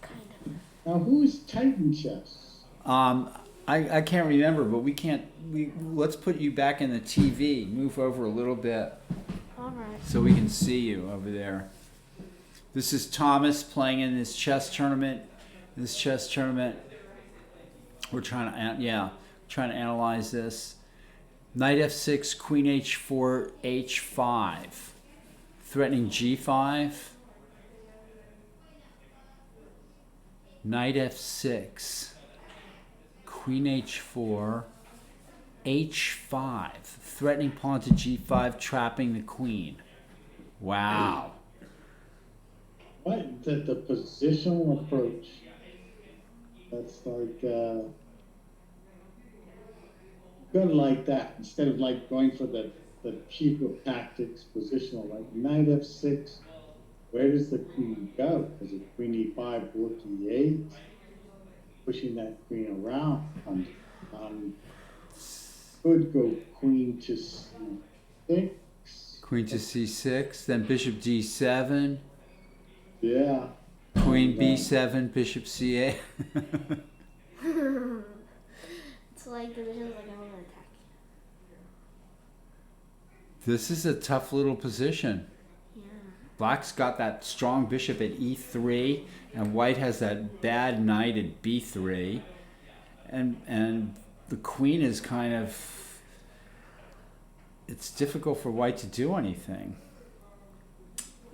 Kind of. Now, who is Titan chess? I can't remember, but let's put you back in the TV. Move over a little bit All right. so we can see you over there. This is Thomas playing in this chess tournament. We're trying to analyze this. Knight f6, queen h4, h5. Threatening g5. Knight f6. Queen h4, h5. Threatening pawn to g5, trapping the queen. Wow. What? The positional approach. That's like, good like that. Instead of like going for the cheaper tactics, positional, like knight f6, where does the queen go? Is it queen e5, rook e8? Pushing that queen around. Could go queen to c6. Queen to c6, then bishop d7. Yeah. Queen b7, bishop c8. It's like the vision's like I want to attack This is a tough little position. you. Yeah. Black's got that strong bishop at e3, and white has that bad knight at b3, and the queen is kind of. It's difficult for white to do anything.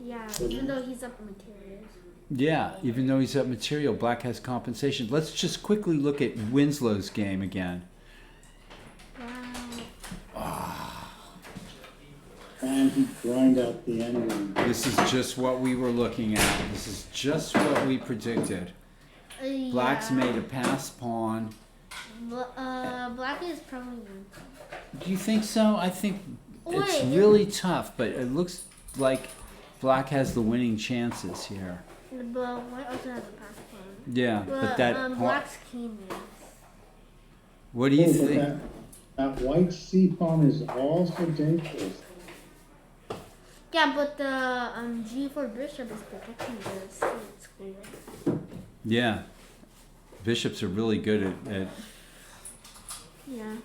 Yeah, even though he's up materials. Yeah, even though he's up material, black has compensation. Let's just quickly look at Winslow's game again. Wow. And he grind out the ending. This is just what we were looking at. This is just what we predicted. Black's Yeah. made a pass pawn. Black is probably. Do you think so? I think it's Wait, really tough, but it looks like black has the winning chances here. But white also has a pass pawn. Yeah, but that pawn. Black's king is. What do you But think? that white c pawn is also dangerous. Yeah, but the g4 bishop is protecting the c square. Yeah, bishops are really good at Yeah.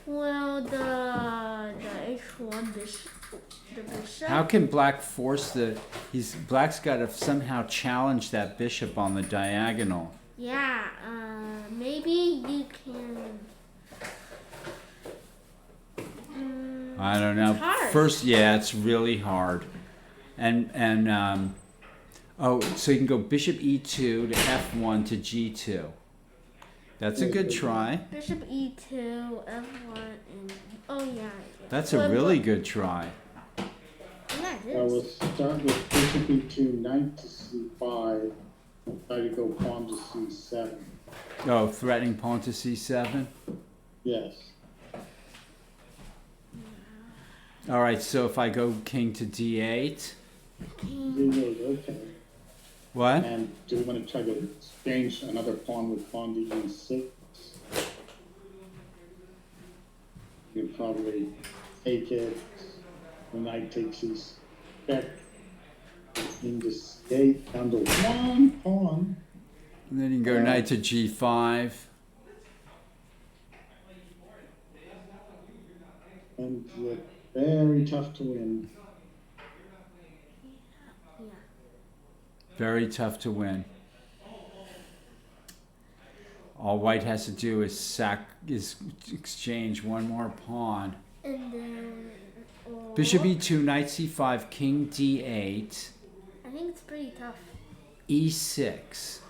Well, the h1 bishop, the bishop. How can black force Black's got to somehow challenge that bishop on the diagonal. Yeah. Maybe you can. I don't know. It's hard. First, yeah, it's really hard. So you can go bishop e2 to f1 to g2. That's a good try. Bishop e2, f1, and yeah. That's a really good try. Yeah, it We'll is. start with bishop e2, knight to c5, and try to go pawn to c7. Oh, threatening pawn to c7. Yes. All right, so if I go king to d8, Okay. what? And do we want to try to exchange another pawn with pawn to e6? You could probably take it. The knight takes his check. Into c8 down to one pawn. And then you can go knight to g5. And very tough to win. Very tough to win. All white has to do is exchange one more pawn. And then. Bishop e2, knight c5, king d8. I think it's pretty tough. e6.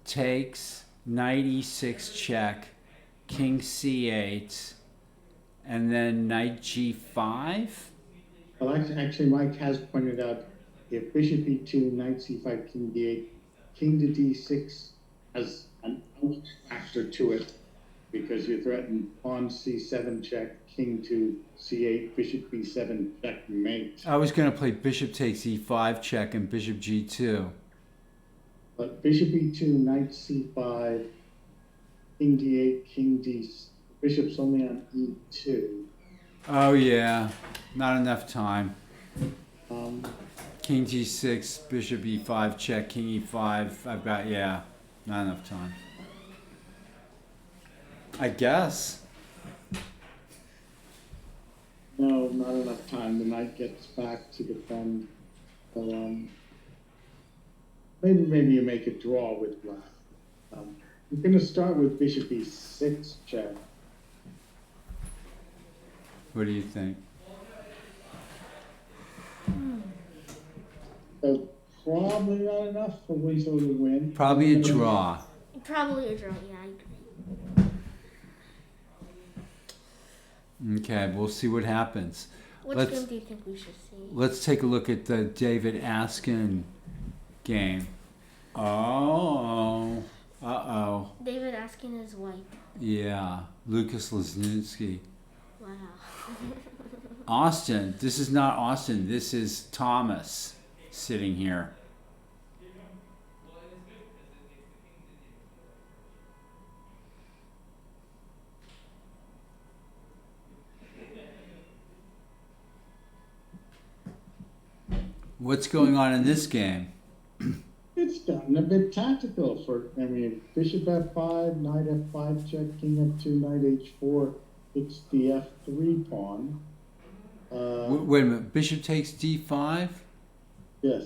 Takes, knight e6 check, king c8, and then knight g5. Well, actually, Mike has pointed out if bishop e2, knight c5, king d8, king to d6 has an out factor to it because you threaten pawn c7 check, king to c8, bishop b7 checkmate. I was going to play bishop takes e5 check and bishop g2. But bishop e2, knight c5, king d8, king d. Bishop's only on e2. Oh yeah, not enough time. Um, King g6, bishop e5 check, king e5. I've got, yeah, not enough time. I guess. no, not enough time. The knight gets back to defend. So maybe you make a draw with black. You're going to start with bishop e6 check. What do you think? So probably not enough for Weasel to win. Probably a draw. Probably a draw, yeah, I agree. Okay, we'll see what happens. Which Let's- game do you think we should see? Let's take a look at the David Askin game. Oh, uh-oh. David asking his wife. Yeah, Lucas Lesninsky. Wow. Austin, this is not Austin, this is Thomas sitting here. What's going on in this game? It's gotten a bit tactical bishop f5, knight f5 check, king f2, knight h4. It's the f3 pawn. Wait a minute, bishop takes d5? Yes.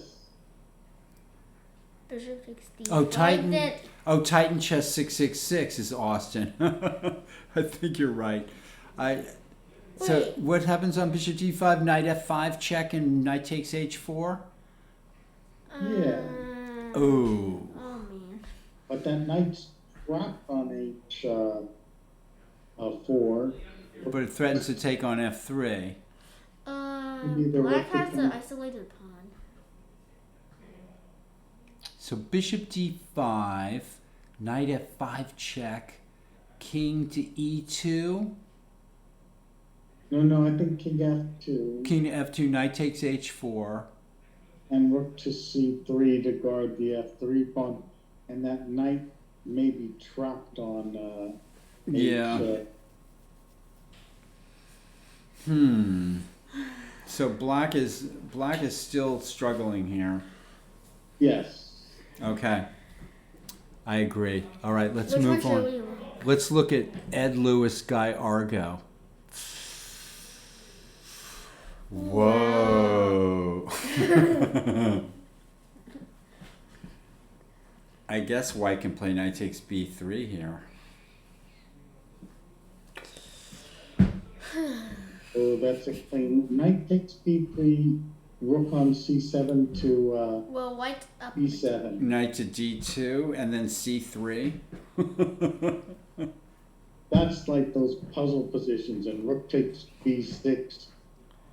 Bishop takes d5. Oh, Titan. Then, Oh, Titan Chess 666 is Austin. I think you're right. So Wait. what happens on bishop d5? Knight f5 check and knight takes h4? Yeah. Oh. Oh, man. But that knight's trapped on h4. But it threatens to take on f3. Maybe the Black rook has can- an isolated pawn. So bishop d5, knight f5 check, king to e2, No, I think king f2 king to f2, knight takes h4. and rook to c3 to guard the f3 pawn. And that knight may be trapped on Yeah. So black is still struggling here. Yes. Okay. I agree. All right, let's Which one move should on. we look? Let's look at Ed Lewis, Guy Argo. Whoa. I guess white can play knight takes b3 here. So that's a clean. Knight takes b3, rook on c7 to Well, white up. b7. Knight to d2 and then c3. That's like those puzzle positions. And rook takes b6,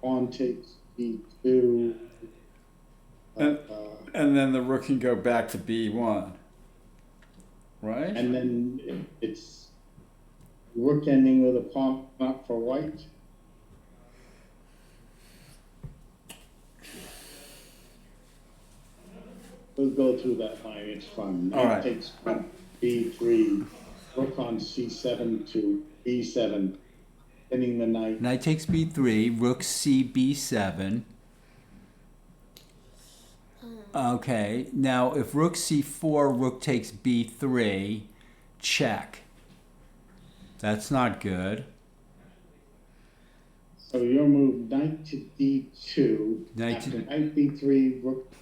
pawn takes b2. And then the rook can go back to b1. Right? And then it's rook ending with a pawn up for white. We'll go through that line. It's fun. All right. Knight takes b3, rook on c7 to b7, pinning the knight. Knight takes b3, rook c b7. Okay, now if rook c4, rook takes b3, check. That's not good. So you'll move knight to d2. Knight After to- knight b3, rook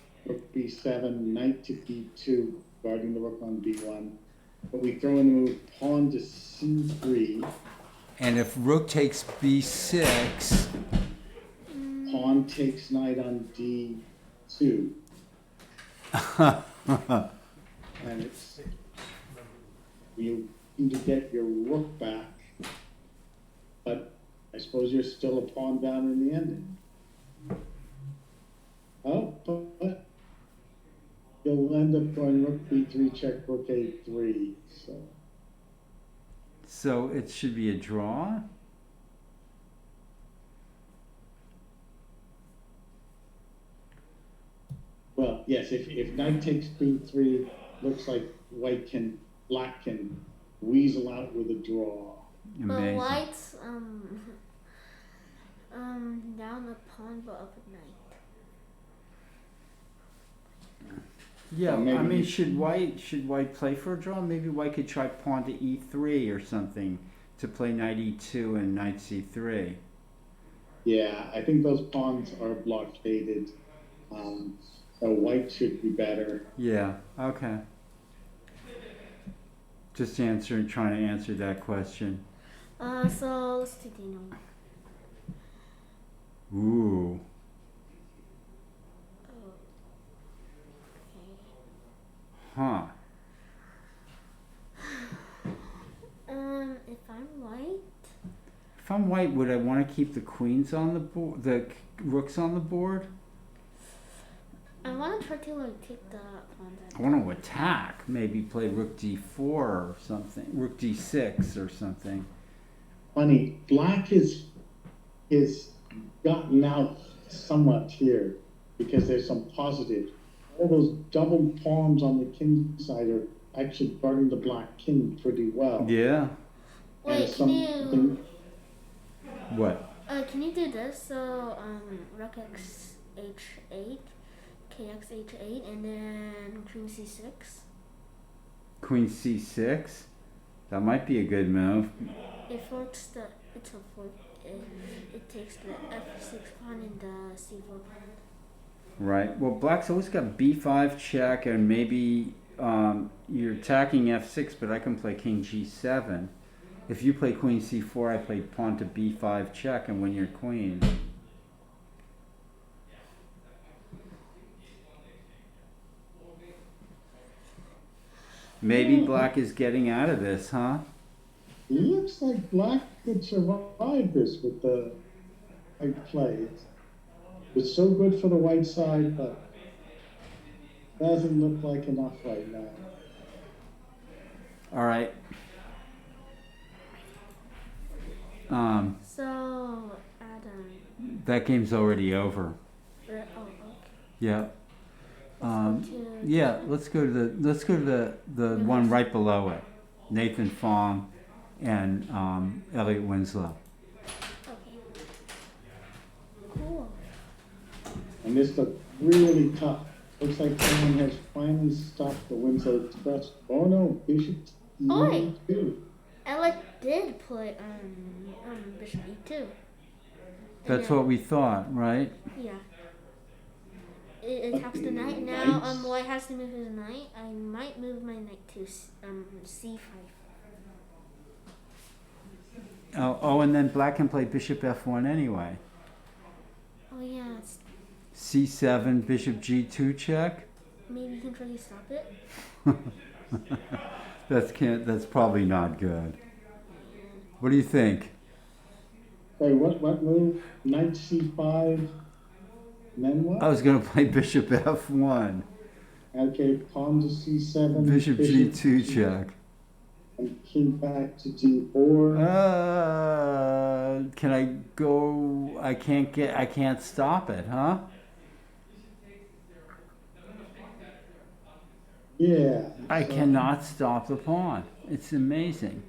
b7, knight to d2, guarding the rook on b1. But we throw in the move pawn to c3. And if rook takes b6, Pawn takes knight on d2. And it's you need to get your rook back, but I suppose you're still a pawn down in the ending. Oh, but you'll end up going rook b3 check, rook a3. so it should be a draw. Well, yes, if knight takes b3, looks like black can weasel out with a draw. But Amazing. white's down a pawn but up a knight. Yeah, Maybe I mean, you- should white play for a draw? Maybe white could try pawn to e3 or something to play knight e2 and knight c3. Yeah, I think those pawns are blockaded. So white should be better. Yeah. Okay. Just trying to answer that question. So let's do Daniel. Ooh. Okay. Huh. If I'm white, If I'm white, would I want to keep the queens on the board, the rooks on the board? I want to try to like take the pawn. I want to attack. Maybe play rook d4 or something. Rook d6 or something. Funny, black is gotten out somewhat here because there's some positives. All those double pawns on the king side are actually guarding the black king pretty well. Yeah. Wait, And can you What? can you do this? So rook x h8, kx h8, and then queen c6. Queen c6? That might be a good move. It forks the it's a fork. It takes the f6 pawn and the c4 pawn. Right. Well, black's always got b5 check, and maybe you're attacking f6, but I can play king g7. If you play queen c4, I play pawn to b5 check and win your queen. Maybe black is getting out of this, huh? It looks like black could survive this with the white play. It's so good for the white side, but doesn't look like enough right now. All right. So Adam. That game's already over. Oh, okay. Yeah. Let's go to Yeah, let's go to the one right below it. Nathan Fong and Elliot Winslow. Okay. Cool. And this looked really tough. Looks like someone has finally stopped the Winslow Express. Oh no, Bishop Oi. E2. Alec did play bishop e2. That's what we thought, right? Yeah. It attacks the knight. Now white has to move his knight. I might move my knight to c5. Oh, and then black can play bishop f1 anyway. Oh yeah, it's, c7, bishop g2 check. maybe you can try to stop it. That's probably not good. What do you think? Wait, what move? Knight c5, and then what? I was going to play bishop f1, Okay, pawn to c7. bishop g2 check. And king back to d4. Can I go? I can't stop it, huh? Yeah. I so- cannot stop the pawn. It's amazing.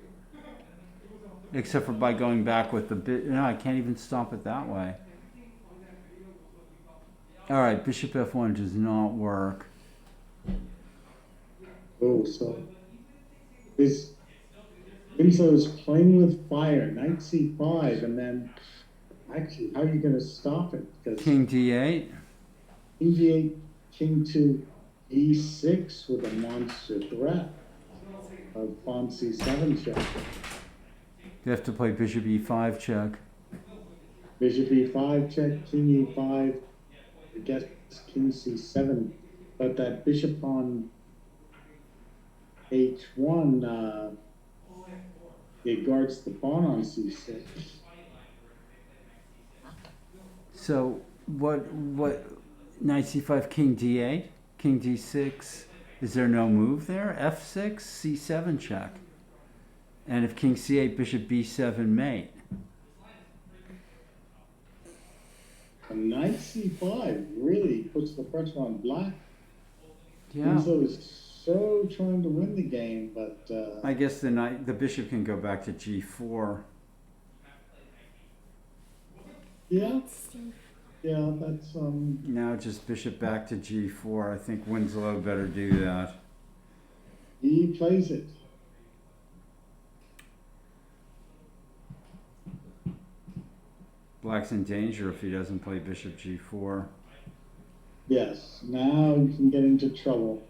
Except for by going back with the bit. No, I can't even stop it that way. All right, bishop f1 does not work. Oh, so this Winslow is playing with fire. Knight c5, and then Actually, how are you going to stop it? Because King D8. King D8, King to E6 with a monster threat of pawn C7 check. You have to play bishop E5 check. Bishop E5 check, King E5, I guess King C7, but that bishop on H1, it guards the pawn on C6. So what knight C5, King D8, King D6, is there no move there? F6, C7 check. And if King C8, Bishop B7 mate. And Knight C5 really puts the pressure on black. Yeah. Enzo is so trying to win the game, but I guess the bishop can go back to G4. yeah, that's Now just bishop back to G4. I think Winslow better do that. he plays it. Black's in danger if he doesn't play bishop G4. Yes, now you can get into trouble.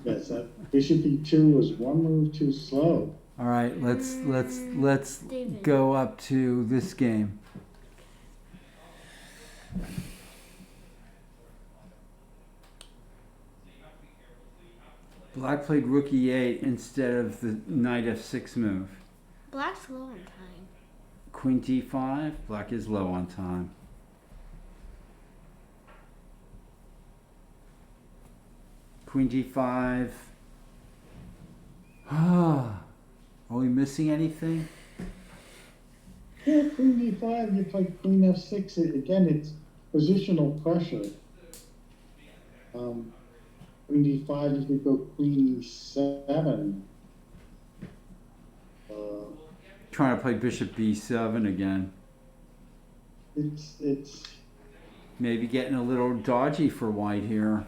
Yes, that bishop E2 was one move too slow. All right, let's David. go up to this game. Black played rook E8 instead of the knight F6 move. Black's low on time. Queen D5. Black is low on time. Queen D5. Are we missing anything? Yeah, Queen D5, you play Queen F6. Again, it's positional pressure. Queen D5, you could go Queen E7. Trying to play bishop B7 again. It's Maybe getting a little dodgy for white here.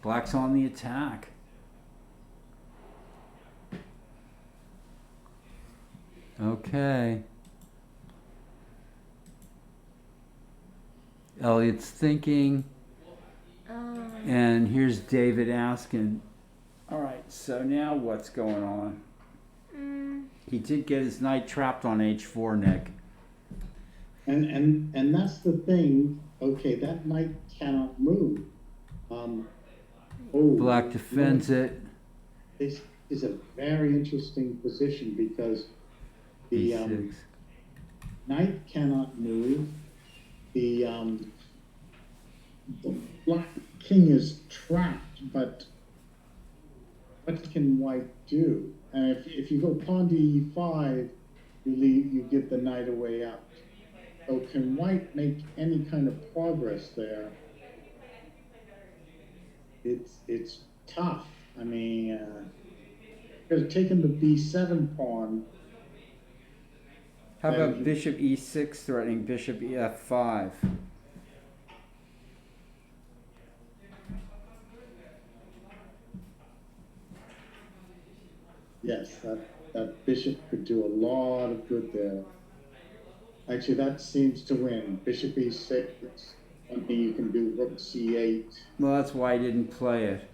Black's on the attack. Okay. Elliot's thinking. And here's David asking, all right, so now what's going on? He did get his knight trapped on H4, Nick. and that's the thing. Okay, that knight cannot move. Black defends it. This is a very interesting position because the B6. knight cannot move. The black king is trapped, but what can white do? And if you go pawn to e5, you give the knight a way out. So can white make any kind of progress there? It's tough. I mean, could have taken the b7 pawn. How about bishop e6 threatening bishop f5? Yes, that bishop could do a lot of good there. Actually, that seems to win. Bishop e6. One thing you can do, rook c8. Well, that's why I didn't play it.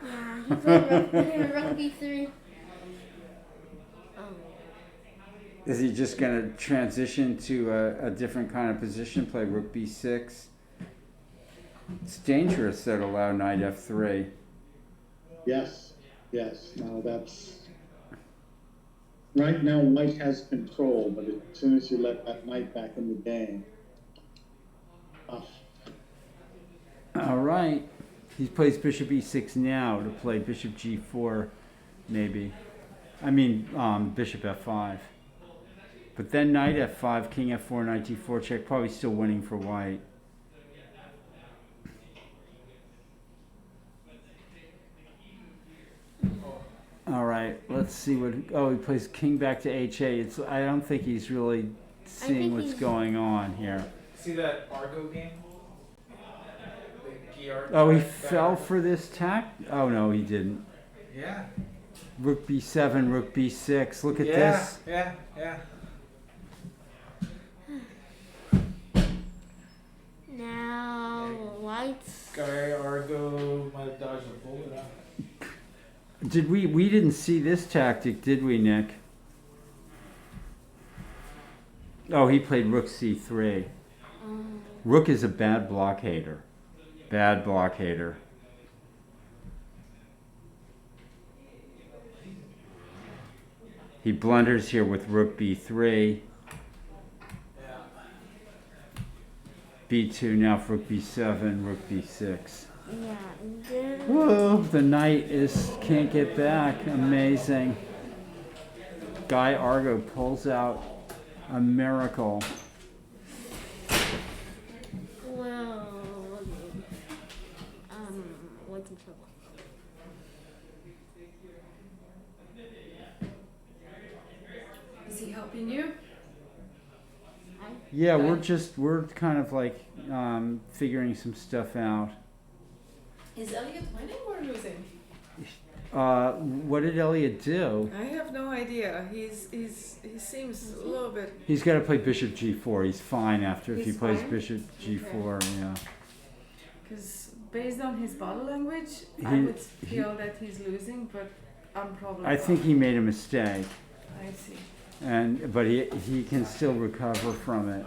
Yeah, he played rook b3. Is he just going to transition to a different kind of position, play rook b6? It's dangerous though to allow knight f3. Yes. No, that's... Right now, white has control, but as soon as you let that knight back in the game... All right. He plays bishop e6 now to play bishop g4, maybe. I mean, bishop f5. But then knight f5, king f4, knight d4 check, probably still winning for white. All right, let's see what... Oh, he plays king back to h8. I don't think he's really seeing what's going on here. See that Argo game? monkey art. Oh, he Guy fell Argo. for this tack? Oh, no, he didn't. Yeah. Rook b7, rook b6. Look at Yeah. this. Yeah. Yeah. Now whites. Guy Argo might have dodged a bullet. Did we didn't see this tactic, did we, Nick? Oh, he played rook c3. Rook is a bad blockader. Bad blockader. He blunders here with rook b3. Yeah. b2 now for rook b7, rook b6. Yeah, and then Whoa, the knight can't get back. Amazing. Guy Argo pulls out a miracle. well, white's in trouble. Is he helping you? Yeah, we're kind of like figuring some stuff out. Is Elliot winning or losing? What did Elliot do? I have no idea. He seems a little bit. He's got to play bishop g4. He's fine after if he He's plays fine? bishop g4. Yeah. Because based on his body language, I He- would feel that he's losing, but I'm probably. I think wrong. he made a mistake, I see. but he can still recover from it.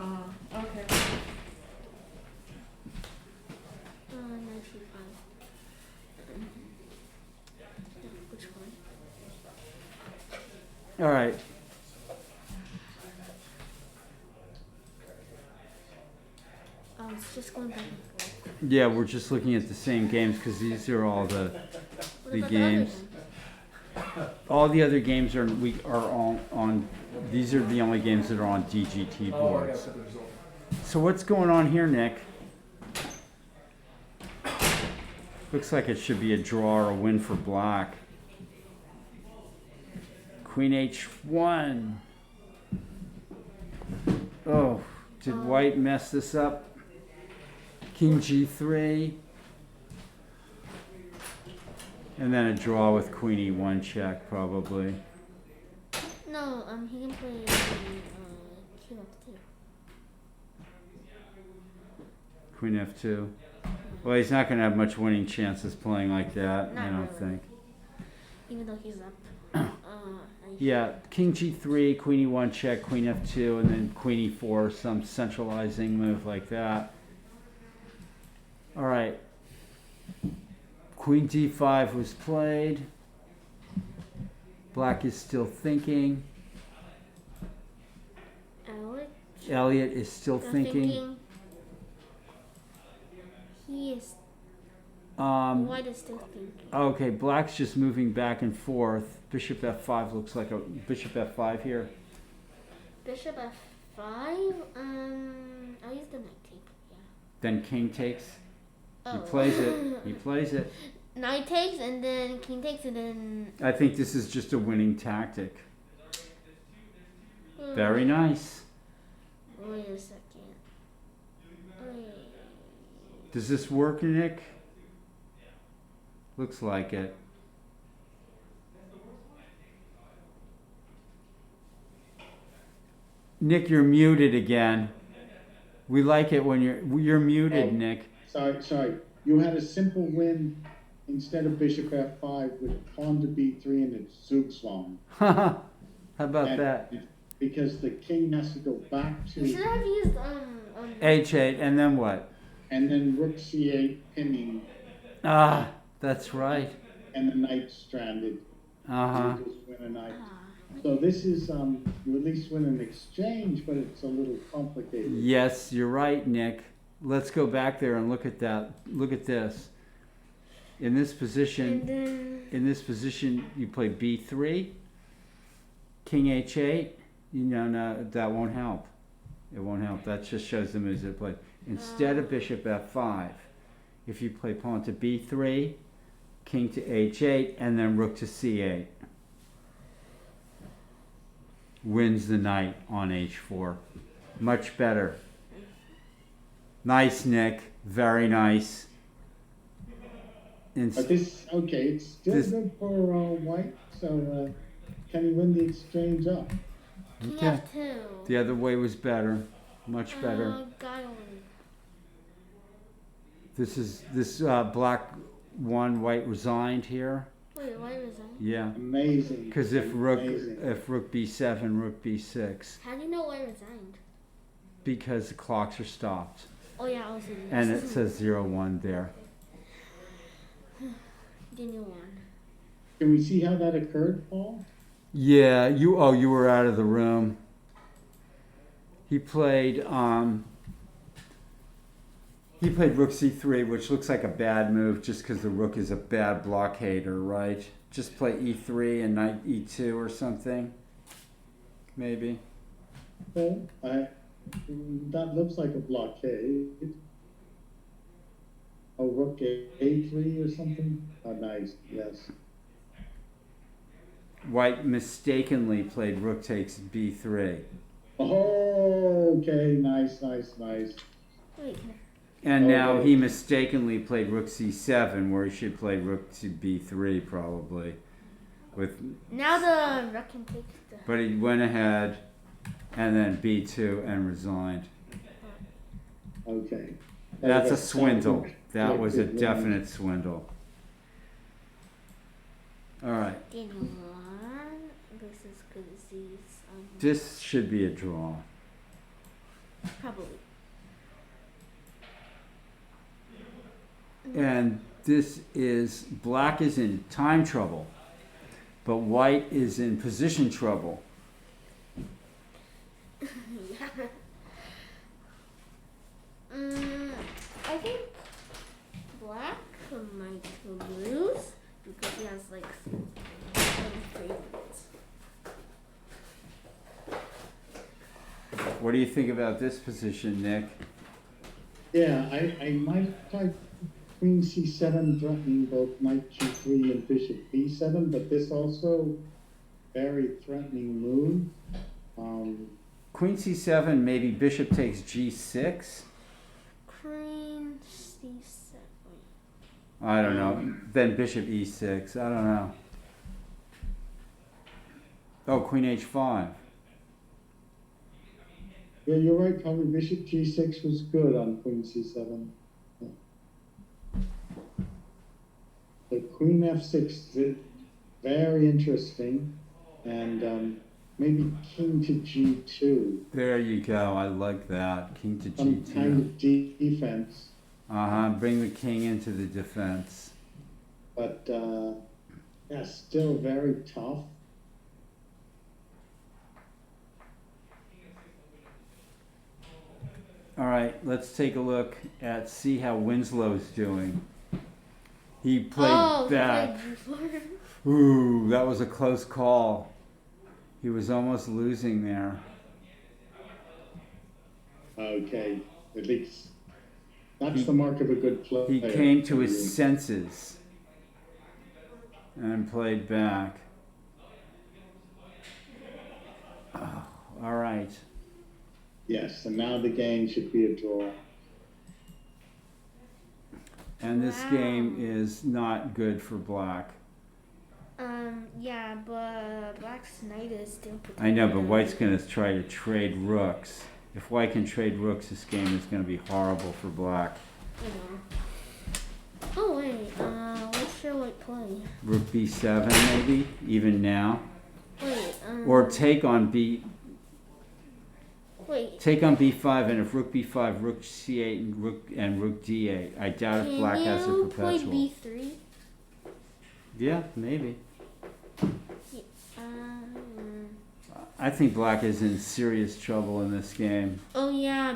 Okay. Knight c5. Which one? All right. It's just going back and forth. Yeah, we're just looking at the same games because these are all the What The about games. The other all the other games are on. These are the only games that are on DGT Oh, I boards. got the result. So what's going on here, Nick? Looks like it should be a draw or a win for black. Queen h1. Oh, did white mess this up? King g3. And then a draw with queen e1 check, probably. No, he can play king f2. Queen f2. Well, he's not going to have much winning chances playing like that, I Not don't really. think. Even though he's up. Yeah, king g3, queen e1 check, queen f2, and then queen e4, some centralizing move like that. All right. Queen d5 was played. Black is still thinking. Elliot is still thinking. He is. White is still thinking. Okay, black's just moving back and forth. Bishop f5 looks like a bishop f5 here. Bishop f5. I'll use the knight take. Yeah. Then king takes. He Oh. plays it. He plays it. Knight takes and then king takes and then. I think this is just a winning tactic. Very nice. Wait a second. Wait. Does this work, Nick? Looks like it. Nick, you're muted again. We like it when you're muted, Oh. Nick. Sorry. You had a simple win instead of bishop f5 with pawn to b3 and it's Zugzwang. How about And that? Because the king has to go back You should to, have used H8, and then what? and then rook c8 pinning, Ah, that's right. and the knight stranded. Uh-huh. You just win a knight. So this is, you at least win an exchange, but it's a little complicated. Yes, you're right, Nick. Let's go back there and look at that. Look at this. In this position, and then you play b3, king h8. No, that won't help. It won't help. That just shows the moves that play. Instead of bishop f5, if you play pawn to b3, king to h8, and then rook to c8, wins the knight on h4. Much better. Nice, Nick. Very nice. But this, okay, it's still This- good for white, so can he win the exchange up? He Okay. have two. The other way was better, much better. Guy Argo. This black won, white resigned here. Wait, why was that? Yeah, Amazing. because if Amazing. rook b7, rook b6, How do you know why resigned? because the clocks are stopped, Oh yeah, I was in and it says 0-1 there. Daniel Wang. Can we see how that occurred, Paul? Yeah, you were out of the room. He played rook c3, which looks like a bad move just because the rook is a bad blockader, right? Just play e3 and knight e2 or something, maybe. Well, that looks like a blockade. Oh, rook a3 or something? Oh, nice, yes. White mistakenly played rook takes b3. Oh, okay, nice. Wait, And now Okay. he mistakenly played rook c7, where he should play rook to b3 probably. now the rook can take the. But he went ahead and then b2 and resigned. Okay. That's a Okay, swindle. so- That was a Yeah. definite swindle. All right, Daniel Wang versus Gazeez. this should be a draw. Probably. And this is, black is in time trouble, but white is in position trouble. I think black might lose because he has like some favorites. What do you think about this position, Nick? Yeah, I might try queen c7 threatening both knight g3 and bishop b7, but this also very threatening move. Queen c7, maybe bishop takes g6? Queen c7. I don't know. Then bishop e6. I don't know. Oh, queen h5. Yeah, you're right, probably bishop g6 was good on queen c7. Yeah. The queen f6, very interesting, and maybe king to g2, There you go. I like that. King to some kind g2. of defense, Bring the king into the defense. but yeah, still very tough. All right, let's take a look at see how Winslow's doing. He played back. Ooh, that was a close call. He was almost losing there. Okay, at least that's the mark of a good player. He came to his senses and played back. Oh, all right. Yes, and now the game should be a draw. And this Wow. game is not good for black. Yeah, but black's knight is still protected. I know, but white's going to try to trade rooks. If white can trade rooks, this game is going to be horrible for black. I know. Oh wait, what should white play? Rook b7 maybe, even now. Wait, Or take on wait. take on b5, and if rook b5, rook c8, and rook d8. I doubt if black has a Can you play perpetual. b3? Yeah, maybe. Um, I think black is in serious trouble in this game. oh yeah,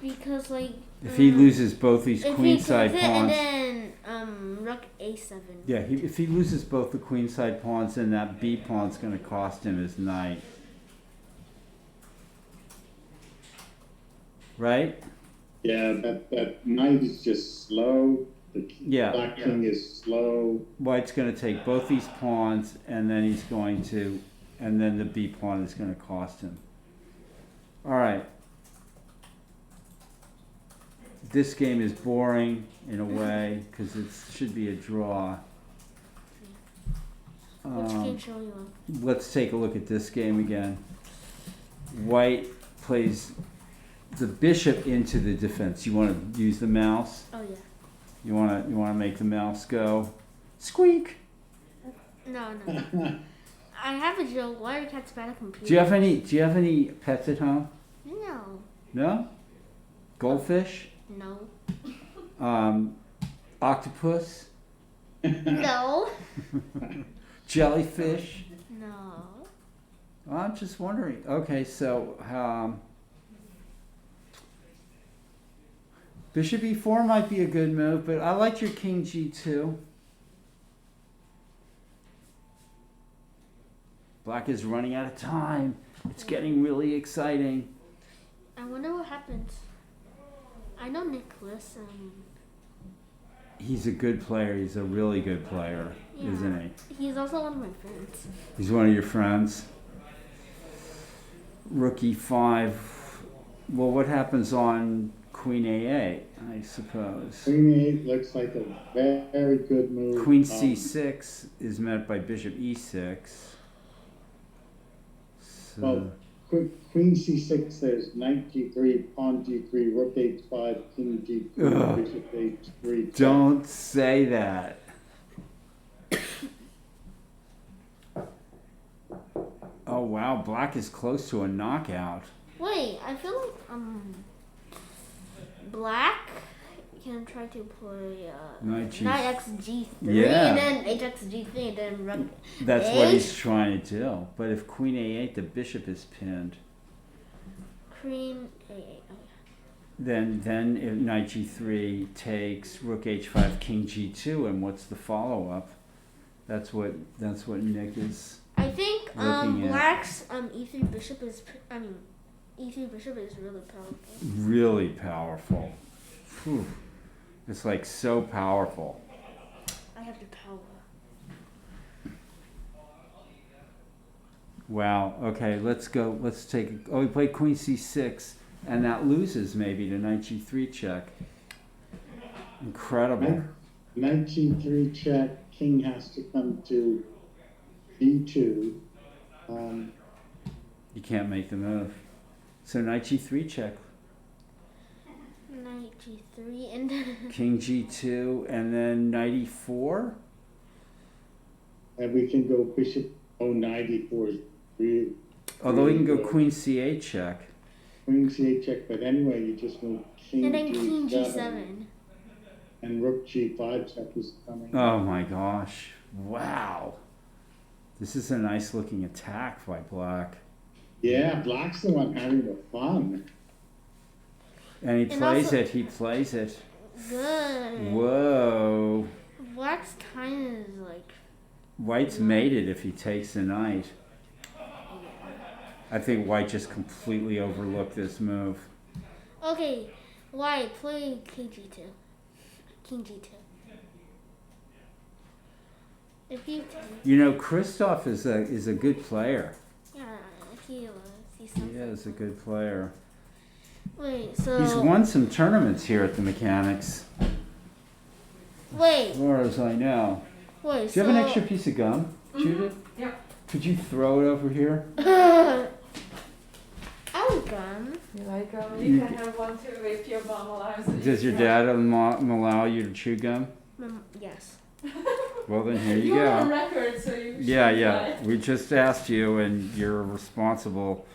because like If he loses both these if he queenside takes it pawns, and then rook a7. yeah, if he loses both the queenside pawns, then that b pawn's going to cost him his knight. Right? Yeah, that knight is just slow. The Yeah. black king is slow. White's going to take both these pawns, and then he's going to, and then the b pawn is going to cost him. All right. this game is boring in a way because it should be a draw. Which game shall we want? Let's take a look at this game again. White plays the bishop into the defense. You want to use the mouse? Oh yeah. You want to make the mouse go squeak? No. I have a joke. Why are cats bad at computers? Do you have any pets at home? No. No? Goldfish? No. Octopus? No. Jellyfish? No. I'm just wondering. Okay, so Bishop e4 might be a good move, but I like your king g2. Black is running out of time. It's getting really exciting. I wonder what happens. I know Nicholas. He's a good player. He's a really good player, Yeah. isn't he? He's also one of my friends. He's one of your friends. Rook e5. Well, what happens on Queen a8, I suppose? Queen e8 looks like a very good move. Queen c6 is met by bishop e6. So, Well, Queen c6, there's knight g3, pawn g3, rook h5, king g3, Ugh. bishop h3. don't say that. Oh wow, black is close to a knockout. Wait, I feel like black can try to play Knight G- knight x g3 Yeah. and then h x g3 and then rook. That's what H? he's trying to do. But if queen a8, the bishop is pinned. Queen a8. Then if knight g3 takes rook h5, king g2, and what's the follow up? That's what Nick is. I think Looking at- black's e3 bishop is e3 bishop is really powerful. Really powerful. Whew. It's like so powerful. I have the power. Wow. Okay, let's go. Let's take. Oh, we played queen c6, and that loses maybe to knight g3 check. Incredible. Knight g3 check, king has to come to d2. You can't make the move. So knight g3 check, Knight g3 and then king g2, and then knight e4. And we can go bishop knight e4. Although we can go queen c8 check. Queen c8 check, but anyway, you just move king and then king g7. g7. And rook g5 check is coming. Oh my gosh! Wow. This is a nice looking attack by black. Yeah, black's the one having the fun. And he And plays also- it. He plays it. Good. Whoa. Black's kind of like White's mated if he takes the knight. I think white just completely overlooked this move. okay. White play king g2. King g2. If you You know, Christophe is a good player. he's He something. is a good player. Wait, so He's won some tournaments here at the Mechanics, wait, as far as I know. wait. Do you have an extra piece of gum, Judith? Yeah. Could you throw it over here? I'll gun. You like you can have one too if your mom allows it. Does your dad allow you to chew gum? Yes. Well, then here you You're on go. record, so you Yeah, should yeah. try it. We just asked you, and you're responsible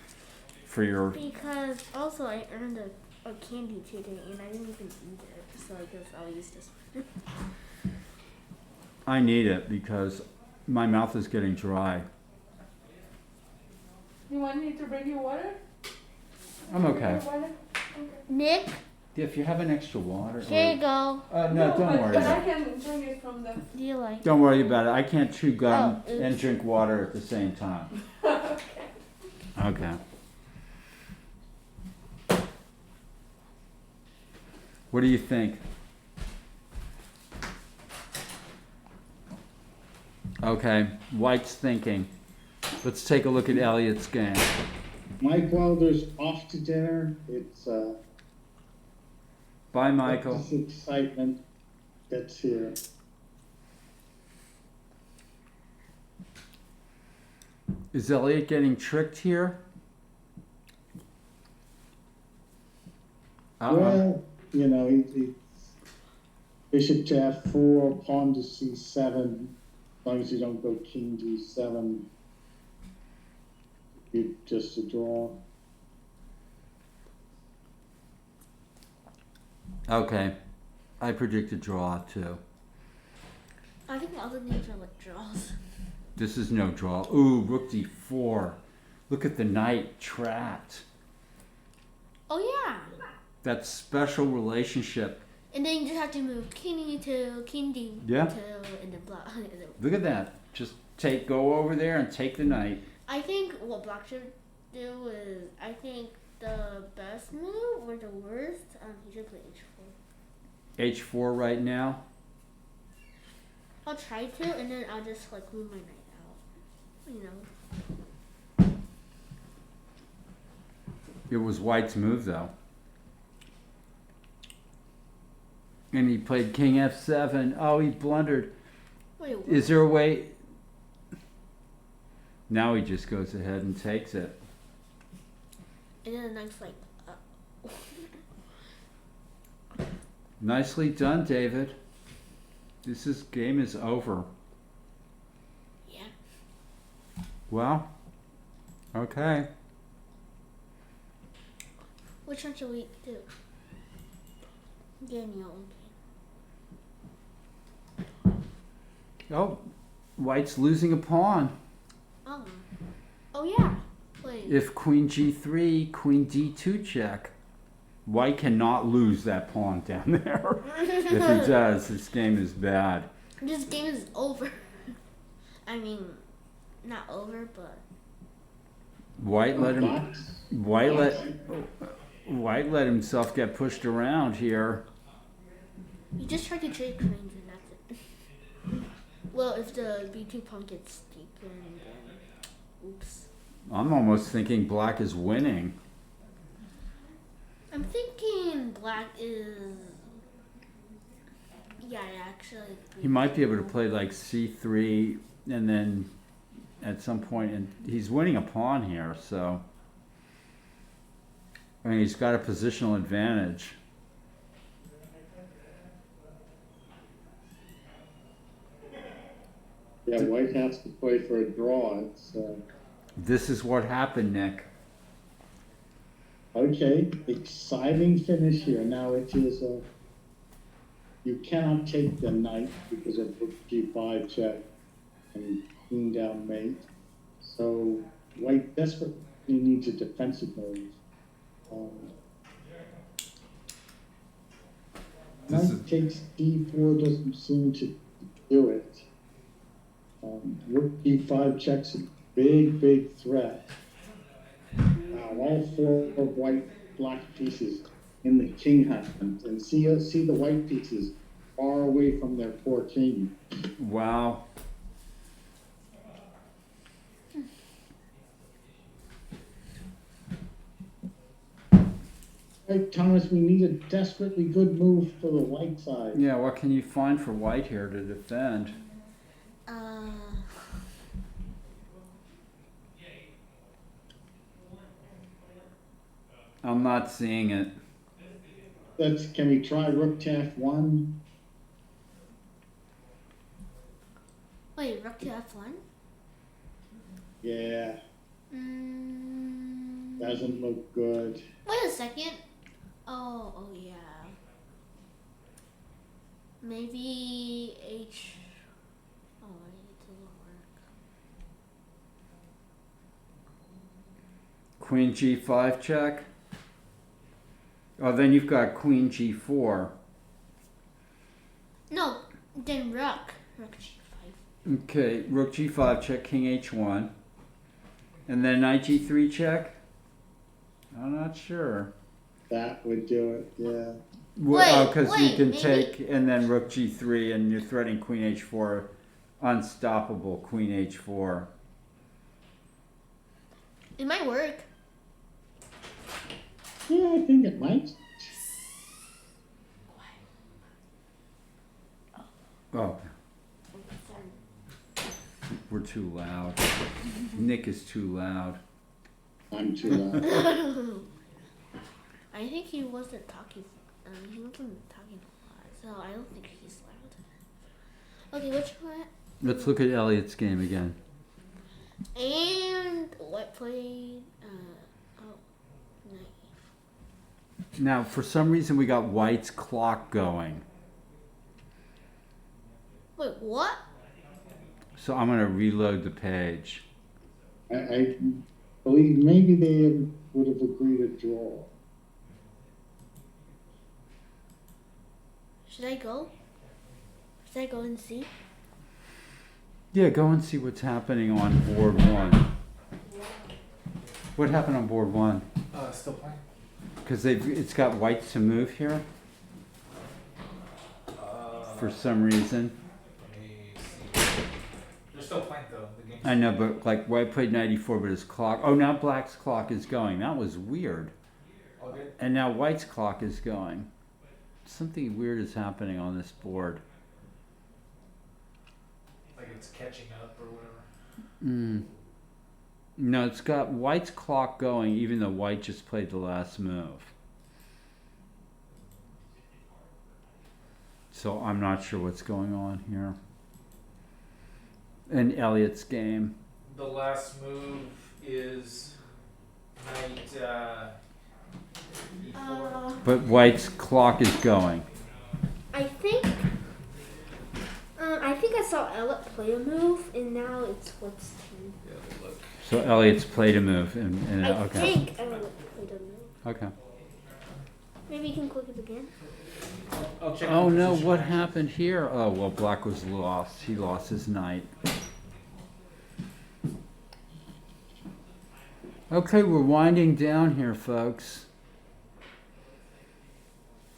for your. Because also I earned a candy today and I didn't even eat it, so I guess I'll use this one. I need it because my mouth is getting dry. You want me to bring you water? I'm okay. Water? Nick, Yeah, if you have an extra water. here you go. No, don't but, worry but about I it. can drink it from the. Do you like Don't worry about it. I can't chew gum Oh, oops. and drink water at the same time. Okay. What do you think? Okay, White's thinking. Let's take a look at Elliot's game. Mike Wilder's off to dinner. It's Bye, Michael. This excitement that's here. Is Elliot getting tricked here? Well, you know, he bishop to f4, pawn to c7. As long as you don't go king d7, you just a draw. Okay. I predicted draw too. I think the other names are like draws. This is no draw. Ooh, rook d4. Look at the knight trapped. Oh yeah. That special relationship. And then you just have to move king e2, king d2, Yeah. and then black. Look at that. Just go over there and take the knight. I think what black should do is, I think the best move or the worst, he should play h4. h4 right now. I'll try to, and then I'll just like move my knight out. You know. It was white's move though. And he played king f7. Oh, he blundered. Wait, what? Is there a way? Now he just goes ahead and takes it. And then the knight's like, Nicely done, David. Game is over. yeah. Well, okay. Which one should we do? Daniel. Oh, white's losing a pawn. Oh. Oh yeah. Wait. If queen g3, queen d2 check. White cannot lose that pawn down there. If he does, this game is bad. This game is over. I mean, not over, but White let himself get pushed around here. you just try to trade queens and that's it. Well, if the b2 pawn gets taken, then oops. I'm almost thinking black is winning. I'm thinking black is. Yeah, actually. He might be able to play like c3 and then at some point, and he's winning a pawn here, so I mean he's got a positional advantage. Yeah, white has to play for a draw. It's This is what happened, Nick. okay. Exciting finish here. Now it is you cannot take the knight because of rook g5 check and queen down mate. So white desperately needs a defensive move. Knight takes d4 doesn't seem to do it. Rook d5 checks a big threat. Now all four of black pieces in the king hunt, and see the white pieces far away from their poor king. Wow. Right, Thomas, we need a desperately good move for the white side. Yeah, what can you find for white here to defend? I'm not seeing it. Can we try rook to f1? Wait, rook to f1? Yeah, doesn't look good. Wait a second. Oh yeah. Maybe H. Oh wait, it doesn't work. Queen g5 check. Oh, then you've got queen g4. No, then rook. Rook g5. Okay, rook g5 check, king h1. And then knight g3 check? I'm not sure. That would do it, yeah. Well, because you wait, can maybe- take and then rook g3 and you're threatening queen h4. Unstoppable queen h4. It might work. Yeah, I think it might. too loud. Nick is too loud. I'm too loud. I think he wasn't talking. He wasn't talking a lot, so I don't think he's loud. Okay, which one? Let's look at Elliot's game again. And what played? Knight. Now, for some reason, we got White's clock going. Wait, what? So I'm going to reload the page. I believe maybe they would have agreed a draw. Should I go? Should I go and see? Yeah, go and see what's happening on board one. What happened on board one? Still playing. Because it's got Whites to move here for some reason. Let me see. They're still playing though. The game's I know, but like White played 94, but his clock. Oh, now Black's clock is going. That was weird. all good. And now White's clock is going. Something weird is happening on this board. Like it's catching up or whatever. No, it's got White's clock going, even though White just played the last move. So I'm not sure what's going on here. And Elliot's game. The last move is knight e4. But White's clock is going. I think I saw Elliot play a move, and now it's what's team. Yeah, we'll look. So Elliot's played a move. And I okay. think Elliot played a move. Okay. Maybe you can click it again. I'll check. Oh the no, position. what happened here? Oh, well, Black was lost. He lost his knight. Okay, we're winding down here, folks.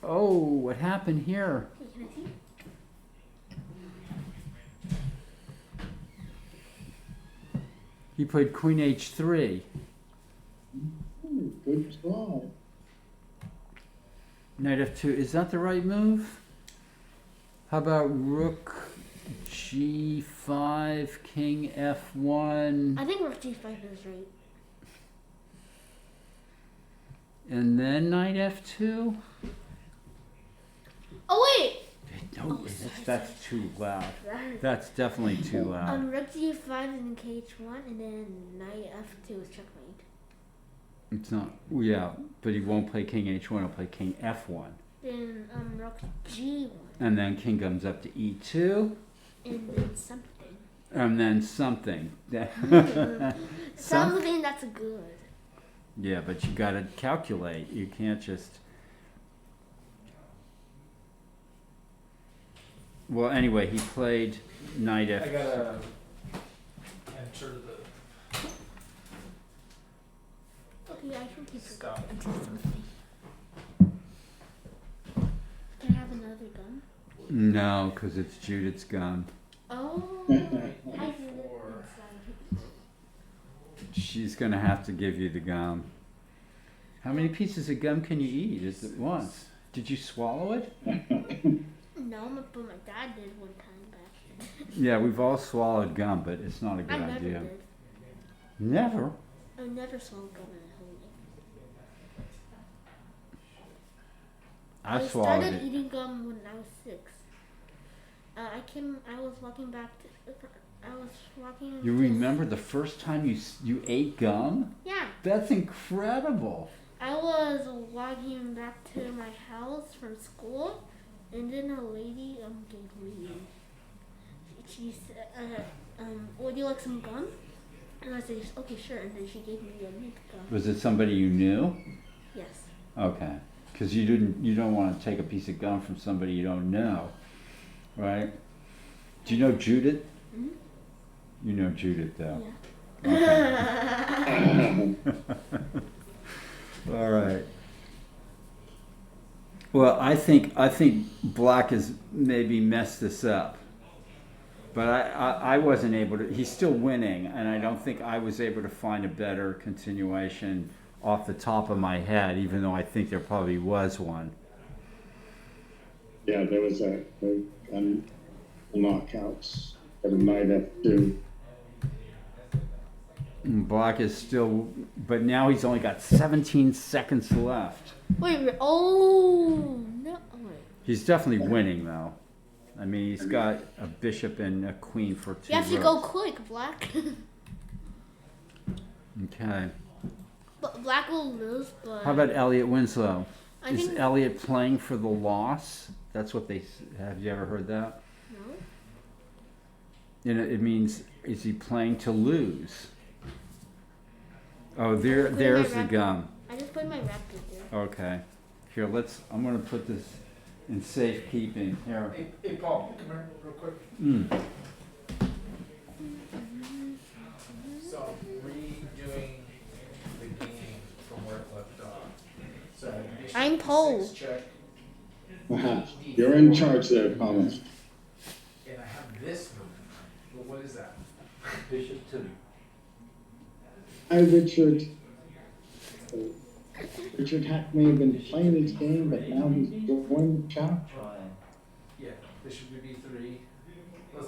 Oh, what happened here? Wait, can I see? He played Queen H3. Good try. Knight F2. Is that the right move? How about Rook G5, King F1, I think Rook G5 is right. and then Knight F2? Oh wait! No, Oh, sorry, that's too loud. Sorry. That's definitely too loud. Rook G5 and KH1, and then Knight F2 is checkmate. It's not. Yeah, but he won't play King H1. He'll play King F1, Then Rook G1, and then King comes up to E2, and then something. and then something. Something that's good. Yeah, but you got to calculate. You can't just. Well, anyway, he played Knight F. I gotta enter the Okay, I can keep it stop. until something. Can I have another gun? No, because it's Judith's gun. Oh, I did it inside. She's gonna have to give you the gum. How many pieces of gum can you eat at once? Did you swallow it? No, but my dad did one time back then. Yeah, we've all swallowed gum, but it's not a I good never idea. did. Never? I never saw gum in a whole life. I swallowed started it. eating gum when I was 6. I was walking back to. I was walking. You to- remember the first time you ate gum? Yeah. That's incredible. I was walking back to my house from school, and then a lady gave me. She said, "Would you like some gum?" And I said, "Okay, sure." And then she gave me a mint gum. Was it somebody you knew? Yes. Okay, because you don't want to take a piece of gum from somebody you don't know, right? Do you know Judith? Mhm. You know Judith, though. Yeah. All right. Well, I think Black has maybe messed this up, but I wasn't able to. He's still winning, and I don't think I was able to find a better continuation off the top of my head, even though I think there probably was one. Yeah, there was a knockouts at a Knight F2. Black is still, but now he's only got 17 seconds left. Oh no! Wait. He's definitely winning though. I mean, he's got a bishop and a queen for 2 You have to rows. go quick, Black. Okay. But Black will lose, but How about Elliot Winslow? I Is think Elliot playing for the loss? That's what they have. You ever heard that? no. It means, is he playing to lose? Oh, Put my there's the racket. gum. I just put my racket there. Okay. Here, I'm going to put this in safekeeping. Here. Hey Paul, come here real quick. Mm. So redoing the game from where it left off. So bishop I'm E6 Paul. check, You're in charge there, Thomas. and I have this move. But what is that? Bishop to Hi, Richard. Richard Hack may have been playing his game, but now he's going to chop. try. Yeah, bishop to b3.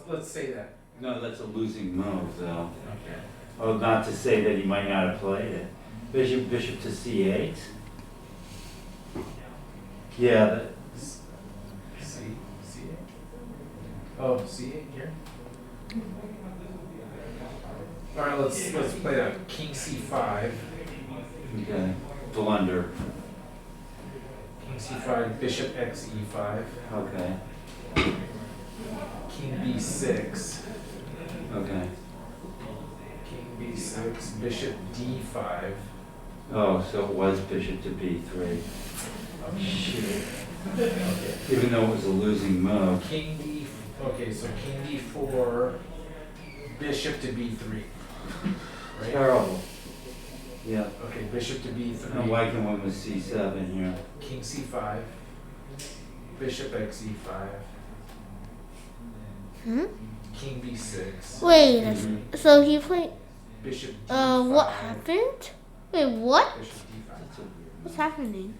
Let's say that. No, that's a losing move, though. Okay. Oh, not to say that he might not have played it. Bishop to c8. Yeah, C8. Oh, C8 here. All right, let's play that. King C5. okay. Blunder. King C5. Bishop X E5. Okay. King B6. Okay. King B6. Bishop D5. Oh, so it was bishop to b3. Shit. Even though it was a losing move. King D. Okay, so King D4. Bishop to B3. Right. Terrible. Yeah. Okay, bishop to B3. And white can win with c7 here. King C5. Bishop X E5. Hmm? King B6. Wait. Mhm. So he played. Bishop D5. What happened? Wait, what? Bishop D5. That's a weird What's move. happening?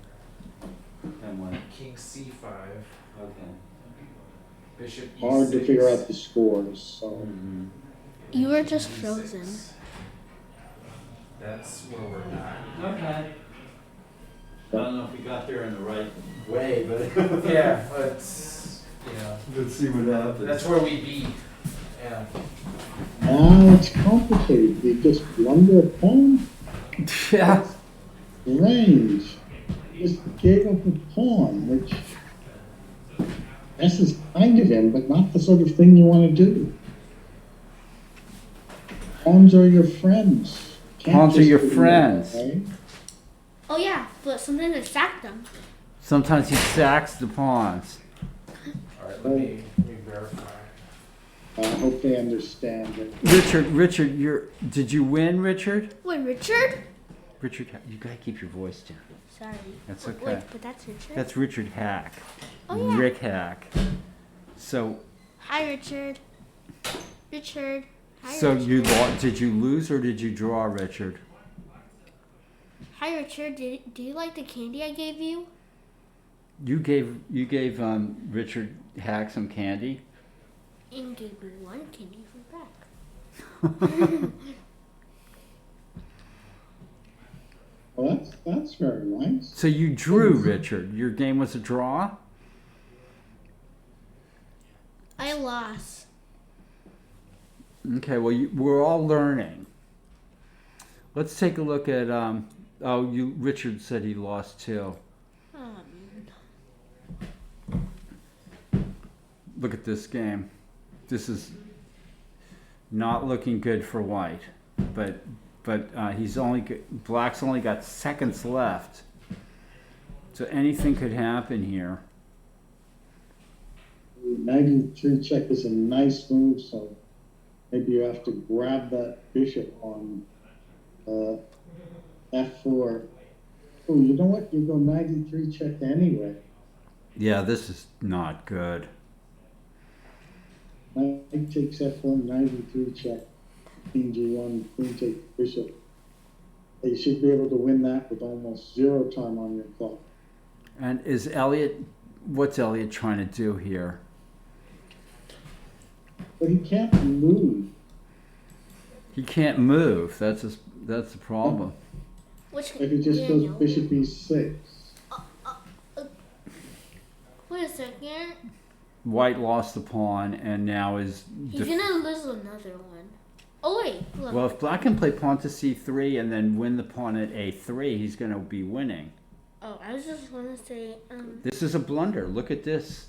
And what? King C5. Okay. Bishop E6. Hard to figure out the scores, so. Mm-hmm. You were just E6. frozen. That's where we're at. Okay. I don't know if we got there in the right way, but Yeah, but let's see what happens. that's where we be. Yeah. Now it's complicated. You just blunder a pawn. Yeah. Range. Just gave up a pawn, which this is kind of him, but not the sort of thing you want to do. Pawns are your friends. Can't Pawns are just your do that, friends. right? Oh yeah, but sometimes I sacked them. Sometimes he sacks the pawns. All right, let me verify. I hope they understand it. Richard, did you win, Richard? Wait, Richard? Richard, you gotta keep your voice down. Sorry. That's Wait, okay. but that's Richard. That's Richard Hack. Oh, yeah. Rick Hack. So, Hi, Richard. Richard. Hi, so Richard. did you lose or did you draw, Richard? Hi, Richard. Do you like the candy I gave you? You gave Richard Hack some candy. And gave me one candy for back. Well, that's very nice. So you drew, Richard. Your game was a draw. I lost. Okay, well, we're all learning. Let's take a look at. Richard said he lost too. Look at this game. This is not looking good for white, but black's only got seconds left, so anything could happen here. 93 check is a nice move, so maybe you have to grab that bishop on f4. Oh, you know what? You go 93 check anyway. Yeah, this is not good. Knight takes f1, 93 check. King g1, queen takes bishop. You should be able to win that with almost 0 time on your clock. And what's Elliot trying to do here? But he can't lose. He can't move. That's the problem. Which If he just goes Daniel. bishop e6. Wait a second. White lost the pawn and now is. He's gonna lose another one. Oh wait, look. Well, if black can play pawn to c3 and then win the pawn at a3, he's going to be winning. Oh, I was just gonna say. This is a blunder. Look at this.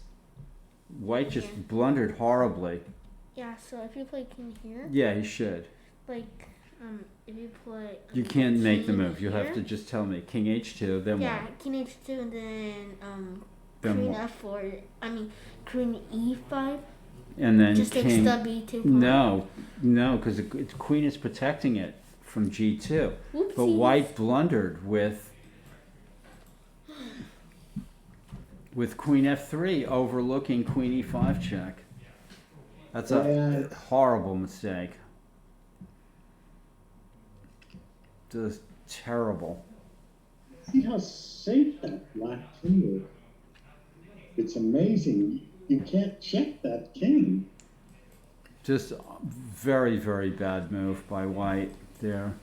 White just Yeah. blundered horribly. Yeah. So if you play king here, Yeah, he should. like, if you play. You can't make the king move. You'll have here- to just tell me. King h2, then Yeah, what? king h2 and then Then queen what? f4. I mean, queen e5. And then Just takes king. the b2 pawn. No, because the queen is protecting it from g2. Whoopsies. But white blundered with queen f3, overlooking queen e5 check. That's a Yeah. horrible mistake. Just terrible. See how safe that black king is. It's amazing. You can't check that king. Just very, very bad move by white there.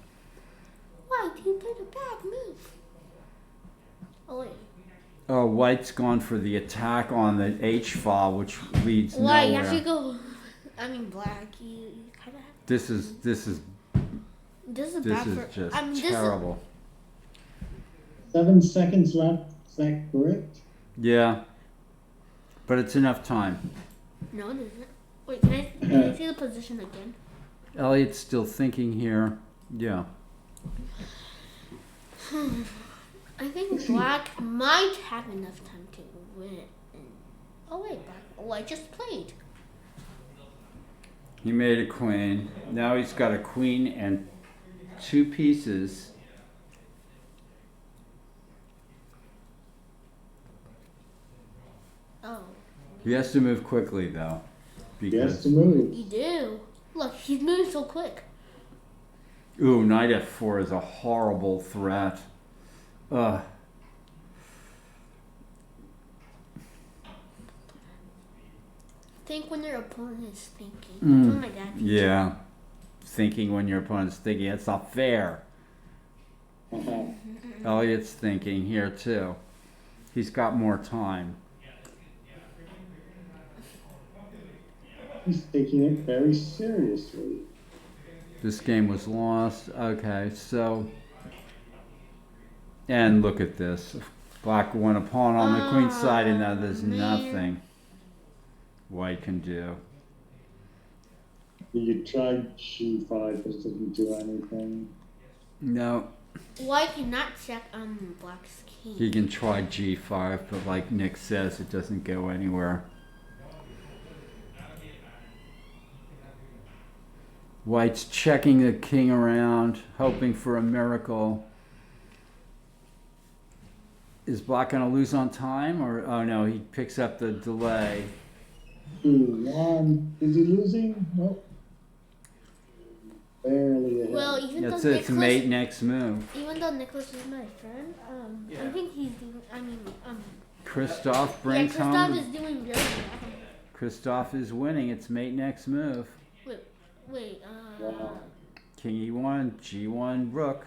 White, you played a bad move. Oh wait. Oh, white's gone for the attack on the h file, which leads Why you nowhere. have to go? I mean, black. You kind of have. This is This is bad for. just I mean, terrible. 7 seconds left. Is that correct? Yeah, but it's enough time. No, it isn't. Wait, can I see the position again? Elliot's still thinking here. Yeah. I think black might have enough time to win. Oh wait, black. Oh, I just played. He made a queen. Now he's got a queen and 2 pieces. Oh, He has to move quickly though, He has because to move. you do. Look, he's moving so quick. ooh, knight f4 is a horrible threat. Ugh. Think when your opponent is thinking. Mm. That's what my dad teaches. Yeah, thinking when your opponent's thinking. It's not fair. Uh-huh. Elliot's thinking here too. He's got more time. He's taking it very seriously. This game was lost. Okay, so. And look at this. Black won a pawn on the queen side, and now there's man. nothing white can do. You tried g5, but it didn't do anything. No, White cannot check black's king. he can try g5, but like Nick says, it doesn't go anywhere. White's checking the king around, hoping for a miracle. Is black going to lose on time, or oh no, he picks up the delay. 2-1. Is he losing? No. Barely ahead. Well, even That's though it. It's mate next move. even though Nicholas is my friend, I think he's doing. I mean, Christophe yeah, brings Christophe home. is doing really well. Christophe is winning. It's mate next move. Wait, Wow. King e1, g1, rook.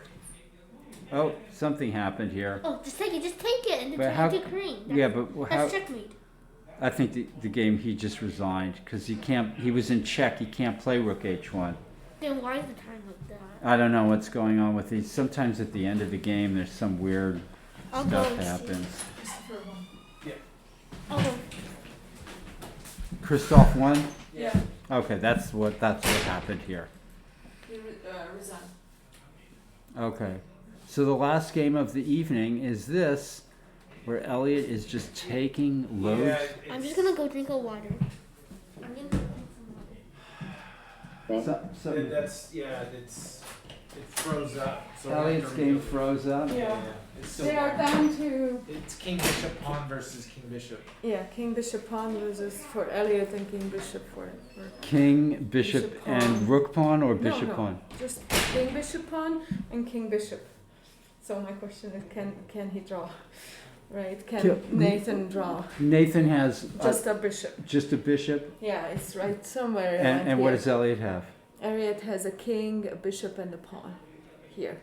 Oh, something happened here. oh, just take it, and But then how- try to cream. Yeah, but how? That's checkmate. I think the game he just resigned because he can't. He was in check. He can't play rook h1. Then why is the time like that? I don't know what's going on with these. Sometimes at the end of the game, there's some weird I'll go stuff and see. happens. Oh, Christophe won. Yeah, Okay, that's what happened here. he resigned. Okay, so the last game of the evening is this, where Elliot is just taking loads. I'm just gonna go drink a water. I'm gonna go drink some water. Well, It froze up. So Elliot's game froze up. Yeah, It's they are down to It's king bishop pawn versus king bishop. king bishop pawn loses for Elliot and king bishop for King, bishop, Bishop and pawn. rook pawn or bishop no, pawn? just king bishop pawn and king bishop. So my question is, can he draw? Right? Can Yeah. Nathan draw? Nathan has Just a bishop. just a bishop, Yeah, it's right somewhere. and what here. does Elliot have? Harriet has a king, a bishop, and a pawn here.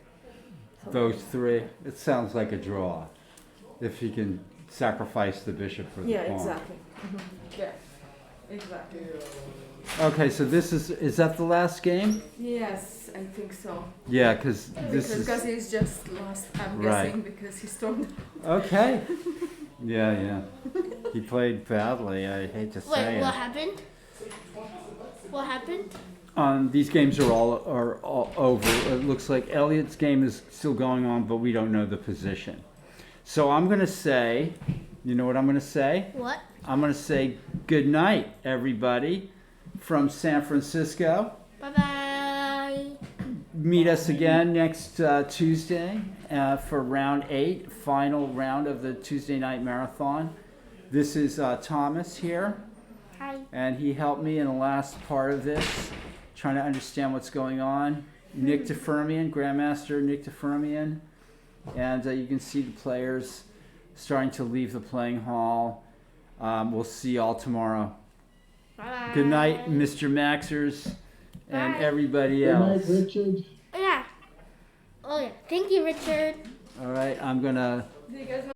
So Those three. It sounds like a draw. If he can sacrifice the bishop for the yeah, pawn. exactly. Yeah, exactly. Okay, so this is that the last game? Yes, I think so. Yeah, because this Because is Gazeez just lost, I'm Right. guessing, because he stormed. okay. Yeah. He played badly. I hate to say Wait, it. what happened? What happened? These games are all over. It looks like Elliot's game is still going on, but we don't know the position. So I'm gonna say, you know what I'm gonna say? What? I'm gonna say good night, everybody, from San Francisco. Bye bye. Meet us again next Tuesday for round 8, final round of the Tuesday night marathon. This is Thomas here, Hi. and he helped me in the last part of this, trying to understand what's going on. Nick DeFermian, Grandmaster Nick DeFermian, and you can see the players starting to leave the playing hall. We'll see y'all tomorrow. Bye. Good night, Mr. Maxers, and Bye. everybody Good night, else. Richard. Oh yeah. Oh yeah. Thank you, Richard. All right, I'm gonna Do you guys know